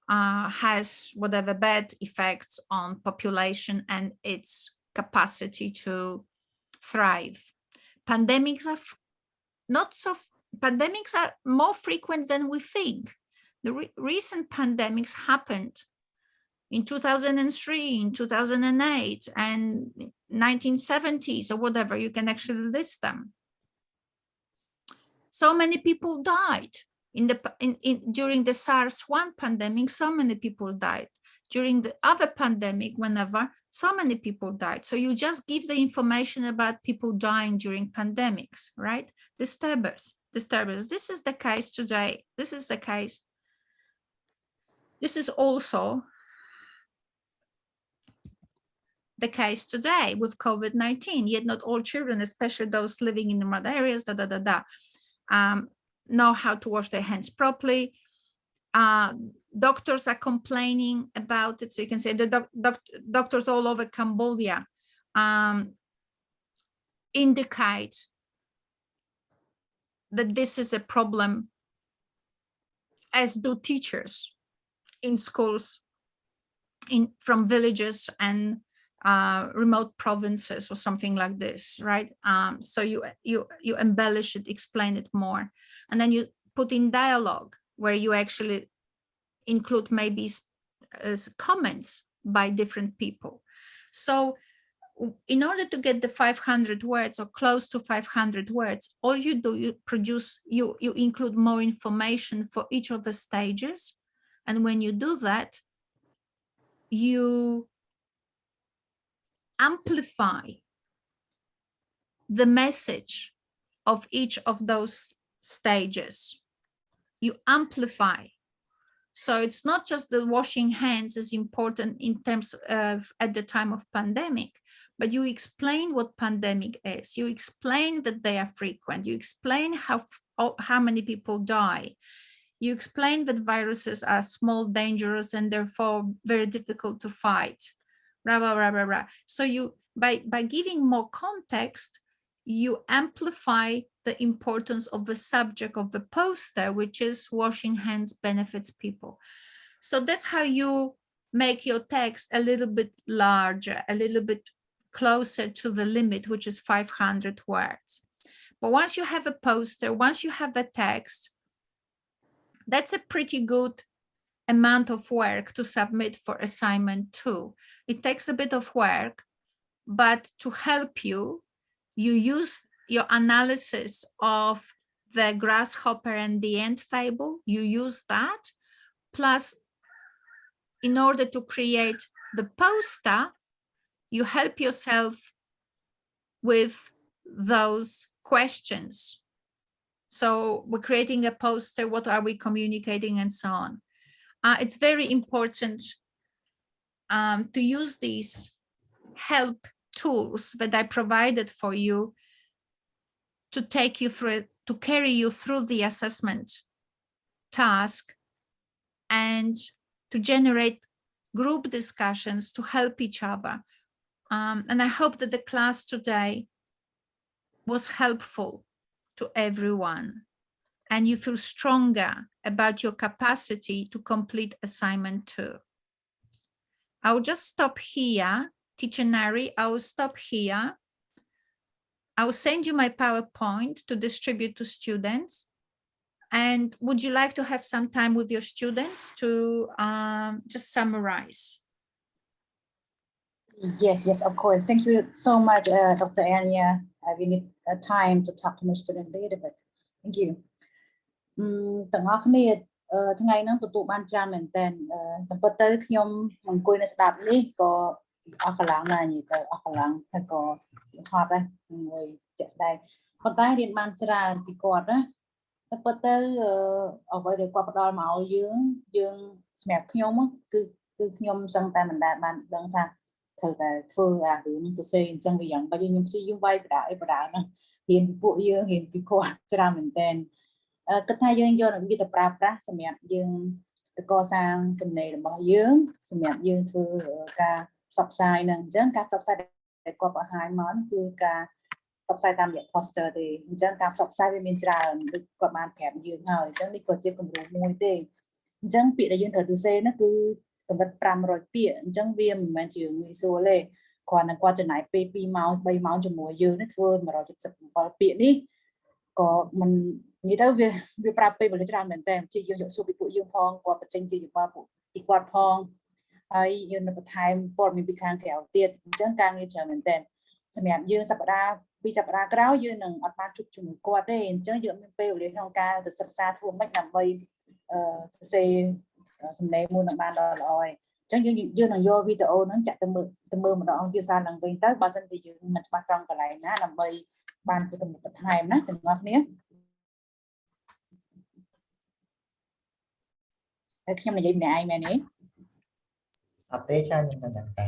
Speaker 1: has whatever bad effects on population and its capacity to thrive. Pandemics are pandemics are more frequent than we think. The recent pandemics happened in 2003, in 2008, and 1970s or whatever. You can actually list them. So many people died during the SARS-1 pandemic. So many people died during the other pandemic. Whenever, so many people died. So you just give the information about people dying during pandemics, right? Disturbers. This is the case today. This is the case. This is also the case today with COVID-19. Yet not all children, especially those living in remote areas, know how to wash their hands properly. Doctors are complaining about it. So you can say the doctors all over Cambodia indicate that this is a problem, as do teachers in schools from villages and remote provinces or something like this, right? So you embellish it, explain it more, and then you put in dialogue where you actually include maybe comments by different people. So in order to get the 500 words or close to 500 words, all you do, you include more information for each of the stages. And when you do that, you amplify the message of each of those stages. You amplify. So it's not just the washing hands is important in terms of at the time of pandemic, but you explain what pandemic is. You explain that they are frequent. You explain how many people die. You explain that viruses are small, dangerous, and therefore very difficult to fight. Blah, blah, blah, blah, blah. So you, by giving more context, you amplify the importance of the subject of the poster, which is washing hands benefits people. So that's how you make your text a little bit larger, a little bit closer to the limit, which is 500 words. But once you have a poster, once you have a text, that's a pretty good amount of work to submit for assignment 2. It takes a bit of work, but to help you, you use your analysis of the grasshopper and the ant fable. You use that. Plus, in order to create the poster, you help yourself with those questions. So we're creating a poster, what are we communicating, and so on. It's very important to use these help tools that I provided for you to take you through, to carry you through the assessment task and to generate group discussions to help each other. And I hope that the class today was helpful to everyone and you feel stronger about your capacity to complete assignment 2. I will just stop here. Teacher Nari, I will stop here. I will send you my PowerPoint to distribute to students. And would you like to have some time with your students to just summarize?
Speaker 2: Yes, of course. Thank you so much, Dr. Ania. We need time to talk to my student later, but thank you. ទាំងអស់គ្នាថ្ងៃហ្នឹងទទួលបានច្រើនមែនតើតែពិតទៅខ្ញុំអង្គុយនៅស្ដាប់នេះក៏អស់កម្លាំងដែរនិយាយទៅអស់កម្លាំងហើយក៏ហត់ដែរមួយជាក់ស្ដែងប៉ុន្តែរៀនបានច្រើនពីគាត់ណាតែពិតទៅអ្វីដែលគាត់ផ្ដល់មកឲ្យយើងសម្រាប់ខ្ញុំគឺខ្ញុំសឹងតែមិនដែលបានដឹងថាត្រូវតែធ្វើអារឿងនេះទៅសេអញ្ចឹងវាយ៉ាងបើខ្ញុំព្យាយាមវាយបដាអីបដាណារៀនពីពួកយើងរៀនពីគាត់ច្រើនមែនតើគិតថាយើងយកវាទៅប្រើប្រាស់សម្រាប់យើងកសាងសំណេររបស់យើងសម្រាប់យើងធ្វើការផ្សព្វផ្សាយនឹងអញ្ចឹងការផ្សព្វផ្សាយដែលគាត់បង្ហាញមកគឺការផ្សព្វផ្សាយតាមរយៈ poster ទេអញ្ចឹងការផ្សព្វផ្សាយវាមានច្រើនដូចគាត់បានប្រាប់យើងហើយអញ្ចឹងនេះក៏ជាគំរូមួយទេអញ្ចឹងពាក្យដែលយើងត្រូវទៅសេនោះគឺកម្រិត500ពាក្យអញ្ចឹងវាមិនមែនជាងាយស្រួលទេគ្រាន់តែគាត់ចំណាយពេល2ម៉ោង3ម៉ោងជាមួយយើងនេះធ្វើ177ពាក្យនេះក៏មិននិយាយទៅវាប្រាប់ពេលវេលាច្រើនមែនតើជាយើងយកសួរពីពួកយើងផងគាត់បញ្ចេញជាយោបល់ពីគាត់ផងហើយយើងនៅបន្ថែមព័ត៌មានពីខាងក្រៅទៀតអញ្ចឹងការងារច្រើនមែនតើសម្រាប់យើងសប្តាហ៍2សប្តាហ៍ក្រោយយើងនឹងអត់បានជួបជាមួយគាត់ទេអញ្ចឹងយើងមានពេលវេលាក្នុងការទៅសិក្សាធ្វើម៉េចដើម្បីសរសេរសំណេរមួយនឹងបានល្អហើយអញ្ចឹងយើងនឹងយកវីដេអូហ្នឹងចាក់ទៅមើលម្ដងទៀតសារឡើងវិញទៅបើសិនជាយើងមិនច្បាស់ត្រង់កន្លែងណាដើម្បីបានជាកំណត់បន្ថែមណាទាំងអស់គ្នាហើយខ្ញុំនិយាយម្នាក់ឯងមែនទេអត់ទេចាខ្ញុំមិនដឹងតែ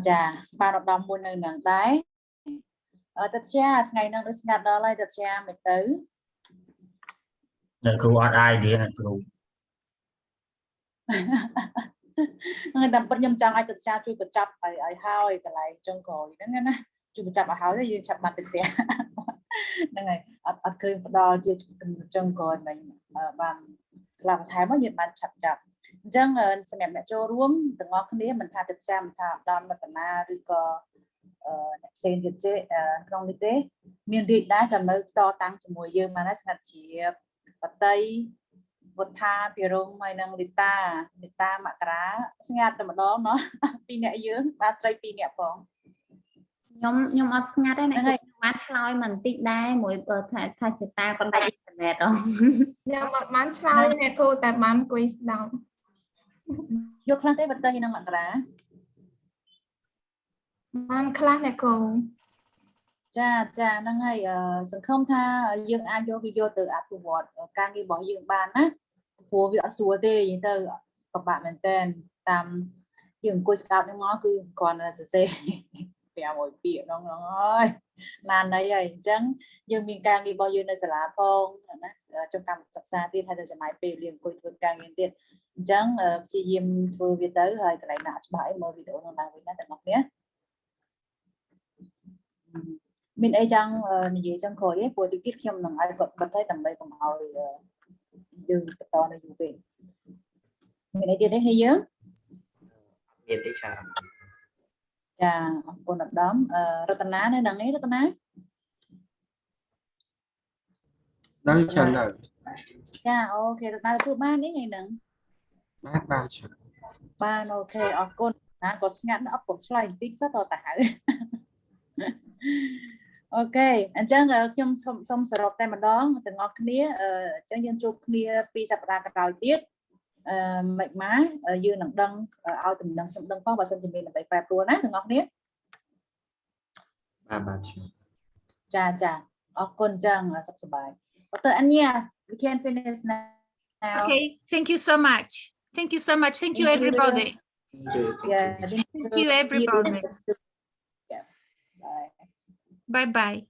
Speaker 2: ចាបានឧត្តមមួយនៅនឹងដែរតើជាថ្ងៃហ្នឹងដូចស្ងាត់ដល់ហើយតើជាមិនទៅ
Speaker 15: អ្នកគ្រូអត់ idea អ្នកគ្រូ
Speaker 2: người ta bắt nhầm trang ai tự cha chui bật chập ai hao cái lại trong còi đó nghe nè chui bật chập ở hao đấy chập mặt tiềnนั่นไงอัดเคยดอจีจังก่อนมันบางลำท้ายมันยืนมันจับจังสมัยแม่โจร่วมแต่งอคนนี้มันทาติดจำทาดอนมาตนาหรือก็เซนเจกรงนิเต้มีดีได้กันเมื่อต่อตั้งจมูกยืมมานะสังเชียบปัตไตบททาเปียรงไม่นังลิตามาตราสังเกตแต่มาดอมเนาะปีเนี้ยยืมมาใส่ปีเนี้ยฟอง
Speaker 12: ខ្ញុំអត់ស្ងាត់ទេណាខ្ញុំបានឆ្លើយមិនតិចដែរមួយថាជាតាប៉ុន្តែអ៊ីនធឺណិតខ្ញុំអត់បានឆ្លើយអ្នកគ្រូតែបានអង្គុយស្ដាប់
Speaker 2: យកខ្លះទេបតេយនឹងមករា
Speaker 12: បានខ្លះអ្នកគ្រូ
Speaker 2: ចាហ្នឹងហើយសង្ឃឹមថាយើងអាចយកវីដេអូទៅអភិវឌ្ឍការងាររបស់យើងបានណាព្រោះវាអត់ស្រួលទេនិយាយទៅពិបាកមែនតើតាមយើងអង្គុយស្ដាប់នឹងមកគឺគ្រាន់តែសរសេរពីមួយពាក្យហ្នឹងអើយណានអីហើយអញ្ចឹងយើងមានការងាររបស់យើងនៅសាលាផងណាtrongកម្មសិក្សាទៀតហើយទៅចំណាយពេលរៀនអង្គុយធ្វើការងារទៀតអញ្ចឹងព្យាយាមធ្វើវាទៅហើយកន្លែងណាច្បាស់អីមើលវីដេអូនោះឡើងវិញណាទាំងអស់គ្នាមានអីចង់និយាយចង់ក្រោយទេព្រោះទីទៀតខ្ញុំនឹងឲ្យគាត់បិទឲ្យដើម្បីកុំឲ្យយើងបន្តនៅយូរពេកមានអីទៀតទេគ្នាយើង
Speaker 7: មានទេចា
Speaker 2: ចាអរគុណឧត្តមរតនានៅនឹងនេះរតនា
Speaker 9: នៅច្រើននៅ
Speaker 2: ចាអូខេរតនាទទួលបាននេះថ្ងៃហ្នឹង
Speaker 9: បានច្រើន
Speaker 2: បានអូខេអរគុណណាក៏ស្ងាត់អត់ពុកឆ្លើយបន្តិចសិតតើអូខេអញ្ចឹងខ្ញុំសូមសរុបតែម្ដងទាំងអស់គ្នាអញ្ចឹងយើងជួបគ្នាពីសប្តាហ៍ក្រោយទៀតមិនម៉ាយើងនឹងដឹងឲ្យតំណែងខ្ញុំដឹងផងបើសិនជាមានអ្វីប្រែប្រួលណាទាំងអស់គ្នា
Speaker 7: បាទ
Speaker 2: ចាអរគុណចឹងសុខសប្បាយDr. Ania we can finish now
Speaker 1: Okay, thank you so much. Thank you everybody.
Speaker 2: Yeah,
Speaker 1: thank you everybody.
Speaker 2: Yeah.
Speaker 1: Bye bye.